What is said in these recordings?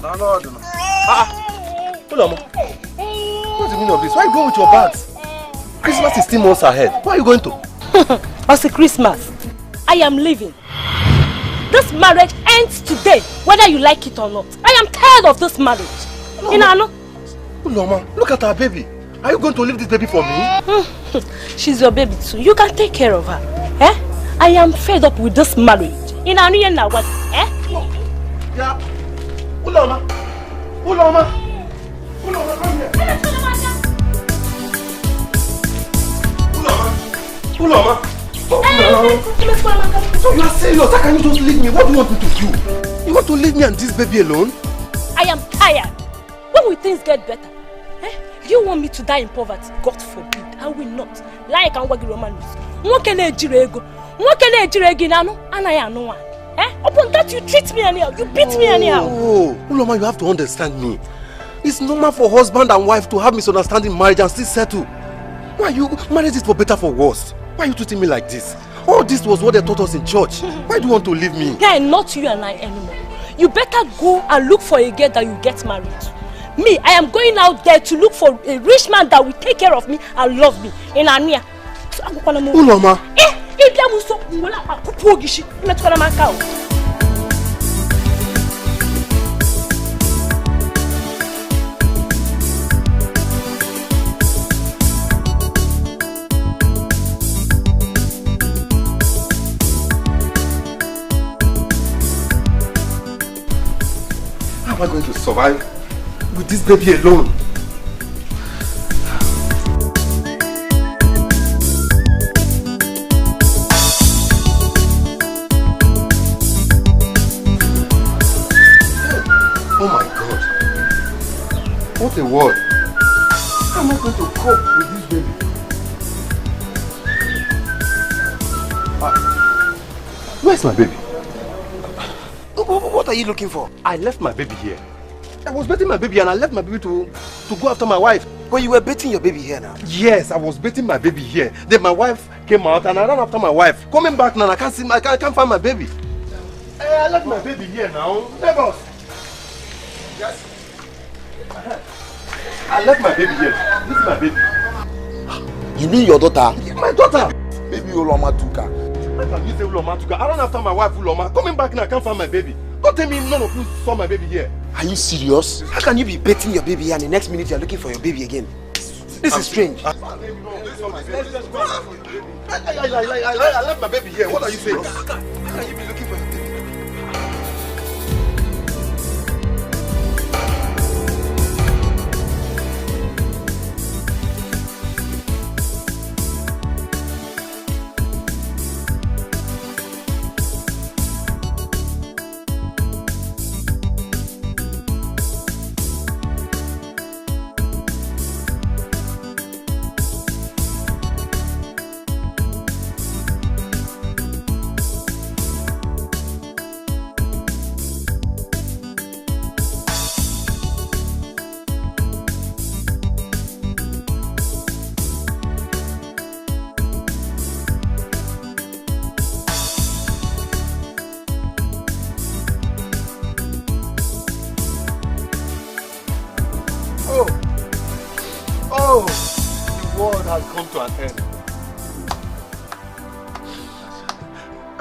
No, no, no. Hold on. What's the meaning of this? Why are you going with your bags? Christmas is still months ahead. Where are you going to? What's the Christmas? I am leaving. This marriage ends today, whether you like it or not. I am tired of this marriage. Inano? Uloma, look at our baby. Are you going to leave this baby for me? She's your baby too. You can take care of her. Eh? I am fed up with this marriage. Inano na what? Eh? Yeah. Uloma. Uloma. Uloma, come here. Uloma. So you are serious? How can you just leave me? What do you want me to do? You want to leave me and this baby alone? I am tired. When will things get better? Eh? You want me to die in poverty? God forbid. I will not. Like I'm working Romanus. What can I do? What can I do again? And I am no one. Eh? Upon that you treat me anyhow. You beat me anyhow. Oh, Uloma, you have to understand me. It's normal for husband and wife to have misunderstanding in marriage and still settle. Why you marriage is for better for worse? Why are you treating me like this? All this was what they taught us in church. Why do you want to leave me? Guy, not you and I anymore. You better go and look for a girl that you get married to. Me, I am going out there to look for a rich man that will take care of me and love me. In Ania. Uloma. How am I going to survive with this baby alone? Oh my God. What a world. How am I going to cope with this baby? Where's my baby? What are you looking for? I left my baby here. I was bathing my baby and I left my baby to go after my wife. But you were bathing your baby here now? Yes, I was bathing my baby here. Then my wife came out and I ran after my wife. Coming back now, I can't find my baby. I left my baby here now. Neighbors. Yes. I left my baby here. This is my baby. You mean your daughter? My daughter. Baby Uloma took her. How can you say Uloma took her? I ran after my wife Uloma. Coming back now, I can't find my baby. Don't tell me none of you saw my baby here. Are you serious? How can you be bathing your baby here and the next minute you're looking for your baby again? This is strange. I left my baby here. What are you saying? How can you be looking for your baby?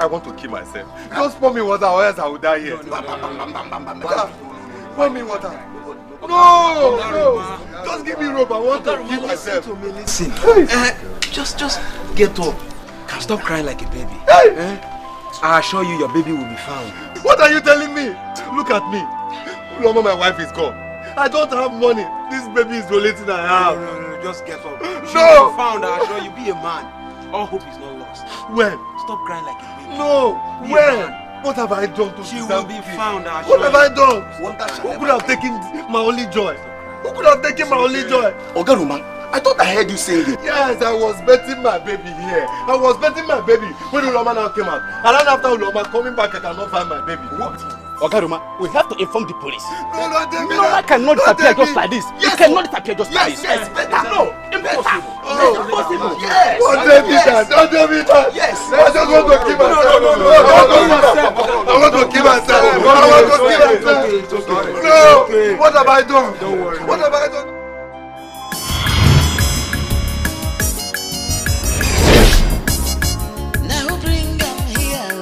I want to kill myself. Just pour me water or else I will die here. Pour me water. No! Just give me rope. I want to kill myself. Listen. Just get up. Stop crying like a baby. I assure you your baby will be found. What are you telling me? Look at me. Uloma, my wife is gone. I don't have money. This baby is the only thing I have. No, just get up. She will be found. I assure you, be a man. All hope is not lost. When? Stop crying like a baby. No! When? What have I done to She will be found. What have I done? Who could have taken my only joy? Who could have taken my only joy? Ogaruma, I thought I heard you saying it. Yes, I was betting my baby here. I was betting my baby when Uloma now came out. And then after Uloma coming back, I cannot find my baby. What? Ogaruma, we have to inform the police. No, David. Uloma cannot disappear just like this. Yes. It cannot disappear just like this. Yes, better. No, impossible. Oh. Impossible. Yes. Don't tell me that. Don't tell me that. Yes. I just want to kill myself. I want to kill myself. No. What have I done? Don't worry. What have I done? Now bring them here.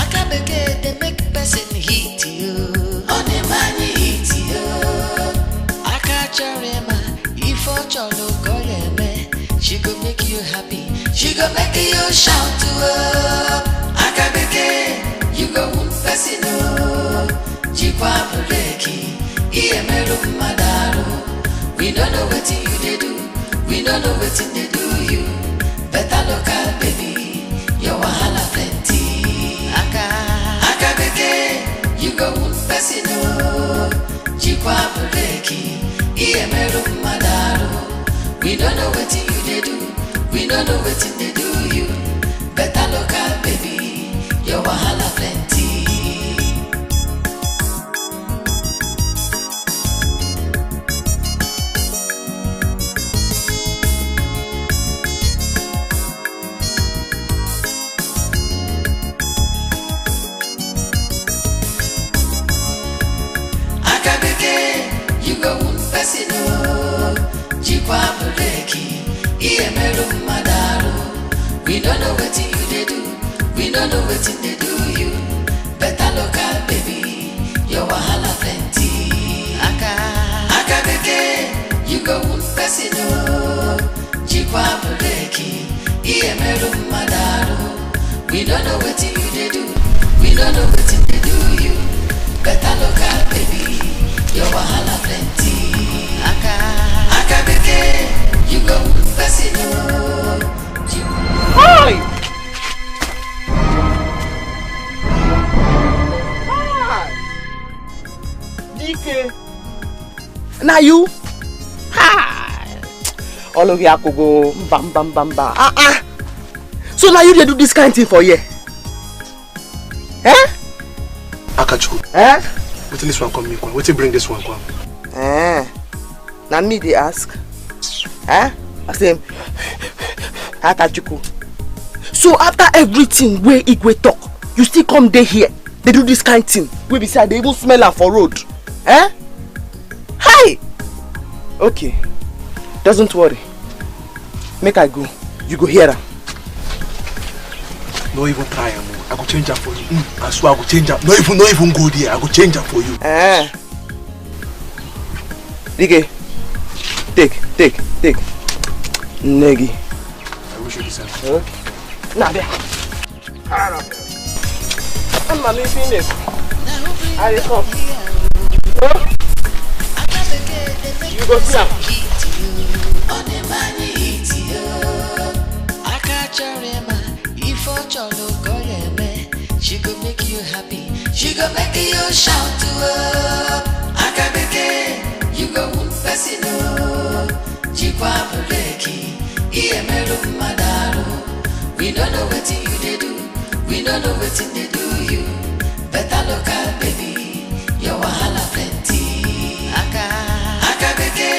Akabeke they make person hit you. On the money hit you. Akacharema if ocholo koyeme. She go make you happy. She go make you shout to her. Akabeke, you go one person. Jikwa breki, iemero madaro. We don't know what you they do. We don't know what they do you. Better local baby, your wahala plenty. Akabeke, you go one person. Jikwa breki, iemero madaro. We don't know what you they do. We don't know what they do you. Better local baby, your wahala plenty. Akabeke, you go one person. Jikwa breki, iemero madaro. We don't know what you they do. We don't know what they do you. Better local baby, your wahala plenty. Akabeke, you go one person. Jikwa breki, iemero madaro. We don't know what you they do. We don't know what they do you. Better local baby, your wahala plenty. Akabeke, you go one person. Hi! Dikeh. Now you? Hi! All of you could go bam bam bam bam. So now you they do this kind of thing for you? Eh? Akachu. Eh? What this one come? What you bring this one come? Eh? Now me they ask. Eh? I say, Akachuku. So after everything where Igwe talk, you still come there here. They do this kind of thing. We beside they even smell her for road. Eh? Hi! Okay. Doesn't worry. Make I go. You go here. No even try, I go change her for you. I swear I go change her. No even go there. I go change her for you. Eh? Dikeh. Take. Negi. I wish you the same. Okay. Now there. I'm not leaving it. I come. You go see her. She go make you happy. She go make you shout to her. Akabeke, you go one person. Jikwa breki, iemero madaro. We don't know what you they do. We don't know what they do you. Better local baby, your wahala plenty. Akabeke,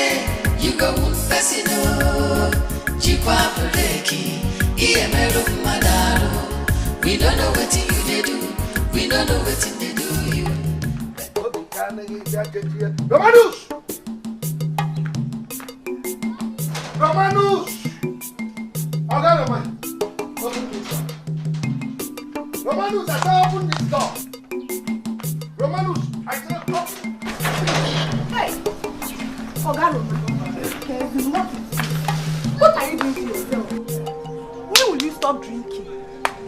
you go one person. Jikwa breki, iemero madaro. We don't know what you they do. We don't know what they do you. Romanus! Open this door. Romanus, I said open this door. Romanus, I said open. Hey! Oga Romanus, there is nothing. What are you doing to yourself? When will you stop drinking?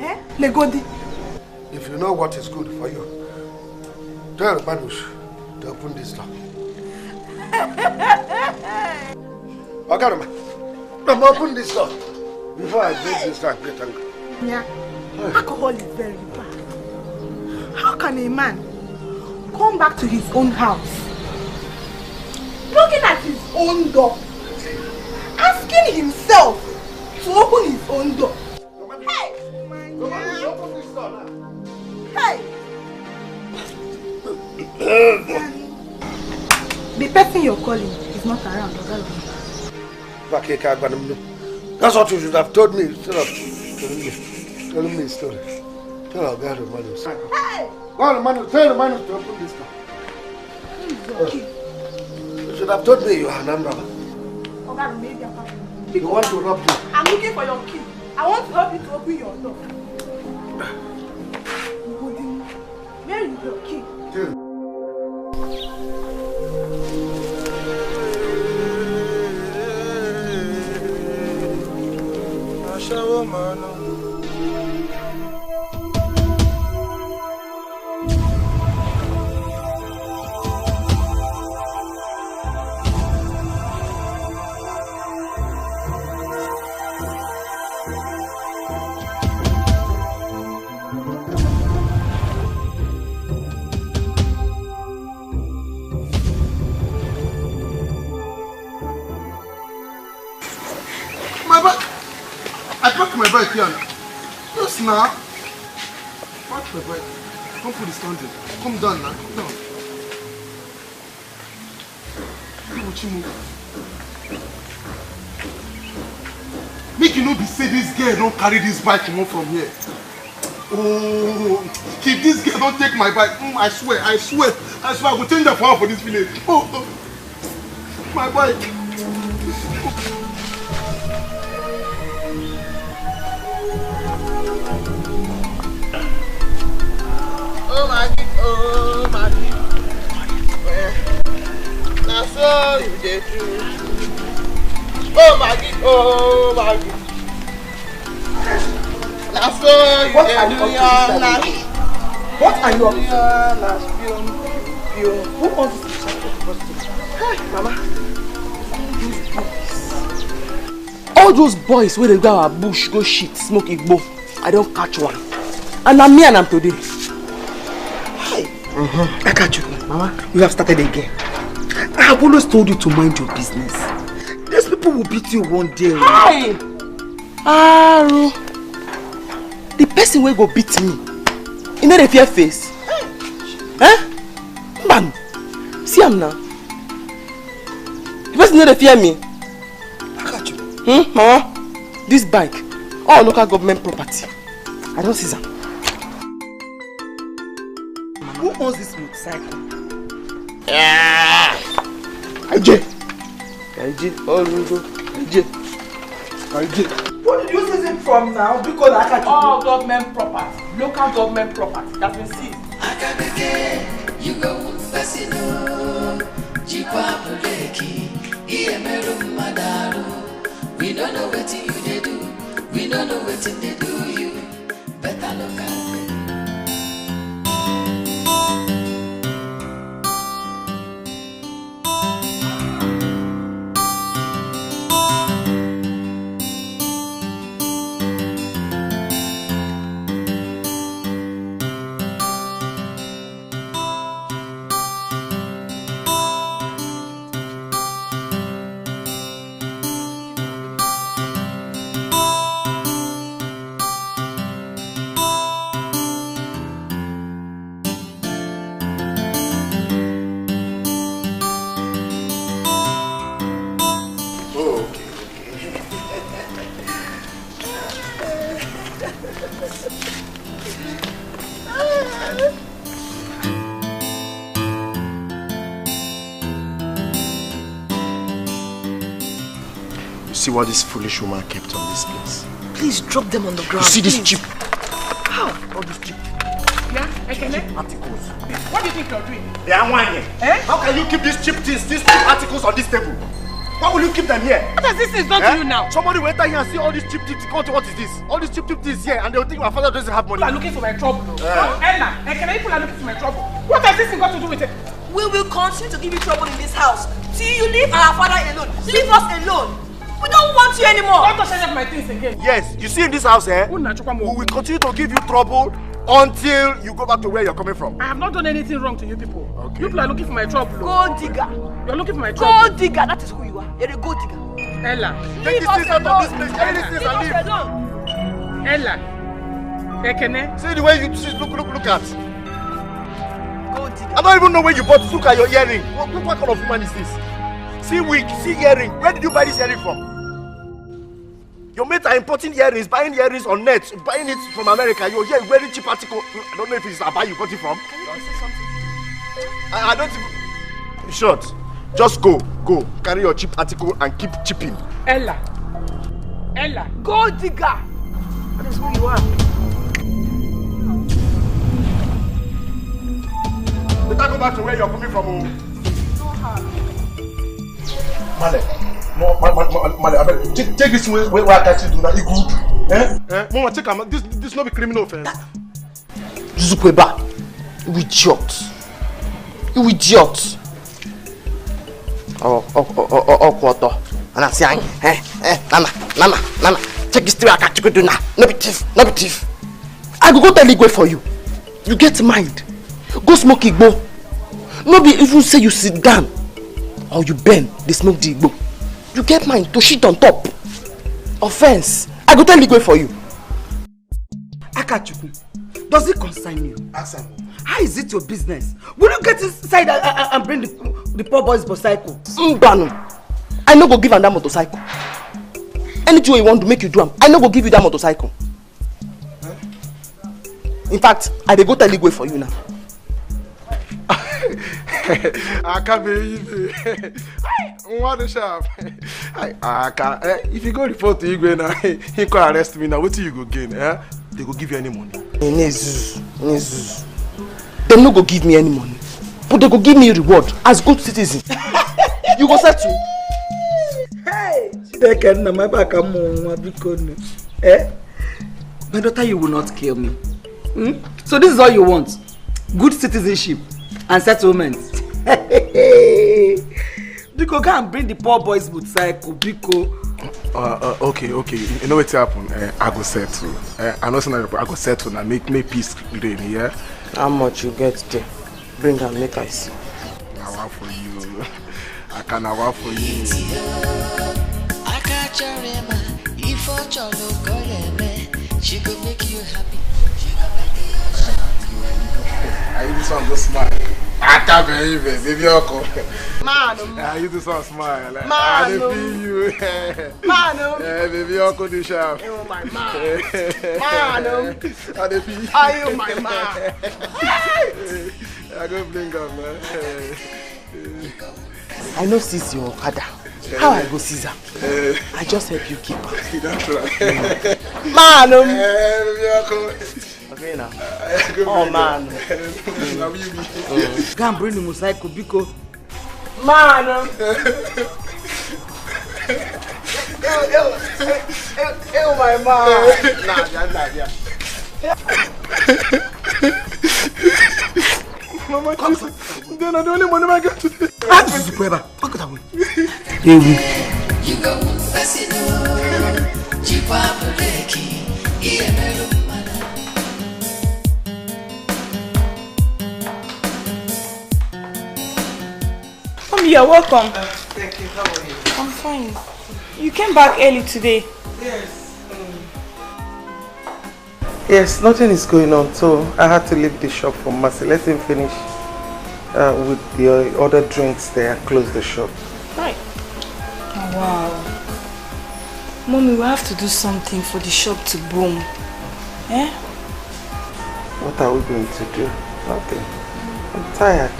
Eh? Legodi. If you know what is good for you, tell Romanus to open this door. Oga Romanus, open this door. Before I break this door, get angry. Yeah. Alcohol is very bad. How can a man come back to his own house, knocking at his own door, asking himself to open his own door? Hey! Romanus, open this door now. Hey! The person you're calling is not around. That's what you should have told me instead of telling me a story. Tell our guy Romanos. Hey! Tell Romanos to open this door. You should have told me you are an armed robber. Oh God, maybe I'm happy. You want to rob me? I'm looking for your key. I want to help you to open your door. Where is your key? Tell. My bike here now. Yes, now. Park my bike. Come put the standing. Come down now. Come down. Make you know be say this girl don't carry this bike from here. Oh, if this girl don't take my bike, I swear, I will change the power for this village. Oh, my bike. Oh my God. That's all you did do. Oh my God. That's all you did do. What are you up to? Who wants to check the prostitute? Hi, Mama. All those boys where they go our bush, go shit, smoke igbo. I don't catch one. And I'm me and I'm today. I catch you, Mama. You have started again. I have always told you to mind your business. These people will beat you one day. Hi! Aru. The person will go beat me. You know the fear face? Eh? Man, see him now. The person know the fear me. I catch you. Mama? This bike, all local government property. I don't see them. Who owns this motorcycle? IJ. What did you seize it from now? Because I can't. All government property, local government property that's been seized. You go Fasino, Jipa Puleki, Iemeru Madaru. We don't know what you they do, we don't know what they do you. Better look at it. See what this foolish woman kept on this place. Please drop them on the ground. You see this please. cheap? How? All this cheap. Yeah, cheap articles. What do you think you're doing? Yeah, one here. Eh? How can you keep these cheap things, these cheap articles on this table? Why will you keep them here? What has this thing done to you now? Somebody will enter here and see all these cheap things. What is this? All these cheap things here, and they'll think my father doesn't have money. People are looking for my trouble. Ella, people are looking for my trouble. What has this thing got to do with it? We will continue to give you trouble in this house till you leave our father alone. Leave us alone. We don't want you anymore. Don't touch any of my things again. Yes, you see in this house here, we will continue to give you trouble until you go back to where you're coming from. I have not done anything wrong to you people. Okay. You people are looking for my trouble. Gold digger. You're looking for my trouble. Gold digger, that is who you are. You're a gold digger. Ella. Take these things out of this place. Take these things and leave. Ella. Ekene. See the way you look at. Gold digger. I don't even know where you bought. Look at your earring. What kind of woman is this? See wig, see earring. Where did you buy this earring from? Your mates are importing earrings, buying earrings on net, buying it from America. You're here wearing cheap article. I don't know if it's Abai you got it from. Can you say something? I don't even... In short, just go. Carry your cheap article and keep chipping. Ella, gold digger. That is who you are. Better go back to where you're coming from. No harm. Male, take this way where I catch you do that. You good? Mama, take him. This not be criminal offense. Zukweba, you idiot. Oh, quarter. And I say, Nana, take this thing I catch you do now. No be thief. I go tell Igwe for you. You get mind. Go smoke Igbo. No be even say you sit down or you bend, they smoke the Igbo. You get mind to shit on top. Offense. I go tell Igwe for you. Akachuku, does it concern you? Ask him. How is it your business? Will you get inside and bring the poor boy's motorcycle? Mbano. I no go give him that motorcycle. Anything you want to make you do, I no go give you that motorcycle. In fact, I dey go tell Igwe for you now. I can't believe it. What a sharp. I can't. If you go report to Igwe now, he can arrest me now. What do you go gain? They go give you any money. Nezus. They no go give me any money, but they go give me a reward as good citizen. You go settle. Hey, my daughter, you will not kill me. So this is all you want? Good citizenship and settlement. Biko, go and bring the poor boy's motorcycle. Biko. Okay. You know what happened? I go settle. I know something. I go settle and make peace reign here. How much you get there? Bring and make I see. I want for you. I can work for you. She could make you happy. I this one go smile. I can't believe it, baby. Man, You do some smile. Man, I feel you. man, Baby, Uncle do sharp. oh my man, I feel you. are you my man? I go bring up, man. I know seize your father. How I go seize her? I just help you keep her. That's right. Man, Baby, Uncle. okay now. Oh man. Go and bring the motorcycle, Biko. Man. Oh my man. Nah. Mama, then I don't want to get to this. That's the brother. Look at that way. You go Fasino, Jipa Bleki, Mommy, you're welcome. Thank you. How are you? I'm fine. You came back early today. Yes. Yes, nothing is going on, so I had to leave the shop for Mercy. Let him finish with the other drinks there and close the shop. Right. Oh, wow. Mommy, we have to do something for the shop to boom. Eh? What are we going to do? Nothing. I'm tired.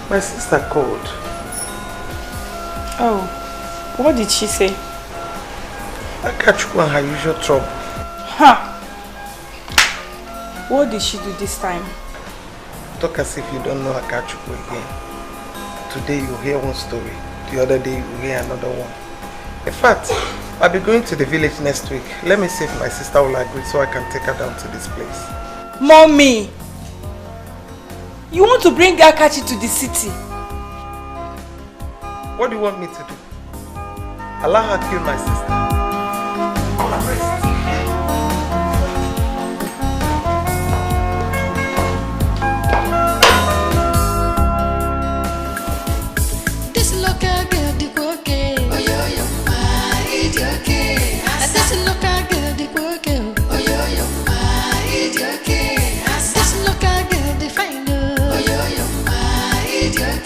My sister called. Oh, what did she say? I catch you on her usual trouble. Huh. What did she do this time? Talk as if you don't know Akachuku again. Today you hear one story, the other day you hear another one. In fact, I'll be going to the village next week. Let me see if my sister will agree so I can take her down to this place. Mommy! You want to bring Akachi to the city? What do you want me to do? Allow her to kill my sister. This local girl, the okay. Oh, yo, my idiot. This local girl, the okay. Oh, yo, my idiot. This local girl, the fine. Oh, yo, my idiot.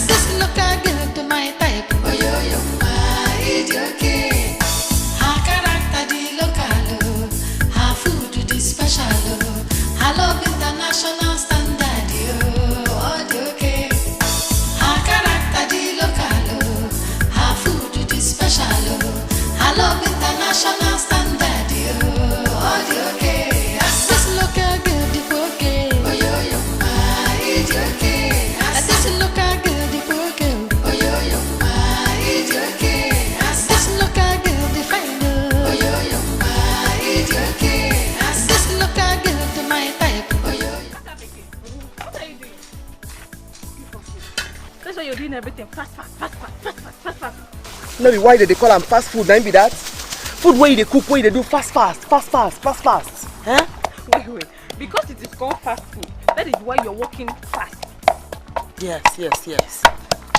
This local girl, the my type. Oh, yo, my idiot. sure you're doing everything fast. No, why did they call them fast food? Now be that food where they cook, where they do fast. Huh? Wait. Because it is called fast food, that is why you're walking fast. Yes.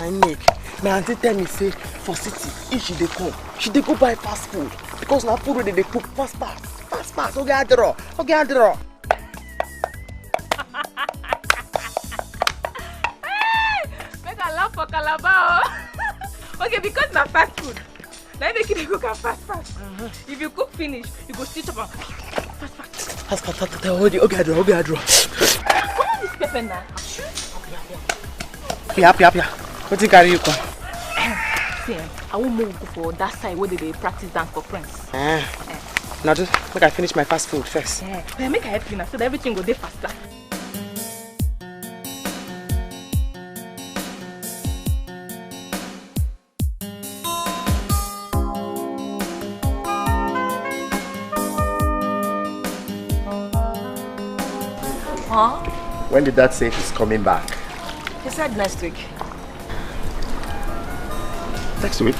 My neck. My auntie tell me say for city, if she dey go buy fast food because now food where they cook fast. Okay, draw. Make a laugh for Calabar. Okay, because na fast food. Now make it cook fast. If you cook finish, you go stitch up and fast. Okay, draw. Come on, this pepper now. Pia. What you carry you come? See, I won't move for that side where they practice dance for friends. Now just make I finish my fast food first. Make I help you now so that everything go there faster. Huh? When did Dad say he's coming back? He said next week. Next week?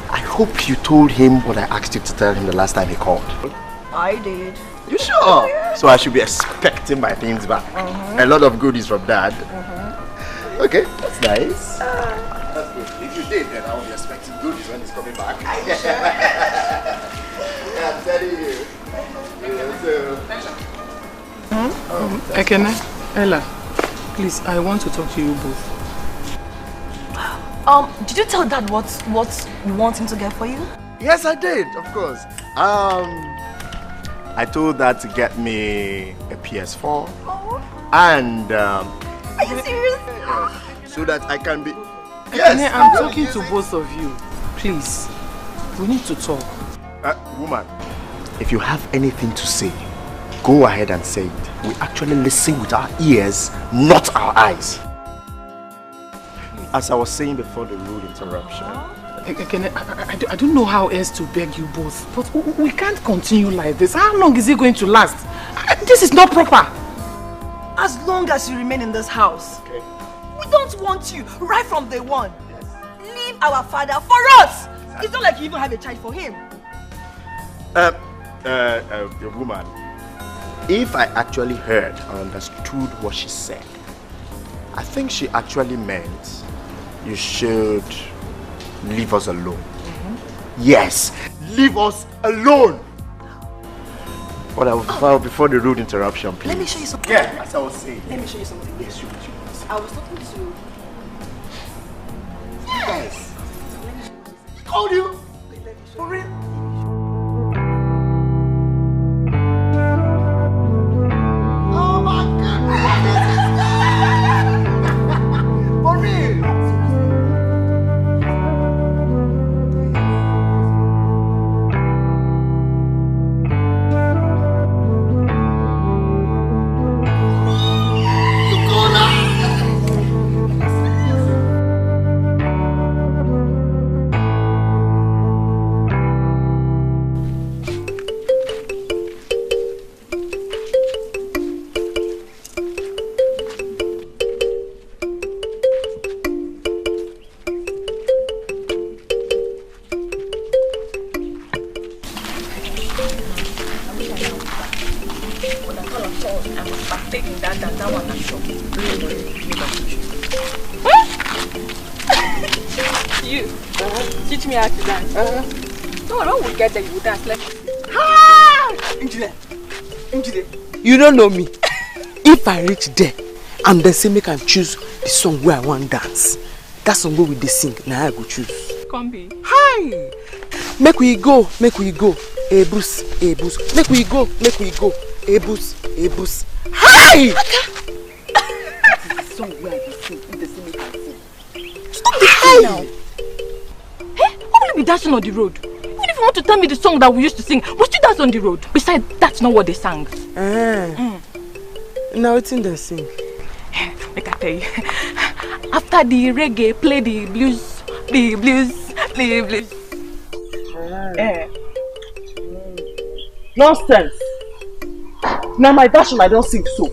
I hope you told him what I asked you to tell him the last time he called. I did. You sure? So I should be expecting my things back. A lot of goodies from Dad. Okay, that's nice. That's good. If you did, then I will be expecting goodies when he's coming back. Yeah, I'm telling you. Ekene, Ella, please, I want to talk to you both. Did you tell Dad what you want him to get for you? Yes, I did, of course. I told Dad to get me a PS4 and Are you serious? so that I can be. Ekene, I'm talking to both of you. Please, we need to talk. Woman, if you have anything to say, go ahead and say it. We actually listen with our ears, not our eyes. As I was saying before the rude interruption. Ekene, I don't know how else to beg you both, but we can't continue like this. How long is it going to last? This is not proper. As long as you remain in this house. Okay. We don't want you right from day one. Yes. Leave our father for us. It's not like you even have a child for him. Woman, if I actually heard or understood what she said, I think she actually meant you should leave us alone. Yes, leave us alone. But before the rude interruption, please. Let me show you something. Yeah, as I was saying. Let me show you something. Yes, you. I was talking to... Yes. Called you? For real? Oh my goodness! For real? You teach me how to dance. No, when we get there, you will dance like. You don't know me. If I reach there and they say make I choose the song where I want dance, that song where we dey sing, now I go choose. Come be. Hi! Make we go. Hey Bruce. Make we go. Hey Bruce. Hi! Song where I sing, if they say make I sing. Stop this thing now. Hey, why will you be dancing on the road? Even if you want to tell me the song that we used to sing, we still dance on the road. Besides, that's not what they sang. Now it's in the sing. Make I tell you. After the reggae, play the blues. Nonsense. Now my version I don't sing so.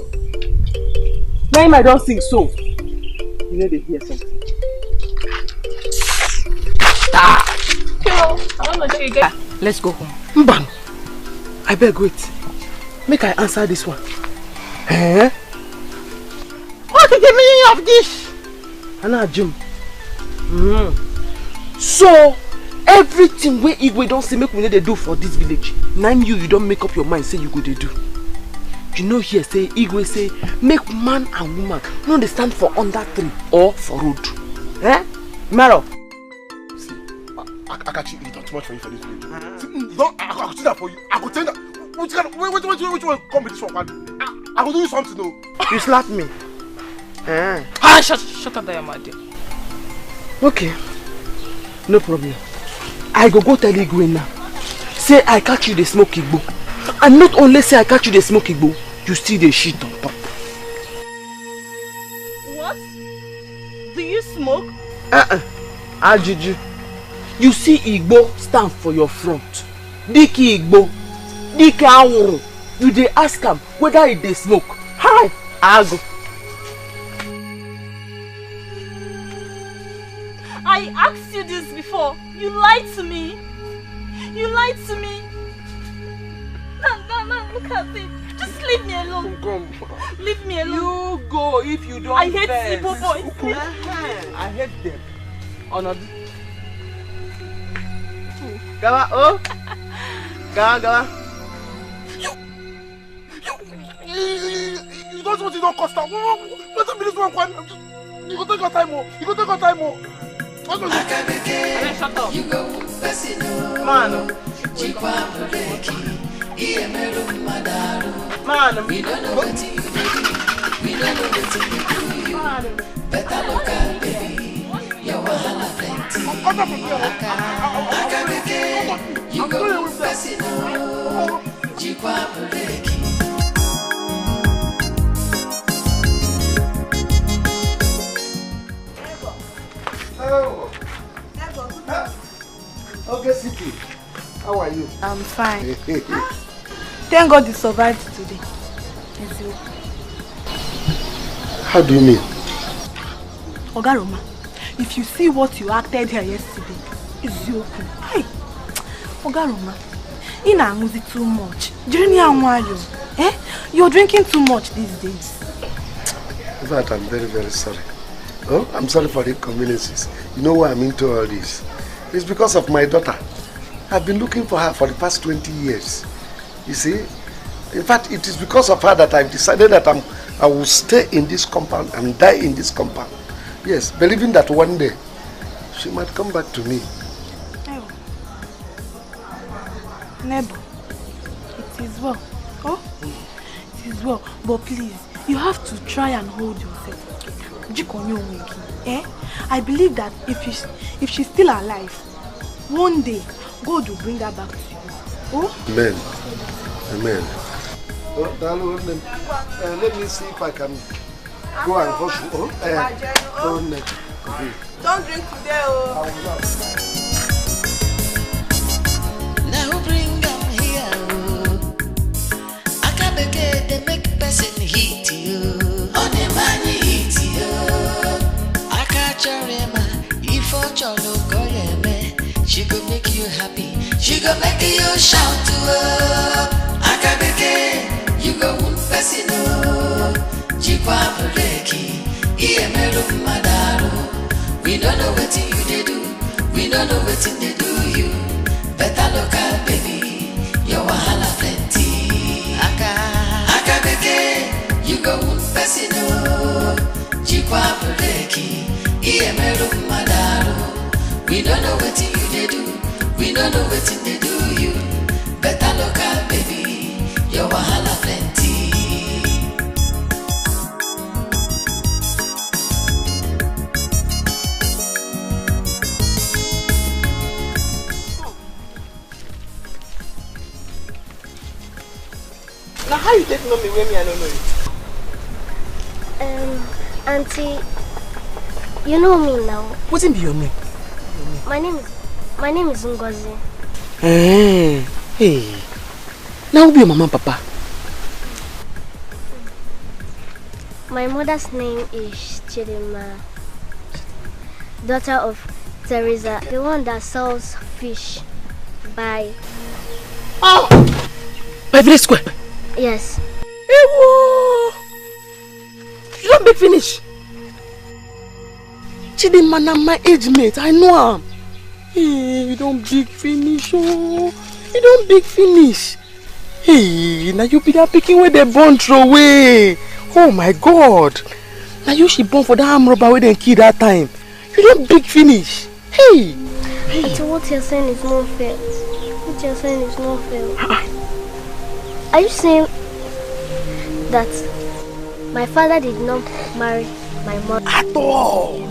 You know they hear something. I don't know if you get. Let's go home. Mbam, I beg wait. Make I answer this one. Eh? What is the meaning of this? Anna Jim. So everything where Igwe don't say make we need to do for this village. Name you don't make up your mind say you go to do. You know here say Igwe say make man and woman no they stand for under tree or for road. Eh? Maro. See, I can't you done too much for you for this village. See, no, I could do that for you. I could tell that. Which one come with this one? I will do you something though. You slap me. Shut up there, my dear. Okay. No problem. I go tell Igwe now. Say I catch you the smoke Igbo. And not only say I catch you the smoke Igbo, you see the shit on top. What? Do you smoke? Ajiji. You see Igbo stand for your front. Dikeh Igbo. Dikeh Awuru. You dey ask him whether he dey smoke. Hi, Ago. I asked you this before. You lied to me. You lied to me. No, look at it. Just leave me alone. Come. Leave me alone. You go if you don't. I hate Igbo boys. I hate them. Honor. Gawa, oh. Gawa. You don't want to don't cost out. Let me this one. You go take your time more. You go take your time more. Shut up. You go Man. Man. We don't know what you do. We don't know what you do. Better look at baby. Your wahala plenty. You go Pesino. Jikwa Puleki. Okay, City. How are you? I'm fine. Thank God you survived today. How do you mean? Ogaroma, if you see what you acted here yesterday, it's you. Hey, Ogaroma, you're not too much. You're drinking too much these days. In fact, I'm very, very sorry. Oh, I'm sorry for the inconveniences. You know why I'm into all this? It's because of my daughter. I've been looking for her for the past 20 years. You see? In fact, it is because of her that I've decided that I will stay in this compound and die in this compound. Yes, believing that one day she might come back to me. Nebo, it is well. Oh? It is well. But please, you have to try and hold yourself. I believe that if she's still alive, one day God will bring her back to you. Oh? Amen. Amen. Oh, let me see if I can go and wash you. Don't drink today, oh. Now bring them here. Akabeke, they make person hit you. On the money hit you. Akacharema, if Ocholo Koyeme, she go make you happy. She go make you shout to her. Akabeke, you go wound person. Jikwa Puleki, Iemero Madaru. We don't know what you they do. We don't know what they do you. Better look at baby. Your wahala plenty. Akabeke, you go pesino. Jikwa Puleki, Iemero Madaru. We don't know what you they do. We don't know what they do you. Better look at baby. Your wahala plenty. Now how you take know me when me I don't know it? Auntie, you know me now. What's be your name? My name is Ngozi. Hey. Now who be your mama and papa? My mother's name is Chidima daughter of Teresa, the one that sells fish by... Oh! By Village Square? Yes. Ewo! You don't big finish. Chidinma na my age mate, I know him. Hey, you don't big finish, oh. You don't big finish. Hey, now you be that picking where they born throw away. Oh my God. Now you she born for that arm robber where they kill that time. You don't big finish. Hey. So what you're saying is not fair. What you're saying is not fair. Are you saying that my father did not marry my mother? At all.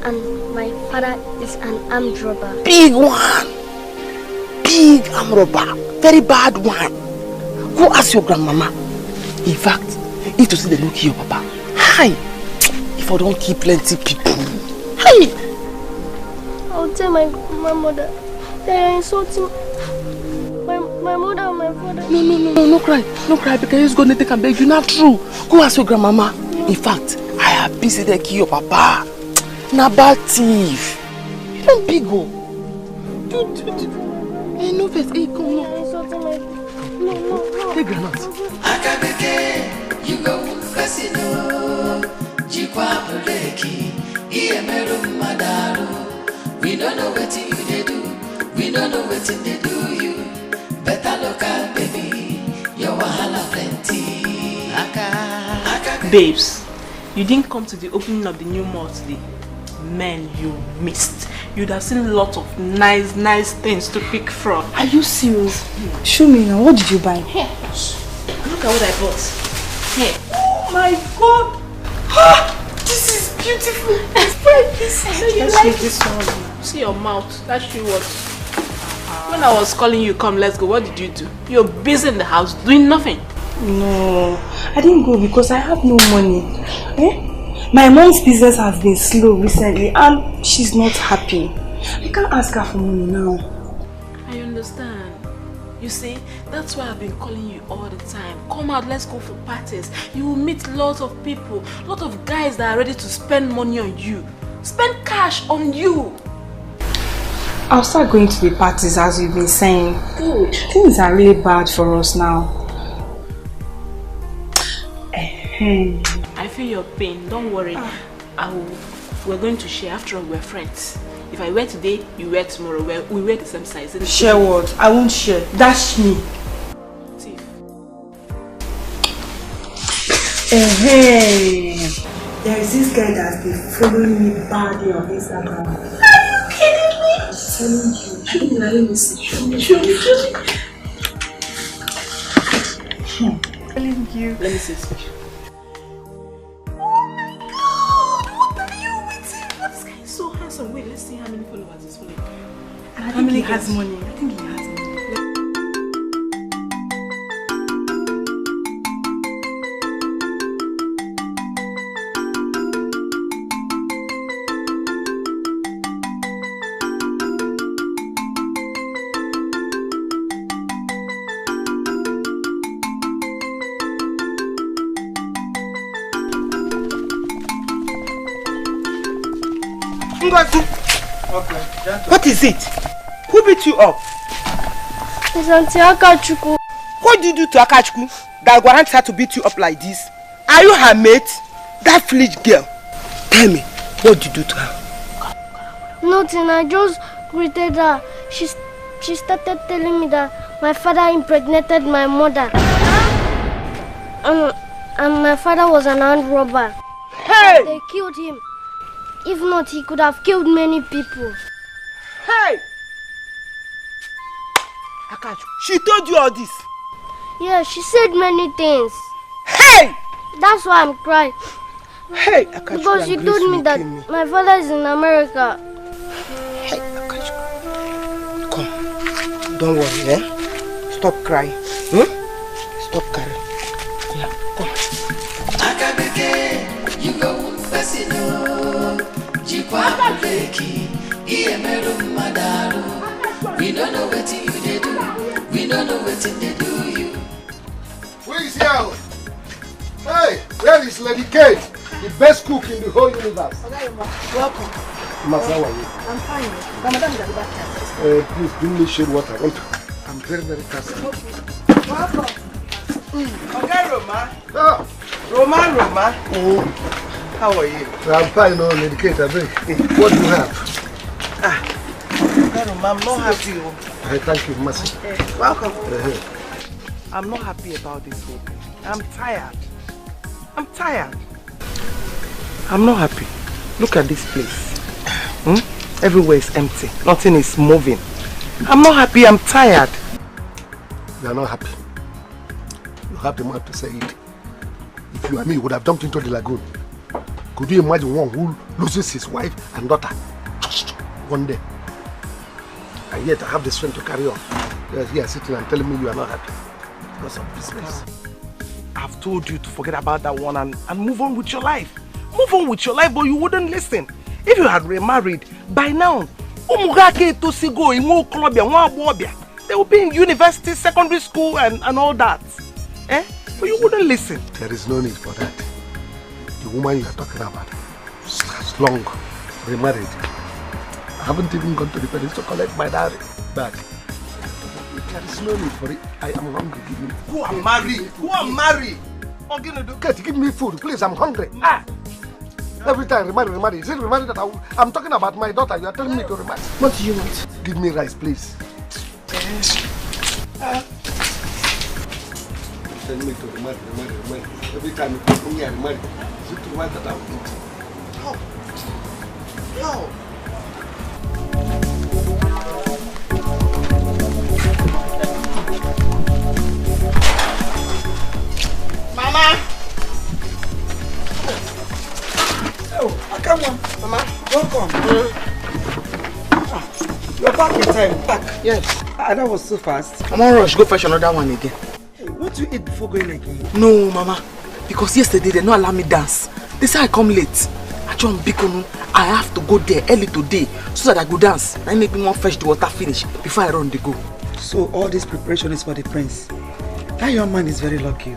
And my father is an armed robber. Big one. Big armed robber. Very bad one. Go ask your grandmama. In fact, if you see the look here, Papa. Hi. If I don't keep plenty people. Hi. I'll tell my mother. They are insulting my mother and my father. No cry. No cry because he's going to take and beg you. Not true. Go ask your grandmama. In fact, I have busy the key your Papa. Na bad thief. You don't big go. Hey, no face. Hey, come on. No. Take granite. Akabeke, you go casino. Jikwa buleki, Iemeru madaru. We don't know what you they do. We don't know what they do you. Better look at baby. Your wahala plenty. Babes, you didn't come to the opening of the new mall today. Man, you missed. You'd have seen a lot of nice things to pick from. Are you serious? Show me now. What did you buy? Here. Look at what I bought. Here. Oh my God! Ah, this is beautiful. It's very busy. Let's take this one. See your mouth. That's you what. When I was calling you, come, let's go. What did you do? You're busy in the house doing nothing. No, I didn't go because I have no money. Eh? My mom's business has been slow recently and she's not happy. I can't ask her for money now. I understand. You see, that's why I've been calling you all the time. Come out, let's go for parties. You will meet lots of people, lots of guys that are ready to spend money on you. Spend cash on you. I'll start going to the parties as you've been saying. Good. Things are really bad for us now. I feel your pain, don't worry. We're going to share, after all we're friends. If I wear today, you wear tomorrow. We wear the same size. Share what? I won't share. Dash me. Thief. There is this guy that's been following me badly on Instagram. Are you kidding me? I'm telling you. Let me see. Show me. Telling you. Let me see this picture. Wait, let's see how many followers he's following. I think he has money. Okay. What is it? Who beat you up? It's Auntie Akachuku. What did you do to Akachuku that warrants her to beat you up like this? Are you her mate? That foolish girl. Tell me, what did you do to her? Nothing, I just greeted her. She started telling me that my father impregnated my mother. And my father was an armed robber. Hey! They killed him. If not, he could have killed many people. Hey! Akachu, she told you all this? Yeah, she said many things. Hey! That's why I'm crying. Hey, Akachu, because she told me that my father is in America. Hey, Akachu. Come. Don't worry, eh? Stop crying. Stop crying. Yeah, come. Akabeke, you go fasino. Jikwa buleki, Iemeru madaru. We don't know what you they do. We don't know what they do you. Where is Alot? Hey, where is Lady Kate? The best cook in the whole universe. Welcome. Masa, how are you? I'm fine. Ramadan is at the back. Please bring me shade water. I'm very, very thirsty. Welcome. Okay, Roma. Ah. Roma. Oh. How are you? I'm fine, no, Dikeh. What do you have? Okay, Roma, I'm not happy. Thank you, Masa. Welcome. I'm not happy about this whole thing. I'm tired. I'm not happy. Look at this place. Everywhere is empty. Nothing is moving. I'm not happy. I'm tired. You are not happy. You have the mouth to say it. If you and me would have jumped into the lagoon, could you imagine one who loses his wife and daughter just one day? And yet I have the strength to carry on. You are here sitting and telling me you are not happy because of business. I've told you to forget about that one and move on with your life. Move on with your life, but you wouldn't listen. If you had remarried, by now, they will be in university, secondary school and all that. But you wouldn't listen. There is no need for that. The woman you are talking about has long remarried. I haven't even gone to the police to collect my dowry back. There is no need for it. I am hungry. Give me. Who are married? Kate, give me food, please. I'm hungry. Every time remarry. Is it remarry that I'm talking about my daughter? You are telling me to remarry. What do you want? Give me rice, please. Tell me to remarry. Every time you come here and remarry, is it to remarry that I will eat? How? Mama! Oh, come on, Mama. Welcome. You're back in time. Back. Yes. That was so fast. I'm on rush. Go fetch another one again. Hey, what do you eat before going again? No, Mama. Because yesterday they don't allow me dance. They say I come late. I have to go there early today so that I go dance. I make me want fetch the water finish before I run the go. So all this preparation is for the prince. That young man is very lucky.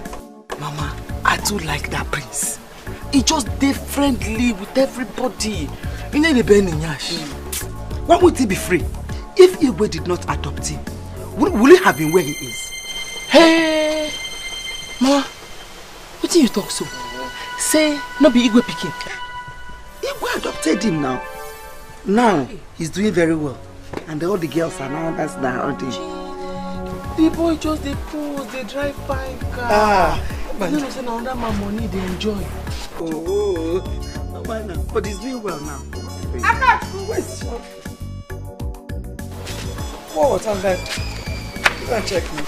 Mama, I do like that prince. He just did friendly with everybody. Why would he be free? If Igwe did not adopt him, will he have been where he is? Hey, Mama, what do you talk so? Say, no be Igwe picking. Igwe adopted him now. Now, he's doing very well. And all the girls are now that's aren't they? The boy just they cruise, they drive by car. But you know, say now that my money they enjoy. Oh, no why now? But he's doing well now. I can't. Where's your... What's on that? You can check me.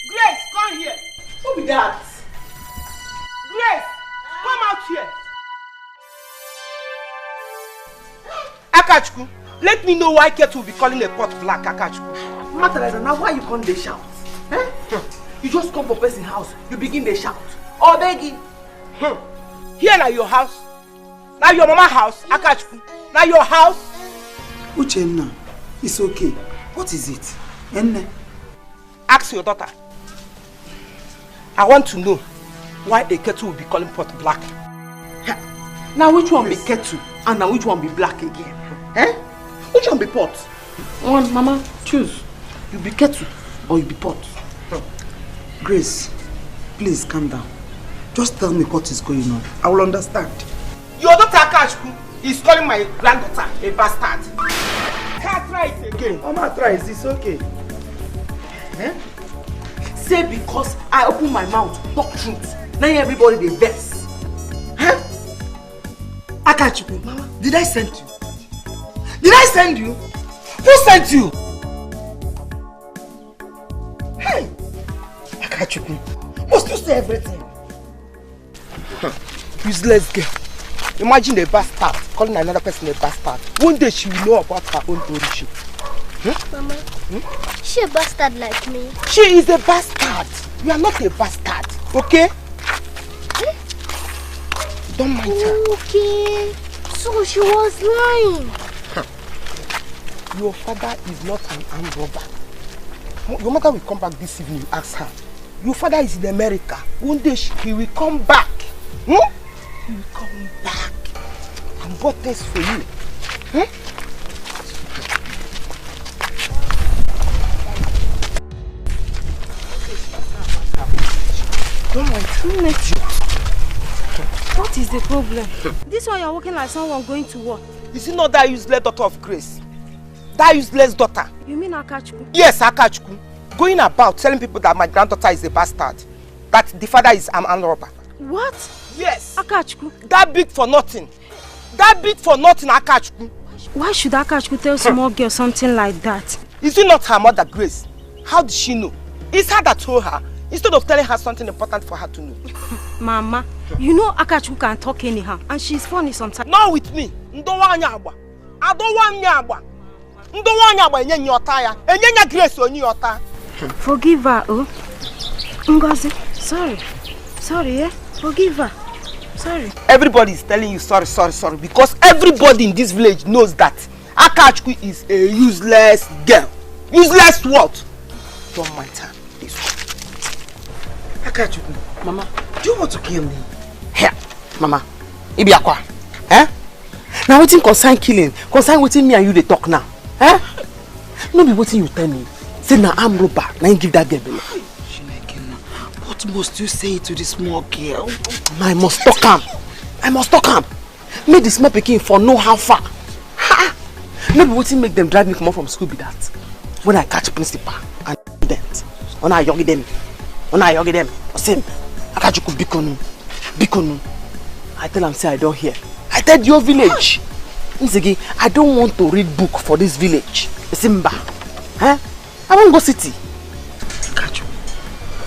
Grace, come here. Who be that? Grace, come out here. Akachukwu, let me know why Ketu will be calling a pot black, Akachukwu. Matter like that, now why you come they shout? You just come for person's house, you begin they shout. Oh, begging. Here now your house. Now your mama house, Akachukwu. Now your house. Uchenna, it's okay. What is it? Enne? Ask your daughter. I want to know why a Ketu will be calling pot black. Now which one be Ketu and now which one be black again? Which one be pot? One, Mama, choose. You be Ketu or you be pot? Grace, please calm down. Just tell me what is going on. I will understand. Your daughter Akachukwu is calling my granddaughter a bastard. Can't try it again. Mama tries, it's okay. Say because I open my mouth, talk truth. Now everybody they vex. Akachukwu, Mama, did I send you? Did I send you? Who sent you? Hey! Akachukwu, must you say everything? Useless girl. Imagine a bastard calling another person a bastard. One day she will know about her own origin. Mama, she a bastard like me? She is a bastard. You are not a bastard, okay? Don't mind her. Okay, so she was lying. Your father is not an armed robber. Your mother will come back this evening, ask her. Your father is in America. One day he will come back. He will come back. I bought this for you. Don't let you. What is the problem? This one you're walking like someone going to work. Is it not that useless daughter of Grace? That useless daughter? You mean Akachuku? Yes, Akachuku. Going about telling people that my granddaughter is a bastard. That the father is an armed robber. What? Yes. Akachuku? That big for nothing. That big for nothing, Akachuku. Why should Akachuku tell small girl something like that? Is it not her mother, Grace? How did she know? It's her that told her, instead of telling her something important for her to know. Mama, you know Akachuku can talk anyhow, and she's funny sometimes. Not with me. I don't want Nyagba. Forgive her, oh. Ngozi, sorry. Sorry, yeah? Forgive her. Sorry. Everybody is telling you sorry, because everybody in this village knows that Akachuku is a useless girl. Useless what? Don't mind her. This one. Akachuku, Mama, do you want to kill me? Here, Mama. Ibiakwa. Eh? Now waiting concern killing. Concern waiting me and you they talk now. Eh? No be waiting you tell me. Say na I'm robber. Now you give that girl belly. What must you say to this small girl? I must talk him. I must talk him. Make the small pikin for know how far. Ha! Maybe waiting make them drive me come out from school be that. When I catch principal and student. When I yogi them. I say, Akachuku Bikonu. I tell him say I don't hear. I tell your village. Nzigi, I don't want to read book for this village. Simba. Huh? I won't go city. Akachuku,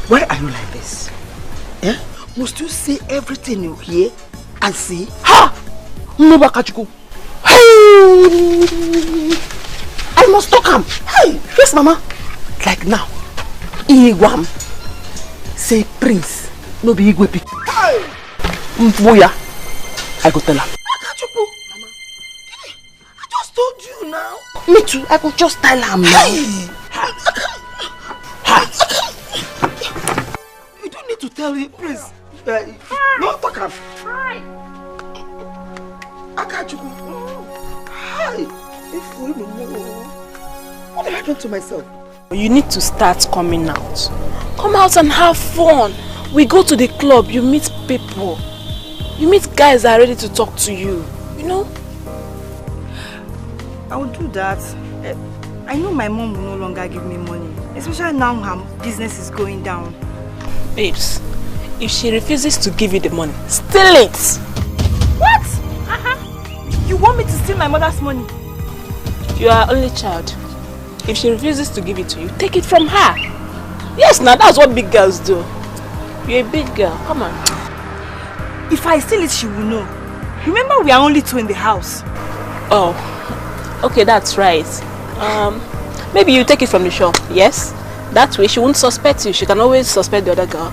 why are you like this? Eh? Must you say everything you hear and see? Ha! No, Akachuku. Hey! I must talk him. Hey! Yes, Mama. Like now. Igwam. Say Prince. No be Igwe pick. Hey! Mboya. I go tell her. Akachuku, Mama. I just told you now. Me too. I could just tell her now. You don't need to tell him, please. No, talk him. Akachuku. Hi. What have I done to myself? You need to start coming out. Come out and have fun. We go to the club, you meet people. You meet guys that are ready to talk to you. You know? I will do that. I know my mom will no longer give me money. Especially now her business is going down. Babes, if she refuses to give you the money, steal it! What? You want me to steal my mother's money? You are only child. If she refuses to give it to you, take it from her. Yes, now that's what big girls do. You're a big girl. Come on. If I steal it, she will know. Remember, we are only two in the house. Oh, okay, that's right. Maybe you take it from the shop. Yes? That way she won't suspect you. She can always suspect the other girl.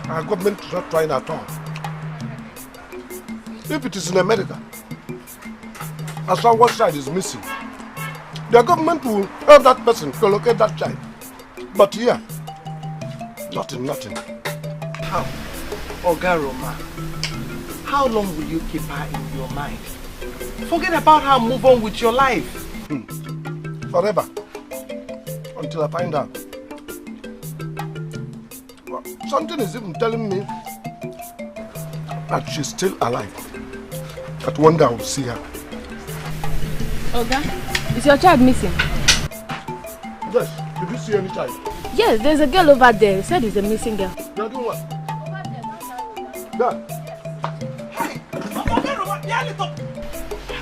Our government is not trying at all. If it is in America, as far as one side is missing, the government will help that person to locate that child. But here, nothing. How? Oga Roma, how long will you keep her in your mind? Forget about her, move on with your life. Forever. Until I find out. Something is even telling me that she's still alive. That one day I will see her. Oga, is your child missing? Yes. Did you see any child? Yes, there's a girl over there. He said it's a missing girl. You're doing what? There.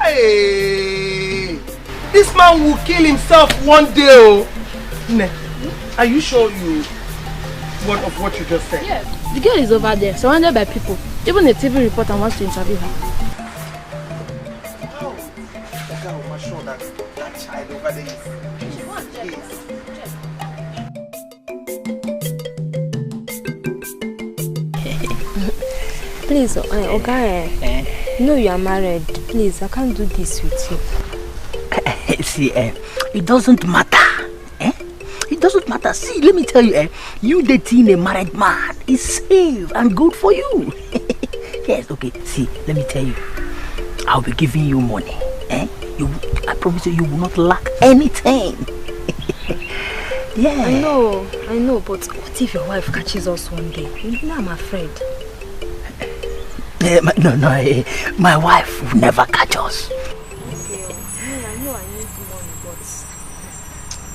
Hey! This man will kill himself one day. Oh. Ne, are you sure what you just said? Yes. The girl is over there, surrounded by people. Even a TV reporter wants to interview her. Oh, the girl must show that child over there is. Please, okay. You know you are married. Please, I can't do this with you. See, it doesn't matter. It doesn't matter. See, let me tell you, you dating a married man is safe and good for you. Yes, okay. See, let me tell you, I'll be giving you money. I promise you will not lack anything. Yeah. I know, but what if your wife catches us one day? You know I'm afraid. No, my wife will never catch us. I know I need money, but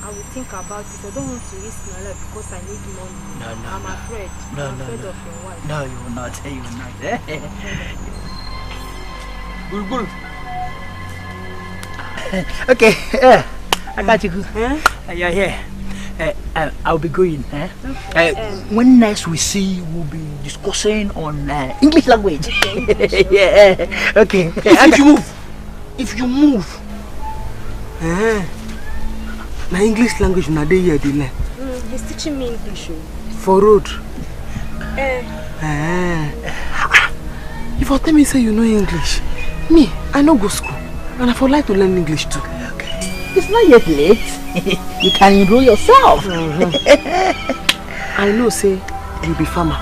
I will think about it. I don't want to risk my life because I need money. No, I'm afraid. I'm afraid of your wife. No, you will not. You will not. Okay, I got you. You're here. I'll be going. When next we see, we'll be discussing on English language. Okay. Yeah. Okay. If you move, my English language na dey here dey learn. He's teaching me English. For road. If you tell me say you know English, me I no go school, and I for like to learn English too. It's not yet late. You can enroll yourself. I know, say you be farmer.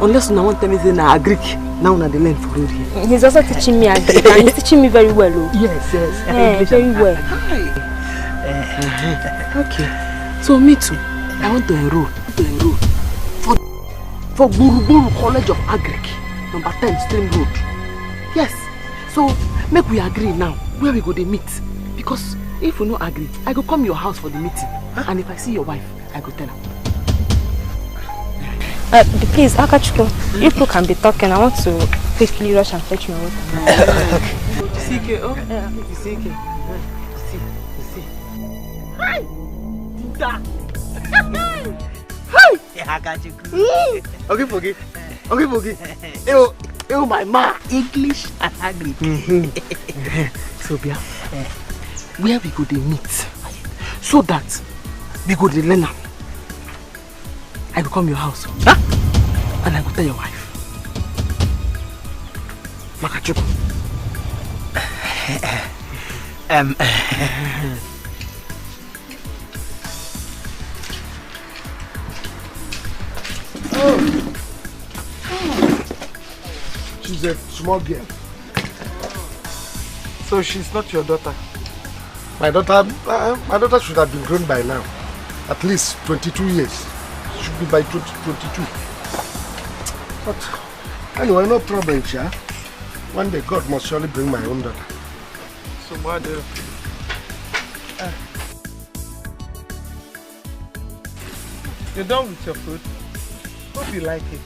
Unless you want to tell me say na Agric, now na the learn for road here. He's also teaching me Agric, and he's teaching me very well. Yes. Very well. Okay. So me too. I want to enroll. For Buruburu College of Agric, number 10 Stream Road. Yes. So make we agree now where we go to meet. Because if we no agree, I go come your house for the meeting. And if I see your wife, I go tell her. Please, Akachuko, if you can be talking, I want to quickly rush and fetch my water. CK, oh? Yeah. CK. See. Hi! Hi! Akachuko. Okay, forget. Ew, my ma. English and Agric. So, Bia. Where we go to meet so that we go to learn. I go come your house and I go tell your wife. Makachuku. She's a small girl. So she's not your daughter? My daughter should have been grown by now. At least 22 years. She should be by 22. But anyway, no problem, Sha. One day God must surely bring my own daughter. So what do you're done with your food? Hope you like it.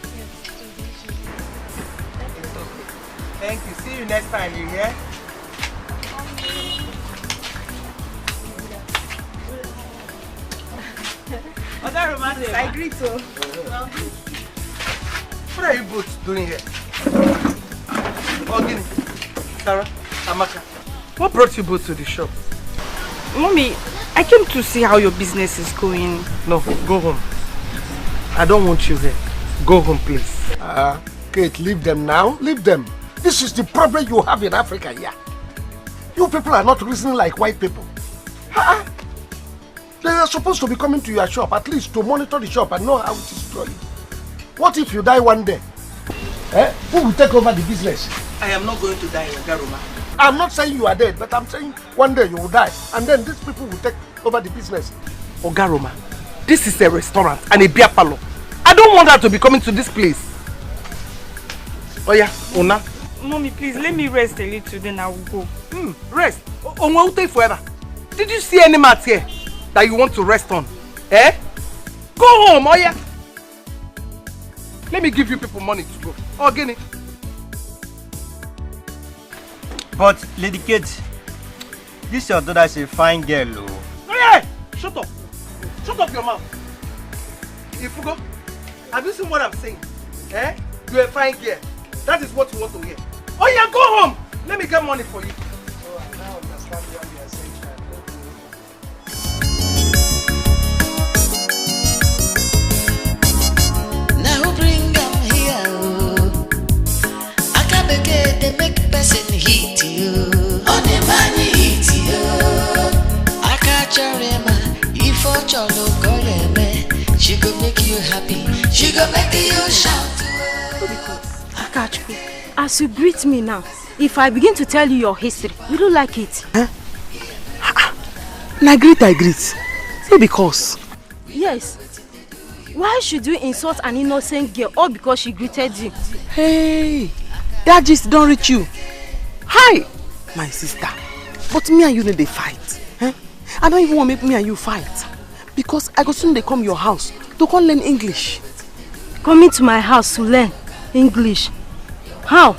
Thank you. See you next time, you hear? I agree to. What are you both doing here? Ogini, Sarah, Amaka, what brought you both to the shop? Mommy, I came to see how your business is going. No, go home. I don't want you here. Go home, please. Kate, leave them now. Leave them. This is the problem you have in Africa here. You people are not reasoning like white people. They are supposed to be coming to your shop, at least to monitor the shop and know how it is going. What if you die one day? Who will take over the business? I am not going to die, Garuma. I'm not saying you are dead, but I'm saying one day you will die. And then these people will take over the business. Ogaroma, this is a restaurant and a beer parlor. I don't want her to be coming to this place. Oh yeah, Ona. Mommy, please, let me rest a little, then I will go. Rest? Onwa will take forever. Did you see any mats here that you want to rest on? Go home, oh yeah. Let me give you people money to go. Oh, Guinea. But, Lady Kate, this your daughter is a fine girl, oh. Hey! Shut up! Shut up your mouth! Ifugo, have you seen what I'm saying? Eh? You're a fine girl. That is what you want to hear. Oh yeah, go home. Let me get money for you. So I now understand what you are saying. Now bring them here. Akabeke, they make person hit you. On the money hit you. Akacharema, if I cholo goleme, she go make you happy. She go make you shout. Akachukwu, as you greet me now, if I begin to tell you your history, you don't like it. Huh? Na greet I greet. Say because. Yes. Why should you insult an innocent girl all because she greeted you? Hey, that just don't reach you. Hi, my sister. But me and you need to fight. Eh? I don't even want to make me and you fight. Because I go soon they come your house to come learn English. Coming to my house to learn English? How?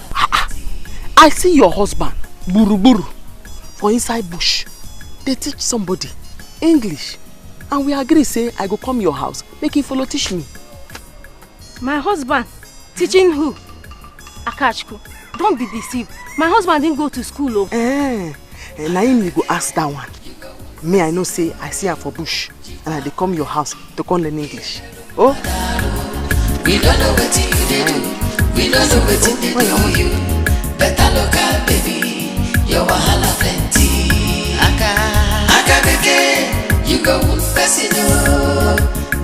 I see your husband, Buru Buru, for inside bush. They teach somebody English. And we agree say I go come your house, make you follow teach me. My husband? Teaching who? Akachukwu, don't be deceived. My husband didn't go to school. Now you go ask that one. Me, I know say I see her for bush. And I dey come your house to come learn English. Oh? We don't know what you do. We don't know what you do you. Better local baby. Your wahala plenty. Akabeke, you go pesino.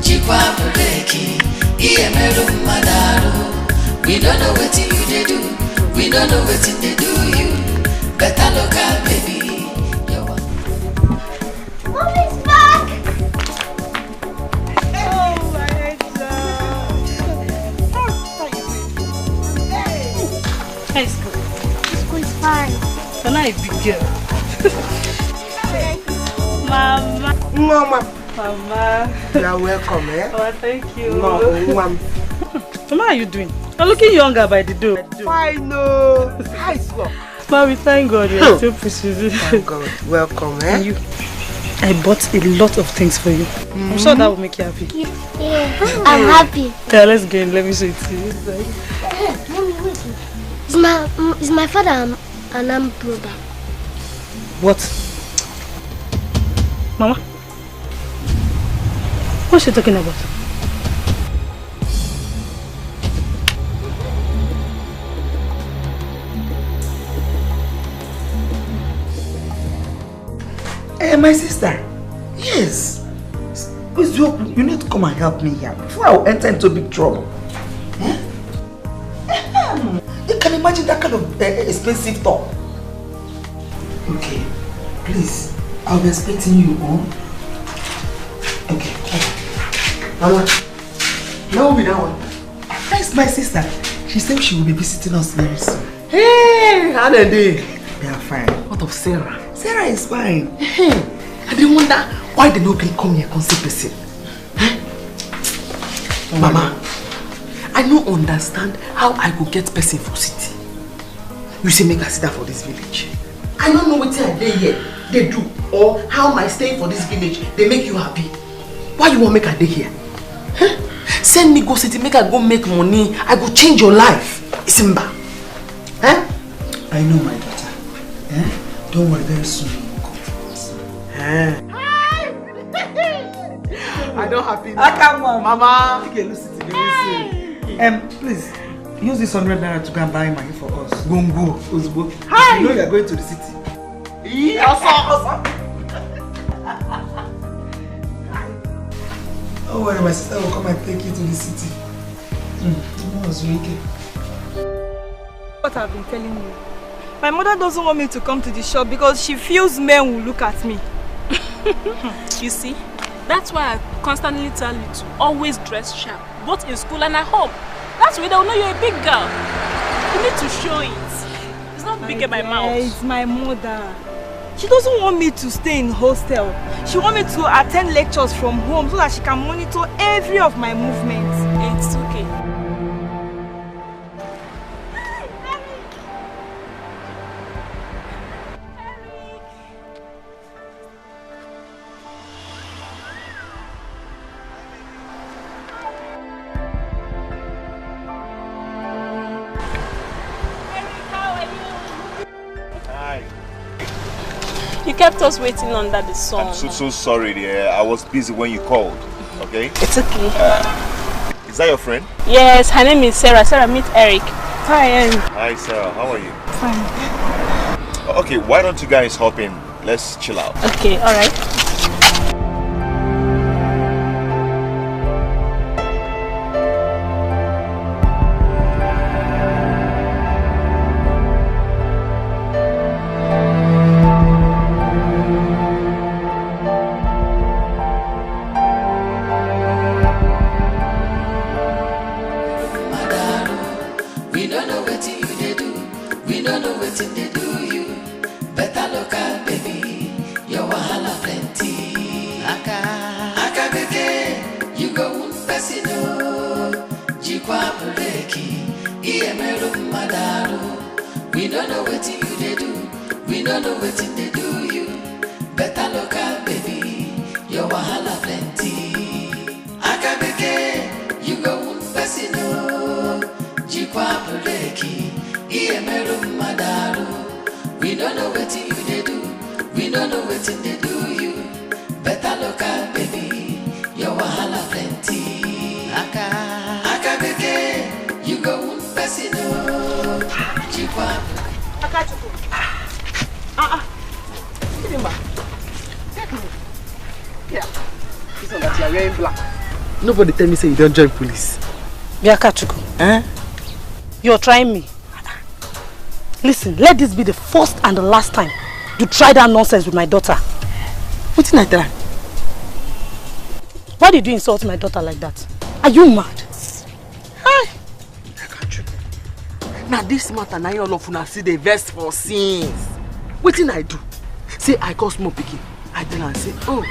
Jikwa breki. Iyemeru madaro. We don't know what you do. We don't know what you do you. Better local baby. Mommy's back! Oh my God. Hey, school. School is fine. You're not a big girl. Mama. Mama. Mama. You are welcome, eh? Oh, thank you. No, Mama. Mama, how are you doing? You're looking younger by the door. Fine, no. Hi, sir. Mommy, thank God you're still pushing. Thank God. Welcome, eh? And you, I bought a lot of things for you. I'm sure that will make you happy. Yeah, I'm happy. Yeah, let's go in. Let me show it to you. Hey, Mommy, wait. Is my father an armed robber? What? Mama? What's she talking about? Hey, my sister. Yes. Please, you need to come and help me here before I will enter into big trouble. You can imagine that kind of expensive talk. Okay, please. I'll be expecting you home. Okay. Mama, no be that one. That's my sister. She said she will be visiting us very soon. Hey, how they do? They are fine. What of Sarah? Sarah is fine. Hey, I didn't wonder why they don't come here and see person. Mama, I don't understand how I go get person for city. You say make I sit down for this village. I don't know what I dey here they do or how my staying for this village they make you happy. Why you want make I dey here? Huh? Send me go city, make I go make money. I go change your life. Simba. Huh? I know my daughter. Eh? Don't worry, very soon you will come. I don't happy now. Come on, Mama. Okay, listen to me. Please, use this 100 naira to go and buy money for us. Go. Hi. You know you are going to the city. Awesome. Don't worry, my sister will come and take you to the city. What I've been telling you. My mother doesn't want me to come to the shop because she feels men will look at me. You see, that's why I constantly tell you to always dress sharp, both in school and at home. That's why they'll know you're a big girl. You need to show it. It's not big in my mouth. It's my mother. She doesn't want me to stay in hostel. She wants me to attend lectures from home so that she can monitor every of my movements. It's okay. You kept us waiting under the sun. I'm so sorry, dear. I was busy when you called. Okay? It's okay. Is that your friend? Yes, her name is Sarah. Sarah, meet Eric. Hi, Eric. Hi, Sarah. How are you? Fine. Okay, why don't you guys hop in? Let's chill out. Okay, alright. Nobody tell me say you don't join police. Biakachuku, you're trying me. Listen, let this be the first and the last time you try that nonsense with my daughter. What did I try? Why did you insult my daughter like that? Are you mad? Hi. Now this matter, now you all of una see the verse for sins. What did I do? Say I call small pikin. I tell her and say, oh,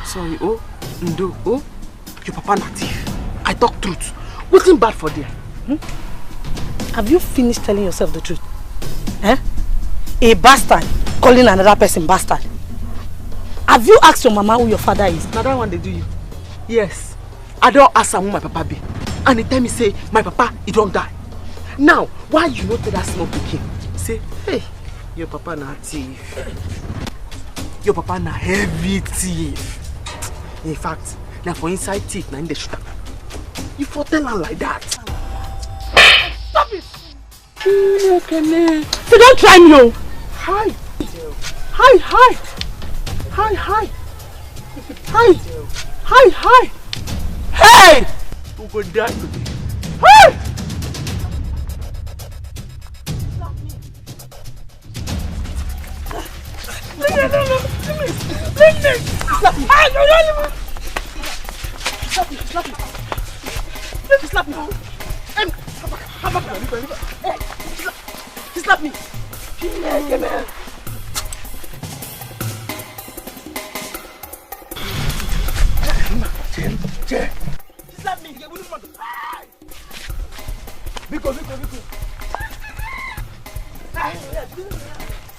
sorry, oh, Ndo, oh, your papa na thief. I talk truth. What's bad for them? Have you finished telling yourself the truth? A bastard calling another person bastard. Have you asked your mama who your father is? Now that one they do you. Yes. I don't ask her who my papa be. And they tell me say, my papa, he don't die. Now, why you not tell that small pikin? Say, hey, your papa na thief. Your papa na heavy thief. In fact, now for inside thief, now in the shooter. You for tell her like that. Stop it! So don't try me, oh! Hi! Hi, hi! Hi, hi! Hi! Hi, hi! Hey! Who go die today? Hey! No! Leave me! Slap me! No! Slap me! Slap me! Let me slap me! Come back! Hey! He slapped me! Come here! Che! He slapped me! Biko!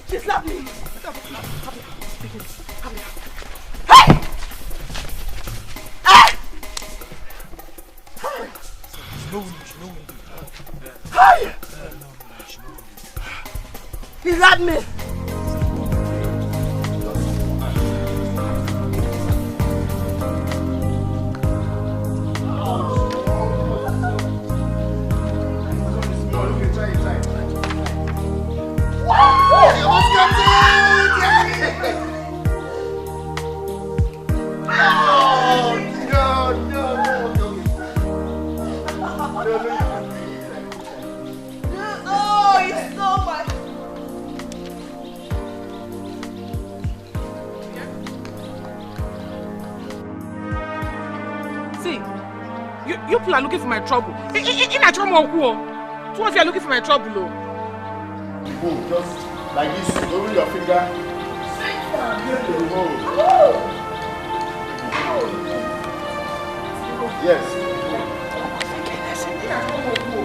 She slapped me! Hey! Hey! He slapped me! You people are looking for my trouble. In a trouble, who was here looking for my trouble? Oh, just like this, over your finger. Yes.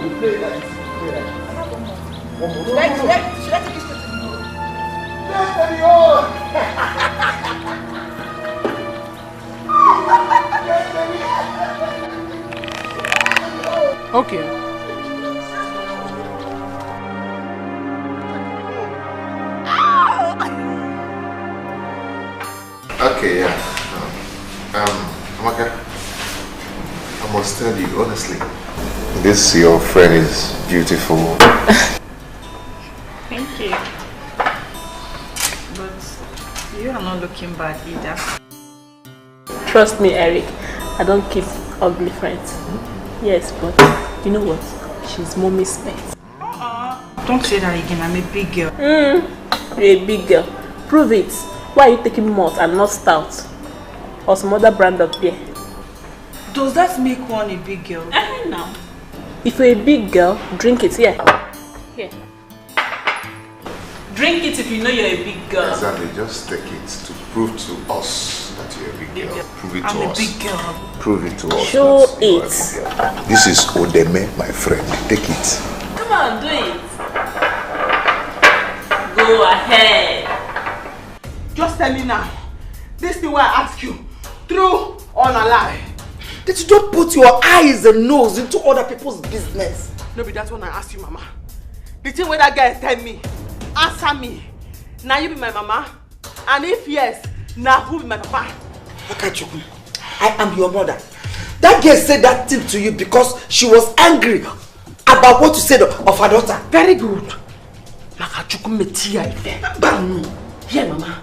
You play that. Should I take this to Okay. Okay, yeah. Amaka, I must tell you honestly, this your friend is beautiful. Thank you. But you are not looking bad either. Trust me, Eric. I don't keep ugly friends. Yes, but you know what? She's mommy's pet. Don't say that again. I'm a big girl. You're a big girl. Prove it. Why are you taking malt and not stout? Or some other brand of beer? Does that make one a big girl? No. If you're a big girl, drink it. Here. Here. Drink it if you know you're a big girl. Exactly. Just take it to prove to us that you're a big girl. Prove it to us. I'm a big girl. Prove it to us. Show that you are a it. big girl. This is Odeme, my friend. Take it. Come on, do it. Go ahead. Just tell me now. This thing where I ask you, true or a lie? That you don't put your eyes and nose into other people's business. No, but that's when I ask you, Mama. The thing where that guy tell me, answer me. Now you be my mama? And if yes, now who be my papa? Akachuku, I am your mother. That girl said that thing to you because she was angry about what you said of her daughter. Very good. Akachuku metia ife. Banu. Here, Mama.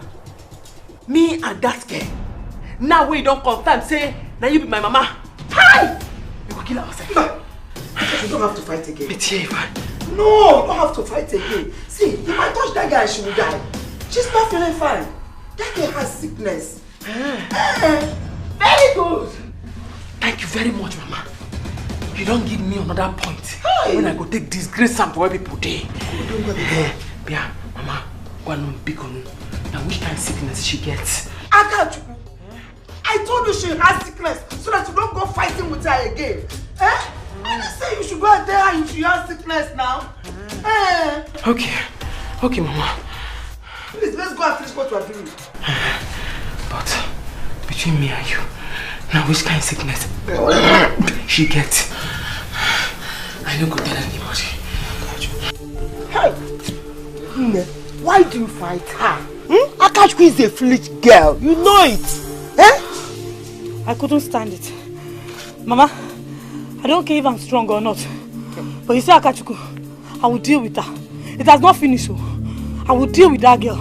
Me and that girl. Now we don't confirm, say, now you be my mama. Hi! We will kill ourselves. You don't have to fight again. Metia ife. No, you don't have to fight again. See, if I touch that girl, she will die. She's not feeling fine. That girl has sickness. Very good. Thank you very much, Mama. You don't give me another point. When I go take disgrace some to where people day. Yeah, Mama, go on big on. Now which kind of sickness she gets? Akachuku, I told you she has sickness so that you don't go fighting with her again. I didn't say you should go and tell her if she has sickness now. Okay, Mama. Please, let's go and finish what we are doing. But between me and you, now which kind of sickness she gets? I don't go tell anybody. Hey, why do you fight her? Akachuku is a foolish girl, you know it. I couldn't stand it. Mama, I don't care if I'm strong or not. But you see Akachuku, I will deal with her. It has not finished, so I will deal with that girl.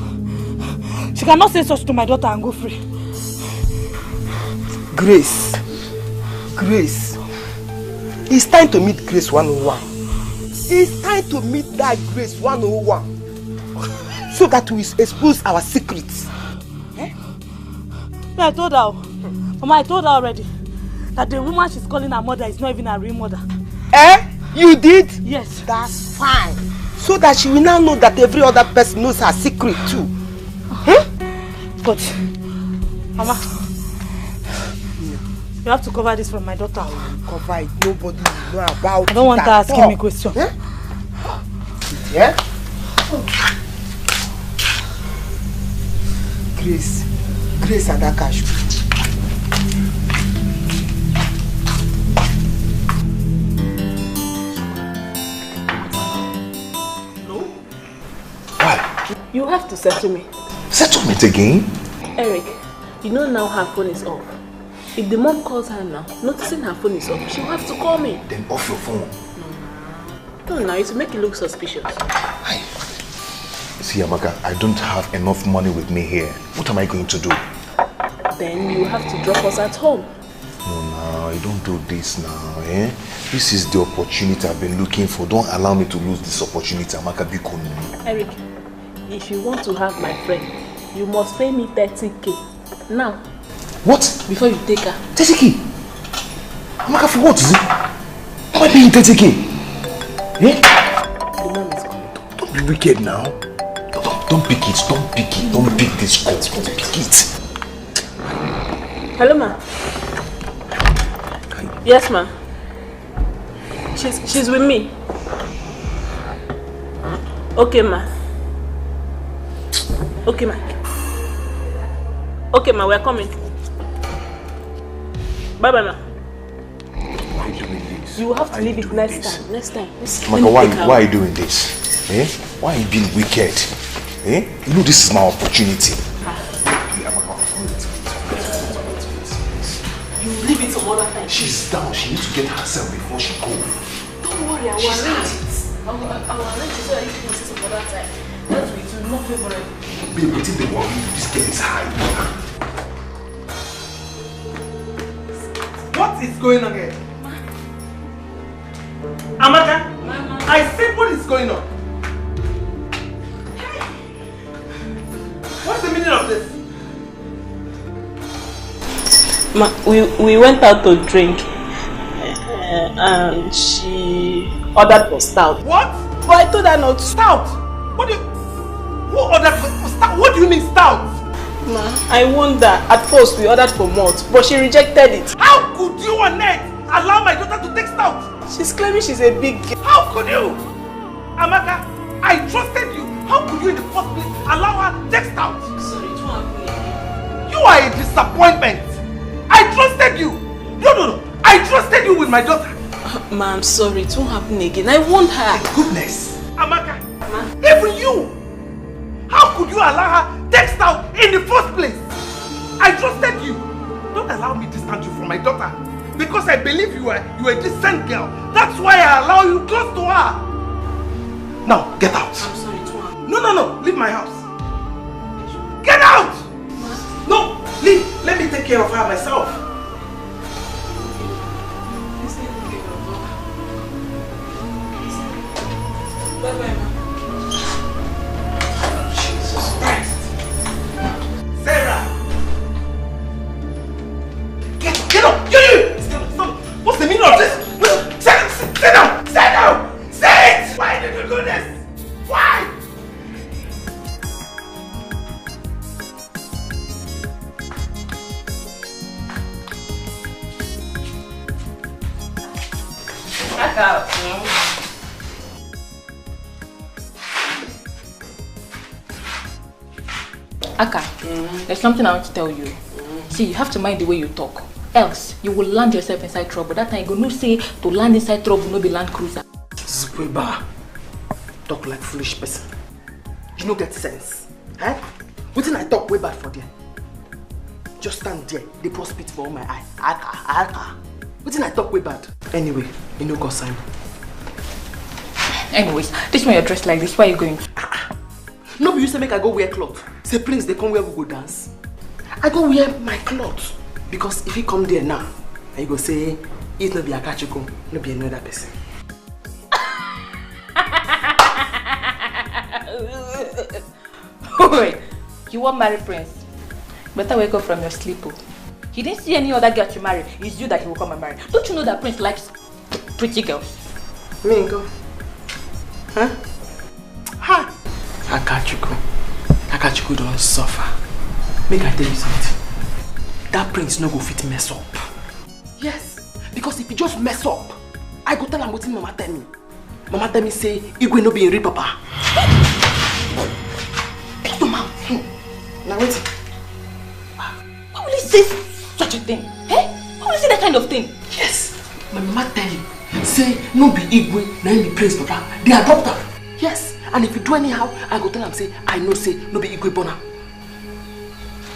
She cannot say such to my daughter and go free. Grace. It's time to meet Grace 101. It's time to meet that Grace 101. So that we expose our secrets. I told her, Mama, I told her already that the woman she's calling her mother is not even her real mother. You did? Yes. That's fine. So that she will now know that every other person knows her secret too. But, Mama, you have to cover this from my daughter. Cover it. Nobody will know about it. I don't want her asking me questions. Yeah? Grace and Akachuku. You have to settle me. Settlement again? Eric, you know now her phone is off. If the mom calls her now, noticing her phone is off, she'll have to call me. Then off your phone. No, now it will make it look suspicious. See, Amaka, I don't have enough money with me here. What am I going to do? Then you have to drop us at home. No, you don't do this now, This is the opportunity I've been looking for. Don't allow me to lose this opportunity, Amaka Bikonu. Eric, if you want to have my friend, you must pay me 30k. Now. What? Before you take her. 30k? Amaka, for what is it? Am I paying 30k? The mom is coming. Don't be wicked now. Don't pick it. Don't pick it. Don't pick this call. Don't pick it. Hello, ma. Yes, ma. She's with me. Okay, ma. Okay, ma. Okay, ma, we're coming. Bye-bye, ma. Why are you doing this? You have to leave it next time. Next time. Amaka, why are you doing this? Why are you being wicked? You know this is my opportunity. some other time. She's down. She needs to get herself before she goes. Don't worry, I will arrange it. I will arrange it so that you can see some other time. That's it will not favorable. Babe, what if they worry you? This girl is high. What is going on here? Amaka? Mama. I said what is going on? What's the meaning of this? Ma, we went out to drink and she ordered for stout. What? But I told her not. Stout? Who ordered for stout? What do you mean stout? Ma, I wonder. At first we ordered for malt, but she rejected it. How could you, Annette, allow my daughter to take stout? She's claiming she's a big girl. How could you? Amaka, I trusted you. How could you in the first place allow her to take stout? Sorry, it won't happen again. You are a disappointment. I trusted you. No. I trusted you with my daughter. Ma, I'm sorry. It won't happen again. I want her. Thank goodness. Amaka, even you. How could you allow her take stout in the first place? I trusted you. Don't allow me to distance you from my daughter. Because I believe you are a decent girl. That's why I allow you close to her. Now, get out. I'm sorry, it won't happen. No. Leave my house. Get out! No, leave. Let me take care of her myself. Bye-bye, ma. Jesus Christ. Sarah! Get up! You! Stop! What's the meaning of this? Sit down! Say it! Why did you do this? Why? Back out. Aka, there's something I want to tell you. See, you have to mind the way you talk. Else, you will land yourself inside trouble. That time you go no say to land inside trouble, no be land cruiser. Zukweba, talk like foolish person. You no get sense. Eh? What did I talk way bad for there? Just stand there, they pour spit for all my eye. Aka. What did I talk way bad? Anyway, you know go Simon. Anyways, this one you're dressed like this, where are you going? No, but you say make I go wear clothes. Say Prince, they come where we go dance. I go wear my clothes. Because if you come there now, and you go say, it's not be Akachiko, not be another person. Wait, you want marry Prince? Better wake up from your sleep. He didn't see any other girl to marry. It's you that he will come and marry. Don't you know that Prince likes pretty girls? Mingo. Huh? Ha! Akachiko don't suffer. Make I tell you something. That Prince no go fit mess up. Yes, because if he just mess up, I go tell him what Mama tell me. Mama tell me say, Igwe no be in real papa. Pick your mouth. Now wait. Why will he say such a thing? Eh? Why will he say that kind of thing? Yes, my mama tell you. Say, no be Igwe, na be Prince papa. They adopt her. Yes, and if you do anyhow, I go tell him say, I know say, no be Igwe born her.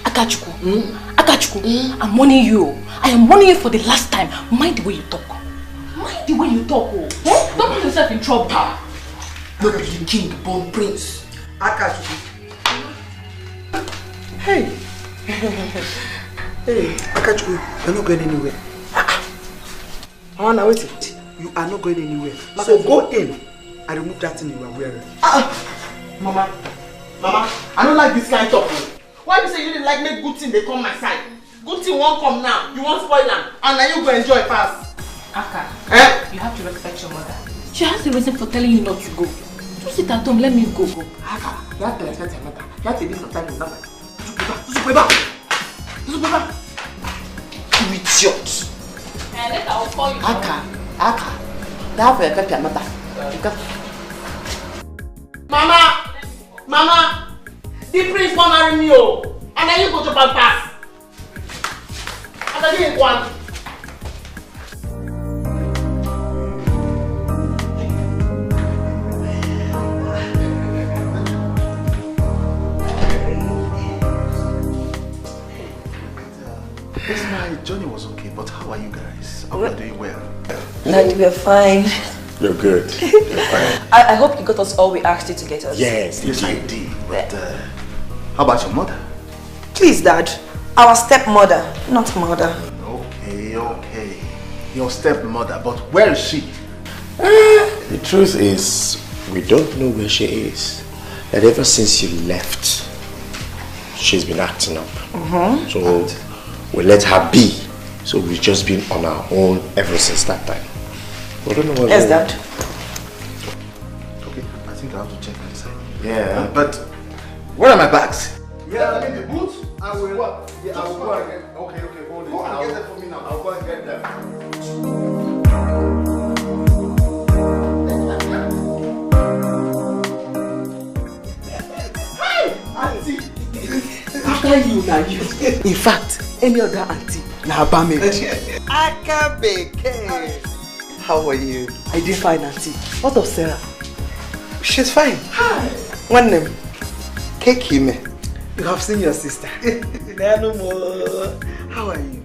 Akachuku, I'm warning you. I am warning you for the last time. Mind the way you talk. Mind the way you talk. Oh. Eh? Don't put yourself in trouble. No be the king born Prince. Akachuku. Hey. Hey, Akachuku, you're not going anywhere. Now wait. You are not going anywhere. So go in and remove that thing you are wearing. Mama, I don't like this kind of talk. Why you say you didn't like make good thing they come my side? Good thing won't come now. You won't spoil them. And now you go enjoy fast. Aka, eh? You have to respect your mother. She has a reason for telling you not to go. Just sit at home, let me go. Aka, you have to respect your mother. You have to be some time in that. You idiot. And later I'll call you. Aka, you have to respect your mother. Mama, the Prince won't marry me, oh, and then you go to pass. And then you ain't one. Yes, my journey was okay, but how are you guys? I hope you're doing well. Daddy, we're fine. You're good. You're fine. I hope you got us all we asked you to get us. Yes, I did. But how about your mother? Please, Dad. Our stepmother, not mother. Okay. Your stepmother, but where is she? The truth is, we don't know where she is. And ever since you left, she's been acting up. So we let her be. So we've just been on our own ever since that time. We don't know where Yes, Dad. Okay, I think I have to check inside. Yeah, but where are my bags? Yeah, I'm in the booth. I will what? Yeah, I will go and get. Okay, hold it. Go and get them for me now. I'll go and get them. Auntie, after you, now you. In fact, any other auntie, now Bame. Akabeke. How are you? I did fine, auntie. What of Sarah? She's fine. Hi. One name. Kekime. You have seen your sister. No more. How are you?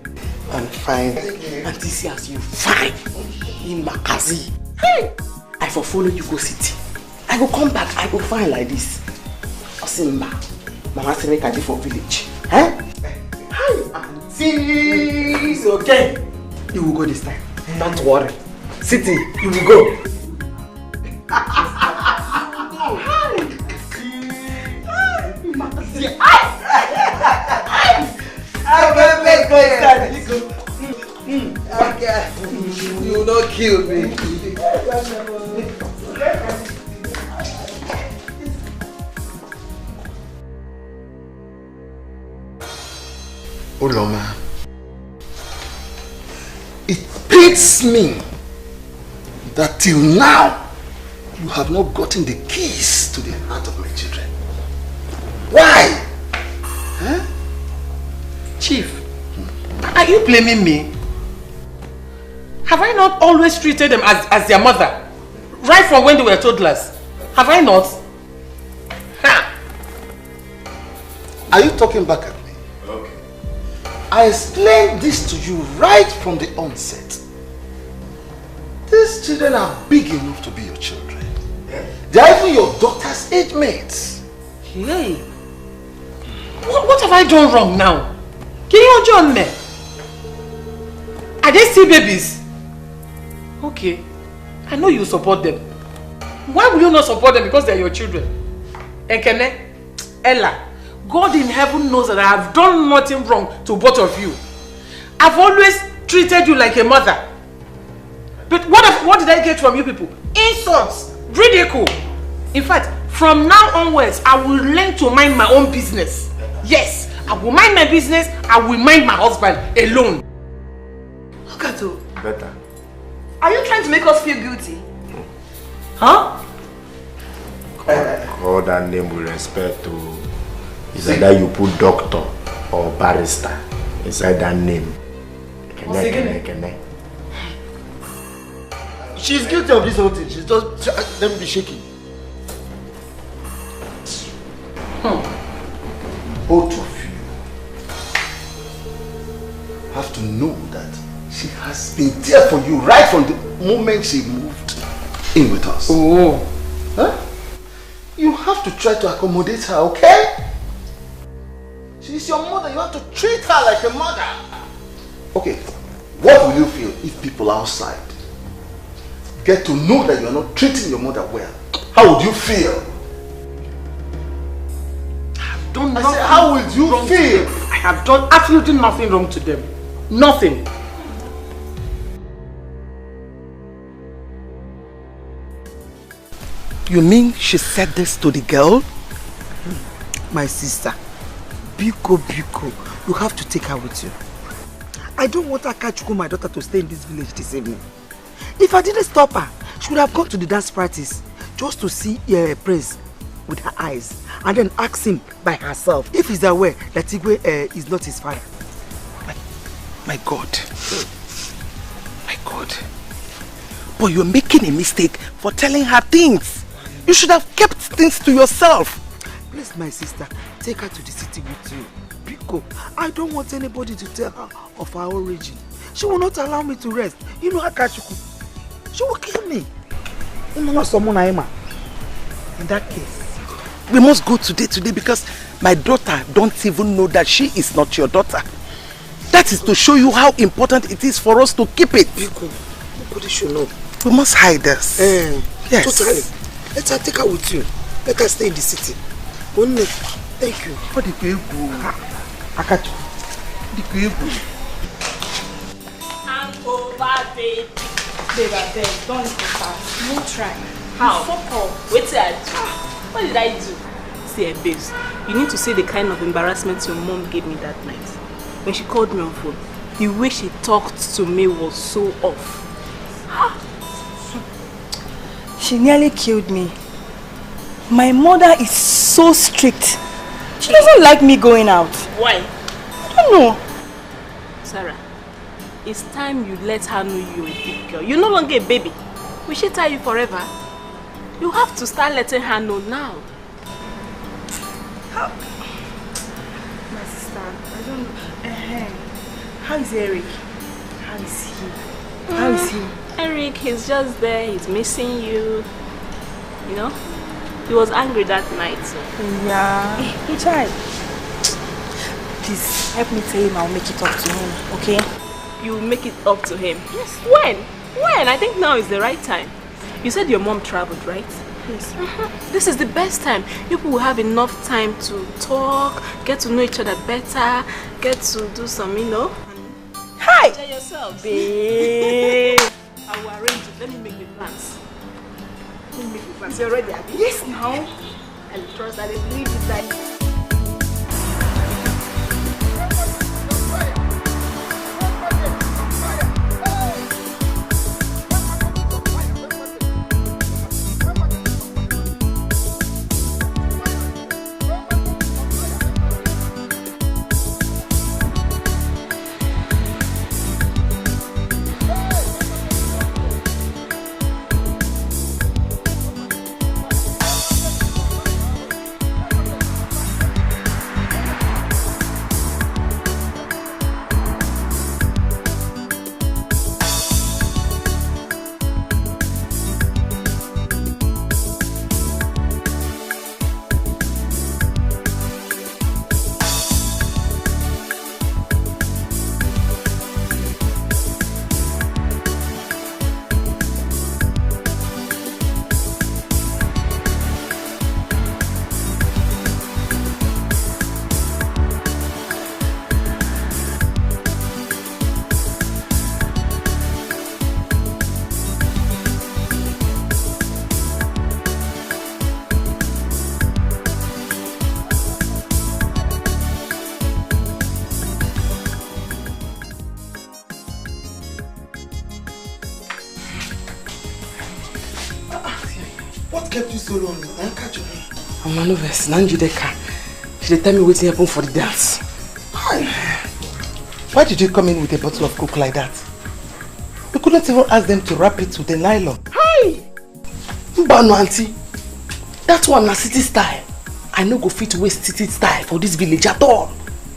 I'm fine. Auntie see as you fine. In Makazi. Hey! I for follow you go city. I go come back, I go fine like this. Osimba. Mama say make I dey for village. Hi, auntie. It's okay. You will go this time. Don't worry. City, you will go. You will not kill me. Uloma, it pains me that till now you have not gotten the keys to the heart of my children. Why? Huh? Chief, are you blaming me? Have I not always treated them as their mother? Right from when they were toddlers? Have I not? Ha! Are you talking back at me? Okay. I explained this to you right from the onset. These children are big enough to be your children. They are even your daughter's age mates. Hey! What have I done wrong now? Can you join me? Are they still babies? Okay. I know you support them. Why will you not support them? Because they are your children. Ekene, Ella, God in heaven knows that I have done nothing wrong to both of you. I've always treated you like a mother. But what did I get from you people? Insults, ridicule. In fact, from now onwards, I will learn to mind my own business. Yes, I will mind my business. I will mind my husband alone. Look at you. Better. Are you trying to make us feel guilty? Huh? Call that name with respect to. Is either you put doctor or barrister inside that name. Kene. She's guilty of this whole thing. She's just let me be shaking. Both of you have to know that she has been there for you right from the moment she moved in with us. Oh. Huh? You have to try to accommodate her, okay? She's your mother. You have to treat her like a mother. Okay, what will you feel if people outside get to know that you're not treating your mother well? How would you feel? I said, how would you feel? I have done absolutely nothing wrong to them. Nothing. You mean she said this to the girl? My sister, Biko, you have to take her with you. I don't want Akachuku, my daughter, to stay in this village this evening. If I didn't stop her, she would have gone to the dance practice just to see Prince with her eyes and then ask him by herself if he's aware that Igwe is not his father. My God. My God. But you're making a mistake for telling her things. You should have kept things to yourself. Please, my sister, take her to the city with you. Biko, I don't want anybody to tell her of our origin. She will not allow me to rest. You know Akachuku. She will kill me. In that case, we must go today because my daughter don't even know that she is not your daughter. That is to show you how important it is for us to keep it. Nobody should know. We must hide this. Yes. Totally. Let her take her with you. Let her stay in the city. Thank you. What the people? Akachu. The people. Hangover, baby. Baby, don't start. No try. How? Fuck off. What did I do? What did I do? See, babes, you need to see the kind of embarrassment your mom gave me that night. When she called me on phone, the way she talked to me was so off. She nearly killed me. My mother is so strict. She doesn't like me going out. Why? I don't know. Sarah, it's time you let her know you're a big girl. You're no longer a baby. Will she tie you forever? You have to start letting her know now. How? My sister, I don't know. How is Eric? How is he? How is he? Eric, he's just there. He's missing you. You know? He was angry that night. So. Yeah. He tried. Please, help me tell him I'll make it up to him, okay? You'll make it up to him? Yes. When? When? I think now is the right time. You said your mom traveled, right? Yes. This is the best time. You people will have enough time to talk, get to know each other better, get to do some, you know. Hi! Enjoy yourself. Babe. I will arrange it. Let me make the plans. Let me make the plans. You're ready, Abby? Yes, now. I trust that I believe it. That kept you so long? I catch you. I'm nervous. Dikeh. She tell me what's happened for the dance. Hi. Why did you come in with a bottle of Coke like that? You couldn't even ask them to wrap it with a nylon. Hi. Mbano auntie. That one na city style. I no go fit waste city style for this village at all.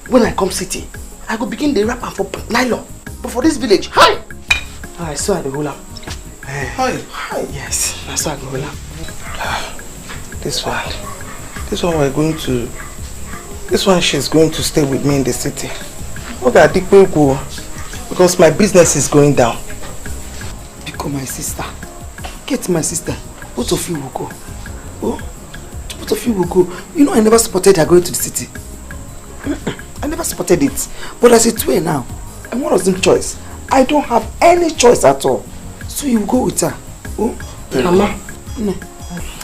When I come city, I go begin the wrap am for nylon. But for this village, hi. I saw the whole. Hi. Hi. Yes, I saw the whole. This one we're going to. This one she's going to stay with me in the city. Okay, Dikeh go because my business is going down. Become my sister. Get my sister. Both of you will go. Oh, both of you will go. You know I never supported her going to the city. I never supported it. But as it's way now, and what was the choice? I don't have any choice at all. So you go with her. Oh, Mama. No.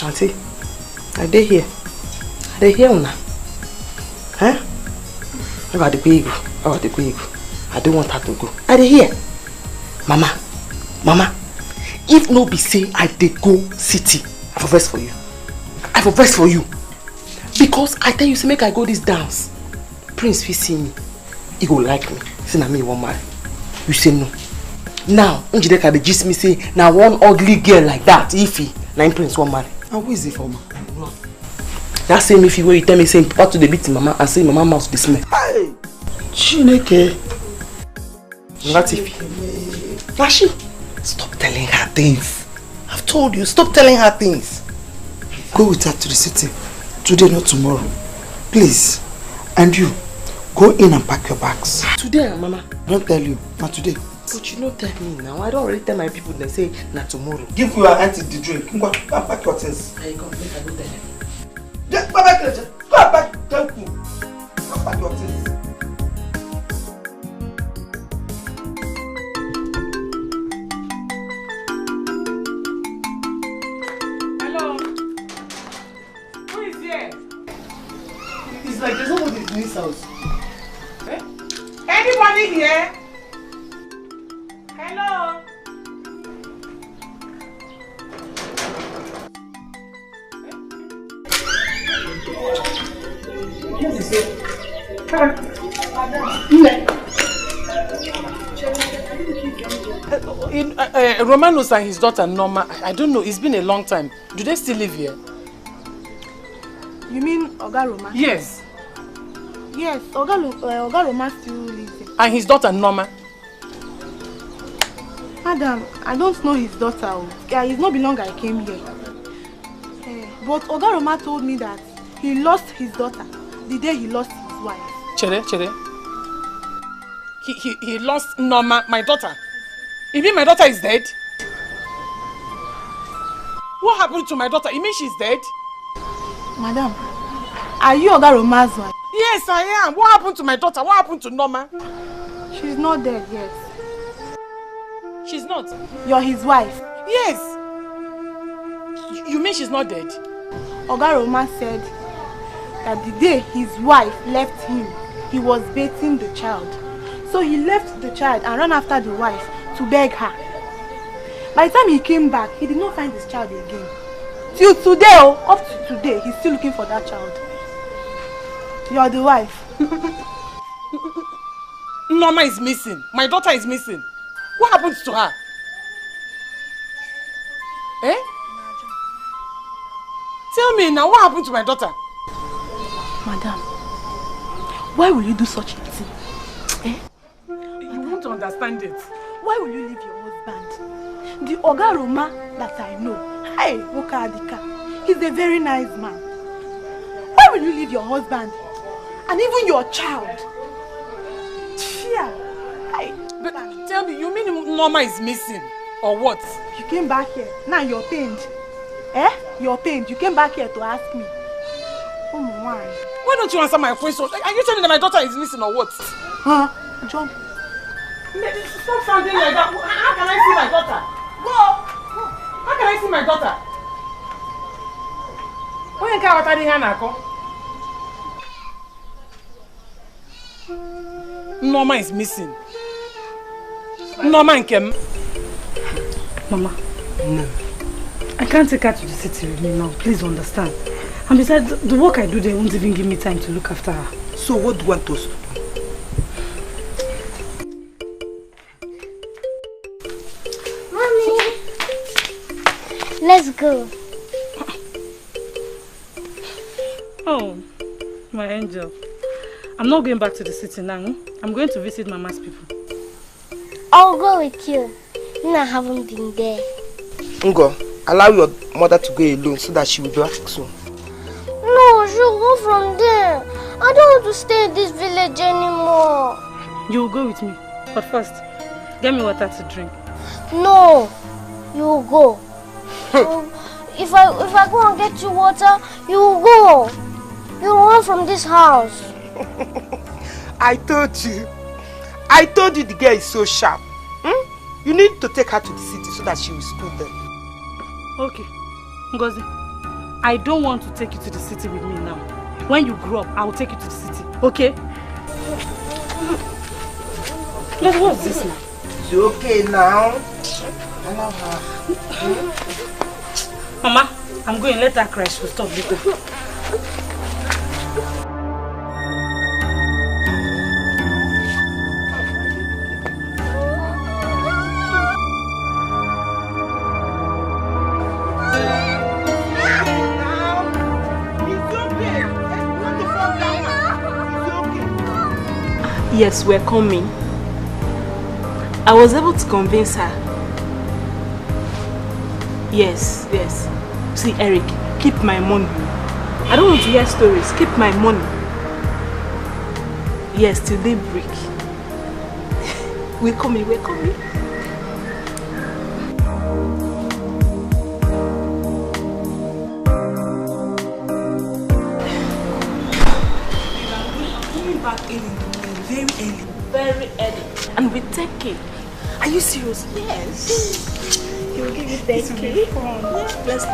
Auntie, are they here? Are they here now? Huh? I got the big. I don't want her to go. Are they here? Mama, if no be say I did go city, I have a verse for you. I have a verse for you. Because I tell you, say make I go this dance. Prince will see me. He go like me. Say na me won't marry. You say no. Now, Dikeh dey gist me say now one ugly girl like that, if he, na Prince won't marry. And who is it for me? That same if you tell me saying papa to the beat mama and say mama mouth dey smell. Hey! Chineke! Nashi, stop telling her things. I've told you, stop telling her things. Go with her to the city. Today, not tomorrow. Please. And you, go in and pack your bags. Today, Mama. Don't tell you, not today. But you don't tell me now. I don't already tell my people, they say, not tomorrow. Give your auntie the drink. Go and pack your things. I come, make I go tell them. Just go back, go and pack, thank you. Go and pack your things. It's like there's nobody in this house. Eh? Anybody here? Hello? Romanus and his daughter Norma, I don't know, it's been a long time. Do they still live here? You mean Oga Roma? Yes. Yes, Oga Roma still lives here. And his daughter Norma? Madam, I don't know his daughter. It's not been long I came here. But Oga Roma told me that he lost his daughter the day he lost his wife. Chere. He lost Norma, my daughter. You mean my daughter is dead? What happened to my daughter? You mean she's dead? Madam, are you Oga Roma's wife? Yes, I am. What happened to my daughter? What happened to Norma? She's not dead yet. She's not? You're his wife. Yes. You mean she's not dead? Oga Roma said that the day his wife left him, he was bathing the child. So he left the child and ran after the wife to beg her. By the time he came back, he did not find his child again. Till today, up to today, he's still looking for that child. You're the wife. Norma is missing. My daughter is missing. What happened to her? Eh? Tell me now, what happened to my daughter? Madam, why will you do such a thing? Eh? You won't understand it. Why will you leave your husband? The Oga Roma that I know, hey, Dikeh, he's a very nice man. Why will you leave your husband? And even your child? Yeah. But tell me, you mean Norma is missing? Or what? You came back here, now you're pained. Eh? You're pained. You came back here to ask me. Oh my. Why don't you answer my question? Are you telling me that my daughter is missing or what? Huh? John. Stop sounding like that. How can I see my daughter? Go! How can I see my daughter? When can I tell you Norma is missing. Norma and Kem. Mama. No. I can't take her to the city with me now. Please understand. And besides, the work I do there won't even give me time to look after her. So what do you want us to do? Mommy! Let's go. Oh, my angel. I'm not going back to the city now. I'm going to visit Mama's people. I'll go with you. I haven't been there. Ngo, allow your mother to go alone so that she will be back soon. No, she'll go from there. I don't want to stay in this village anymore. You will go with me. But first, get me water to drink. No, you will go. If I go and get you water, you will go. You will run from this house. I told you the girl is so sharp. You need to take her to the city so that she will school them. Okay. Ngozi, I don't want to take you to the city with me now. When you grow up, I will take you to the city. Okay? But what's this now? It's okay now. Allow her. Mama, I'm going. Let her cry. She'll stop later. Yes, we're coming. I was able to convince her. Yes. See, Eric, keep my money. I don't want to hear stories. Keep my money. Yes, till daybreak. We're coming. Back early in the morning, very early, and with 10K. Are you serious? Yes. He will give you 10K. Come on, let's go.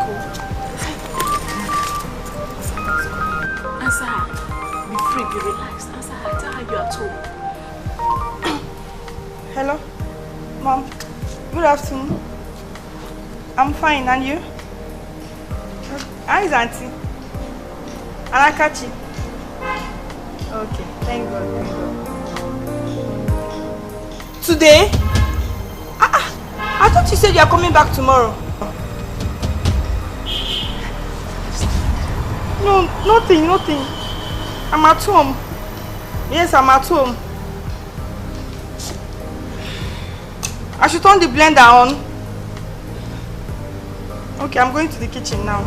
Answer her. Be free, be relaxed. Answer her. Tell her you are at home. Hello, Mom. Good afternoon. I'm fine, and you? How is Auntie? And I catch you. Okay, thank God. Today? I thought you said you are coming back tomorrow. No, nothing. I'm at home. Yes, I'm at home. I should turn the blender on. Okay, I'm going to the kitchen now.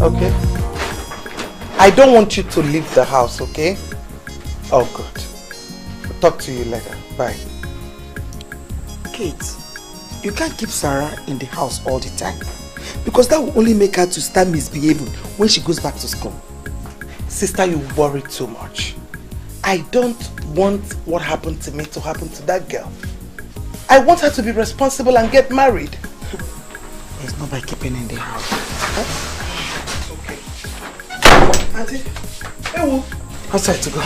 Okay. I don't want you to leave the house, okay? Oh, good. I'll talk to you later. Bye. Kate, you can't keep Sarah in the house all the time, because that will only make her to start misbehaving when she goes back to school. Sister, you worry too much. I don't want what happened to me to happen to that girl. I want her to be responsible and get married. It's not by keeping in the house. Huh? Auntie, outside to go.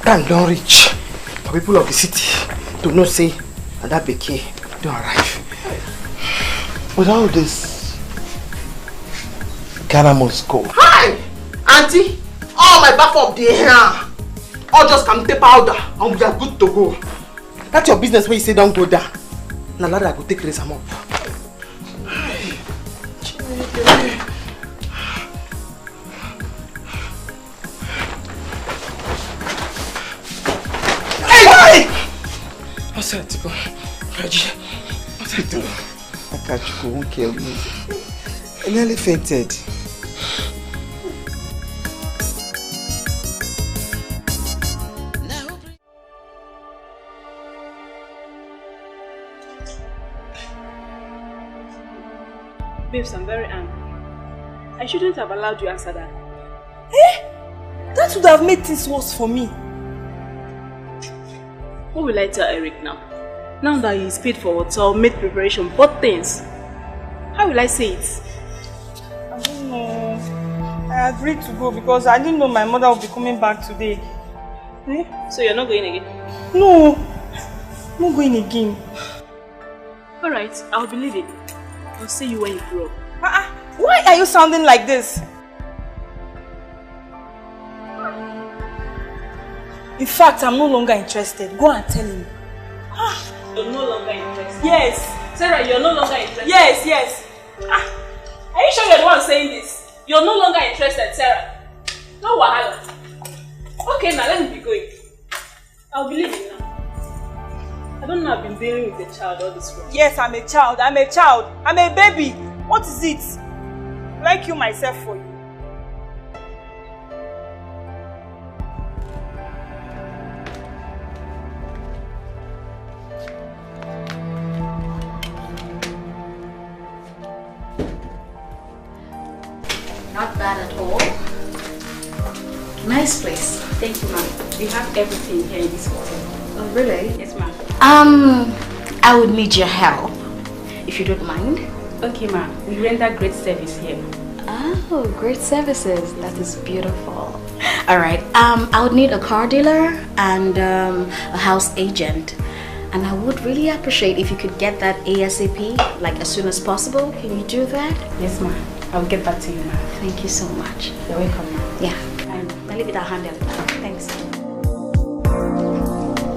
Time don't reach for people of the city to know say that Dikeh don't arrive. With all this, Ghana must go. Hi! Auntie! All my back up there here. All just come take powder and we are good to go. That's your business when you say don't go down. Now I go take raise am up. Outside to go. Outside to go. Akachukwu won't kill me. I nearly fainted. Babes, I'm very angry. I shouldn't have allowed you to answer that. That would have made things worse for me. What will I tell Eric now? Now that he's paid for hotel, made preparation, bought things. How will I say it? I don't know. I agreed to go because I didn't know my mother would be coming back today. So you're not going again? No, I'm not going again. Alright, I'll believe it. I'll see you when you grow up. Why are you sounding like this? In fact, I'm no longer interested. Go and tell him. You're no longer interested? Yes. Sarah, you're no longer interested? Yes. Are you sure you're the one saying this? You're no longer interested, Sarah? No wahala. Okay, now let me be going. I'll believe you now. I don't know, I've been dealing with a child all this while. Yes, I'm a child. I'm a baby. What is it? Will I kill myself for you? Not bad at all. Nice place. Thank you, ma'am. We have everything here in this hotel. Oh, really? Yes, ma'am. I would need your help, if you don't mind. Okay, ma'am. We render great service here. Oh, great services. That is beautiful. All right. I would need a car dealer and a house agent. And I would really appreciate if you could get that ASAP, like as soon as possible. Can you do that? Yes, ma'am. I'll get back to you, ma'am. Thank you so much. You're welcome, ma'am. Yeah. I'll leave it at hand. Thanks.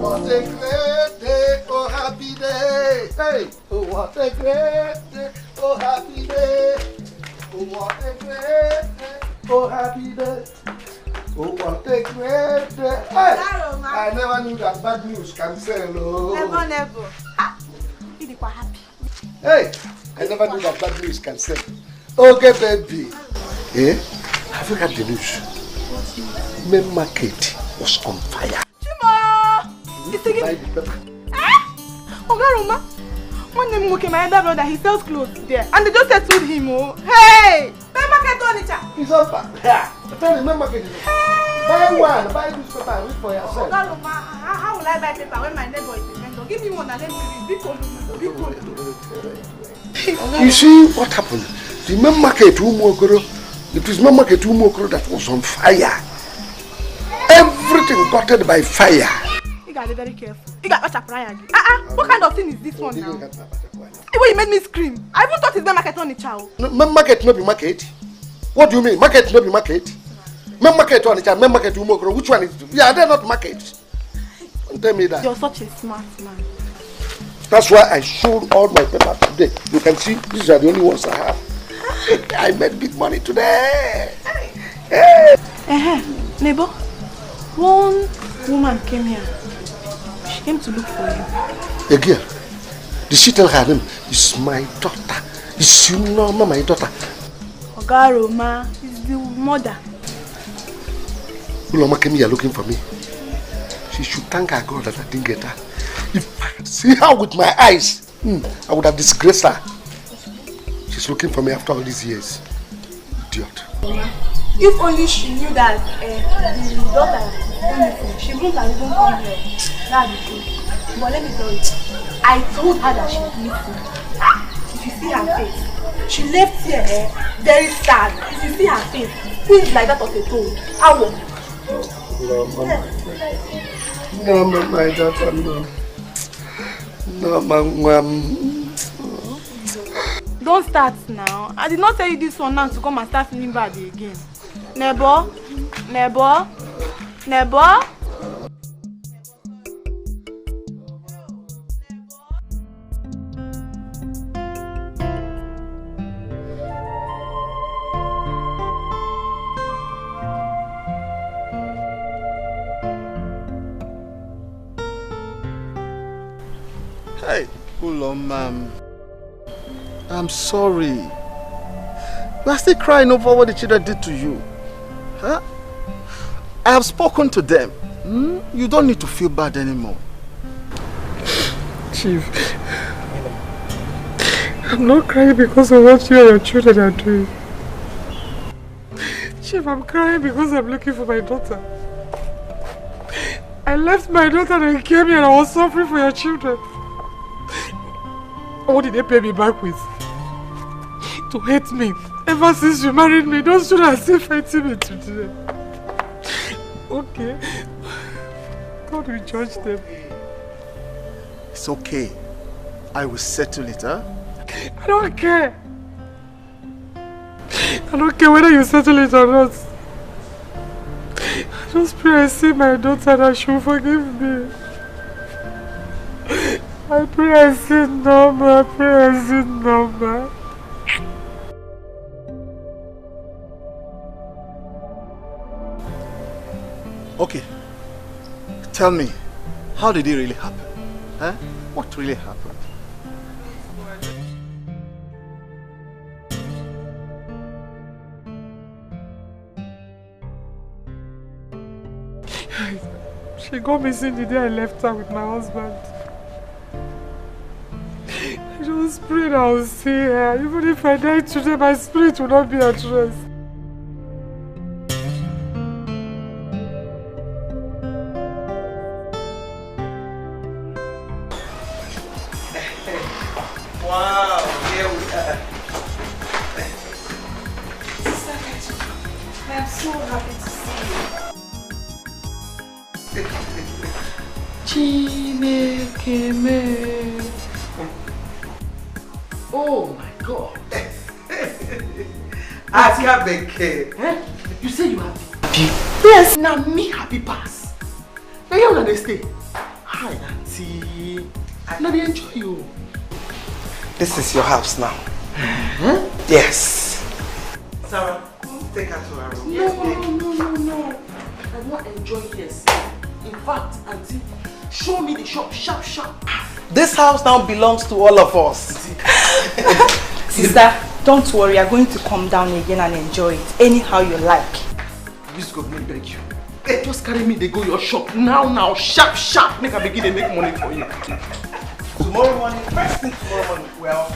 What a great day, oh happy day. Hey, oh what a great day, oh happy day. Oh what a great day, oh happy day. Oh, well, take me. Hey, I never knew that bad news can sell. Oh. Never. You are happy. Hey, I never knew that bad news can sell. Okay, baby. Eh? Have you heard the news? Main market was on fire. Chimo! It's again. Ogaroma, one name okay, my elder brother, he sells clothes there, and they just settled him. Oh, hey! Main market on it. He's on fire. Yeah. Tell him main market. Buy one, buy newspaper and read for yourself. Ogaroma, how will I buy paper when my neighbor is a vendor? Give me one and let me read. Big one. You see what happened? The main market, it was main market that was on fire. Everything gutted by fire. You gotta be very careful. You got watch a prayer. What kind of thing is this one now? The way you made me scream. I even thought it's main market on the child. No, main market no be market. What do you mean? Market no be market. Main market on the child, main market which one is it? Yeah, they're not market. Don't tell me that. You're such a smart man. That's why I showed all my papers today. You can see these are the only ones I have. I made big money today. Hey. Neighbor, one woman came here. She came to look for you. A girl? Did she tell her name? It's my daughter. It's you know, my daughter. Ogaroma is the mother. Uloma came here looking for me. She should thank her God that I didn't get her. If I could see her with my eyes, I would have disgraced her. She's looking for me after all these years. Idiot. If only she knew that the daughter is beautiful, she wouldn't have even come here. That's the truth. But let me tell you, I told her that she's missing. If you see her face, she left here very sad. If you see her face, things like that of a toad. How? No, my daughter, no. No, mom. Don't start now. I did not tell you this one now to come and start feeling bad again. Neighbor. Hey, Uloma. I'm sorry. You are still crying over what the children did to you. Huh? I have spoken to them. You don't need to feel bad anymore. Chief, I'm not crying because of what you and your children are doing. Chief, I'm crying because I'm looking for my daughter. I left my daughter and I came here and I was suffering for your children. What did they pay me back with? To hate me. Ever since you married me, those children are still fighting me today. Okay. God will judge them. It's okay. I will settle it, huh? I don't care. I don't care whether you settle it or not. I just pray I see my daughter that she will forgive me. I pray I see Norma. I pray I see Norma. Okay. Tell me, how did it really happen? Huh? What really happened? She got missing the day I left her with my husband. I just prayed I will see her. Even if I die today, my spirit will not be at rest. Wow, here we are. I'm so happy to see you. Oh my God. Akabeke. You say you happy? Yes, now me happy pass. Now you want to stay. Hi, Auntie. Now they enjoy you. This is your house now. Yes. Sarah, take her to her room. No. I want to enjoy this. In fact, auntie, show me the shop sharp sharp. This house now belongs to all of us. Sister, don't worry. You're going to come down again and enjoy it anyhow you like. Please God, let me beg you. Hey, just carry me, they go your shop now, sharp sharp. Make I begin to make money for you. Tomorrow morning, first thing tomorrow morning, well.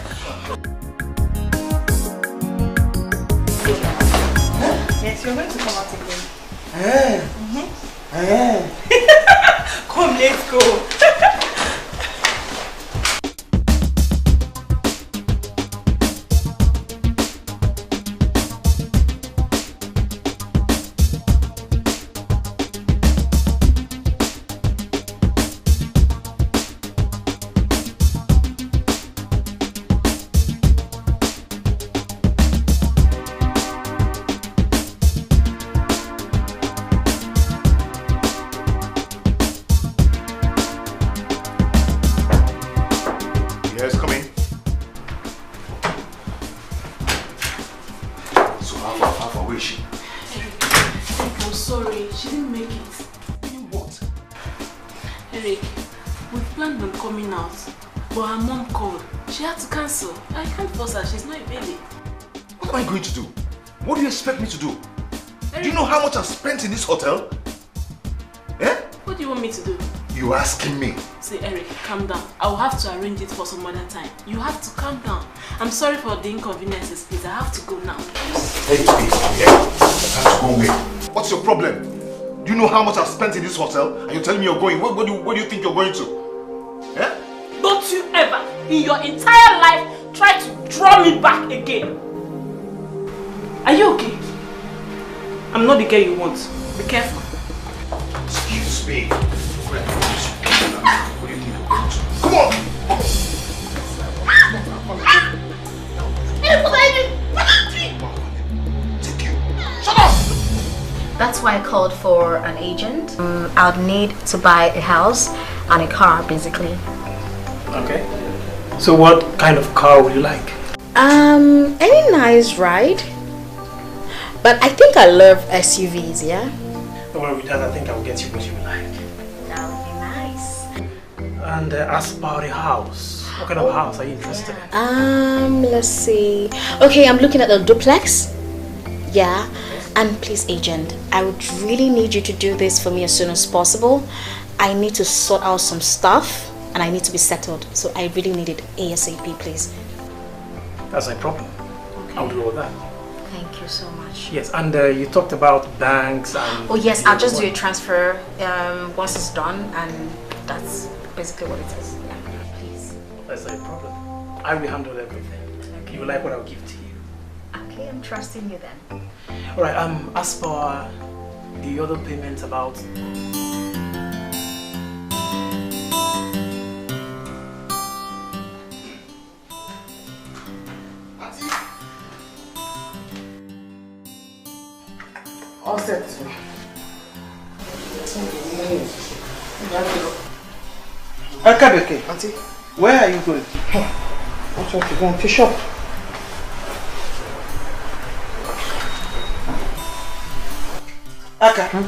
Yes, you're going to come out again. Come, let's go. In this hotel? Eh? What do you want me to do? You asking me? See, Eric, calm down. I will have to arrange it for some other time. You have to calm down. I'm sorry for the inconveniences, please. I have to go now. Hey, please, I have to go away. What's your problem? Do you know how much I've spent in this hotel? And you're telling me you're going? Where do you think you're going to? Eh? Don't you ever, in your entire life, try to draw me back again. Are you okay? I'm not the girl you want. Be careful. Excuse me. What do you think you're going to? Come on! Take you. Shut up! That's why I called for an agent. I'd need to buy a house and a car, basically. Okay. So what kind of car would you like? Any nice ride. But I think I love SUVs, yeah? Don't worry with that, I think I'll get you what you like. That would be nice. And as about the house, what kind of house are you interested in? Let's see. Okay, I'm looking at a duplex. Yeah. And please, agent, I would really need you to do this for me as soon as possible. I need to sort out some stuff and I need to be settled. So I really need it ASAP, please. That's no problem. Okay. I'll do all that. Thank you so much. Yes, and you talked about banks and... Oh yes, I'll just do a transfer once it's done, and that's basically what it is. Yeah, please. That's no problem. I will handle everything. Okay. You like what I'll give to you. Okay, I'm trusting you then. Alright, as for the other payments about... All set. Akabeke, Auntie, where are you going? I want to go and fish up. Aka,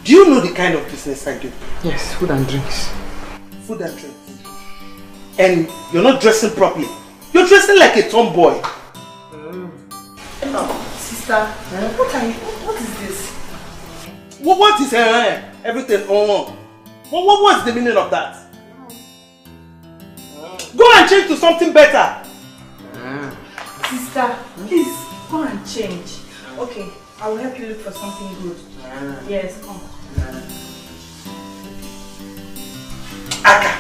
do you know the kind of business I do? Yes, food and drinks. Food and drinks. And you're not dressing properly. You're dressing like a tomboy. Sister, what is this? What is everything on? What's the meaning of that? Go and change to something better. Sister, please go and change. Okay, I will help you look for something good. Yes, come. Aka,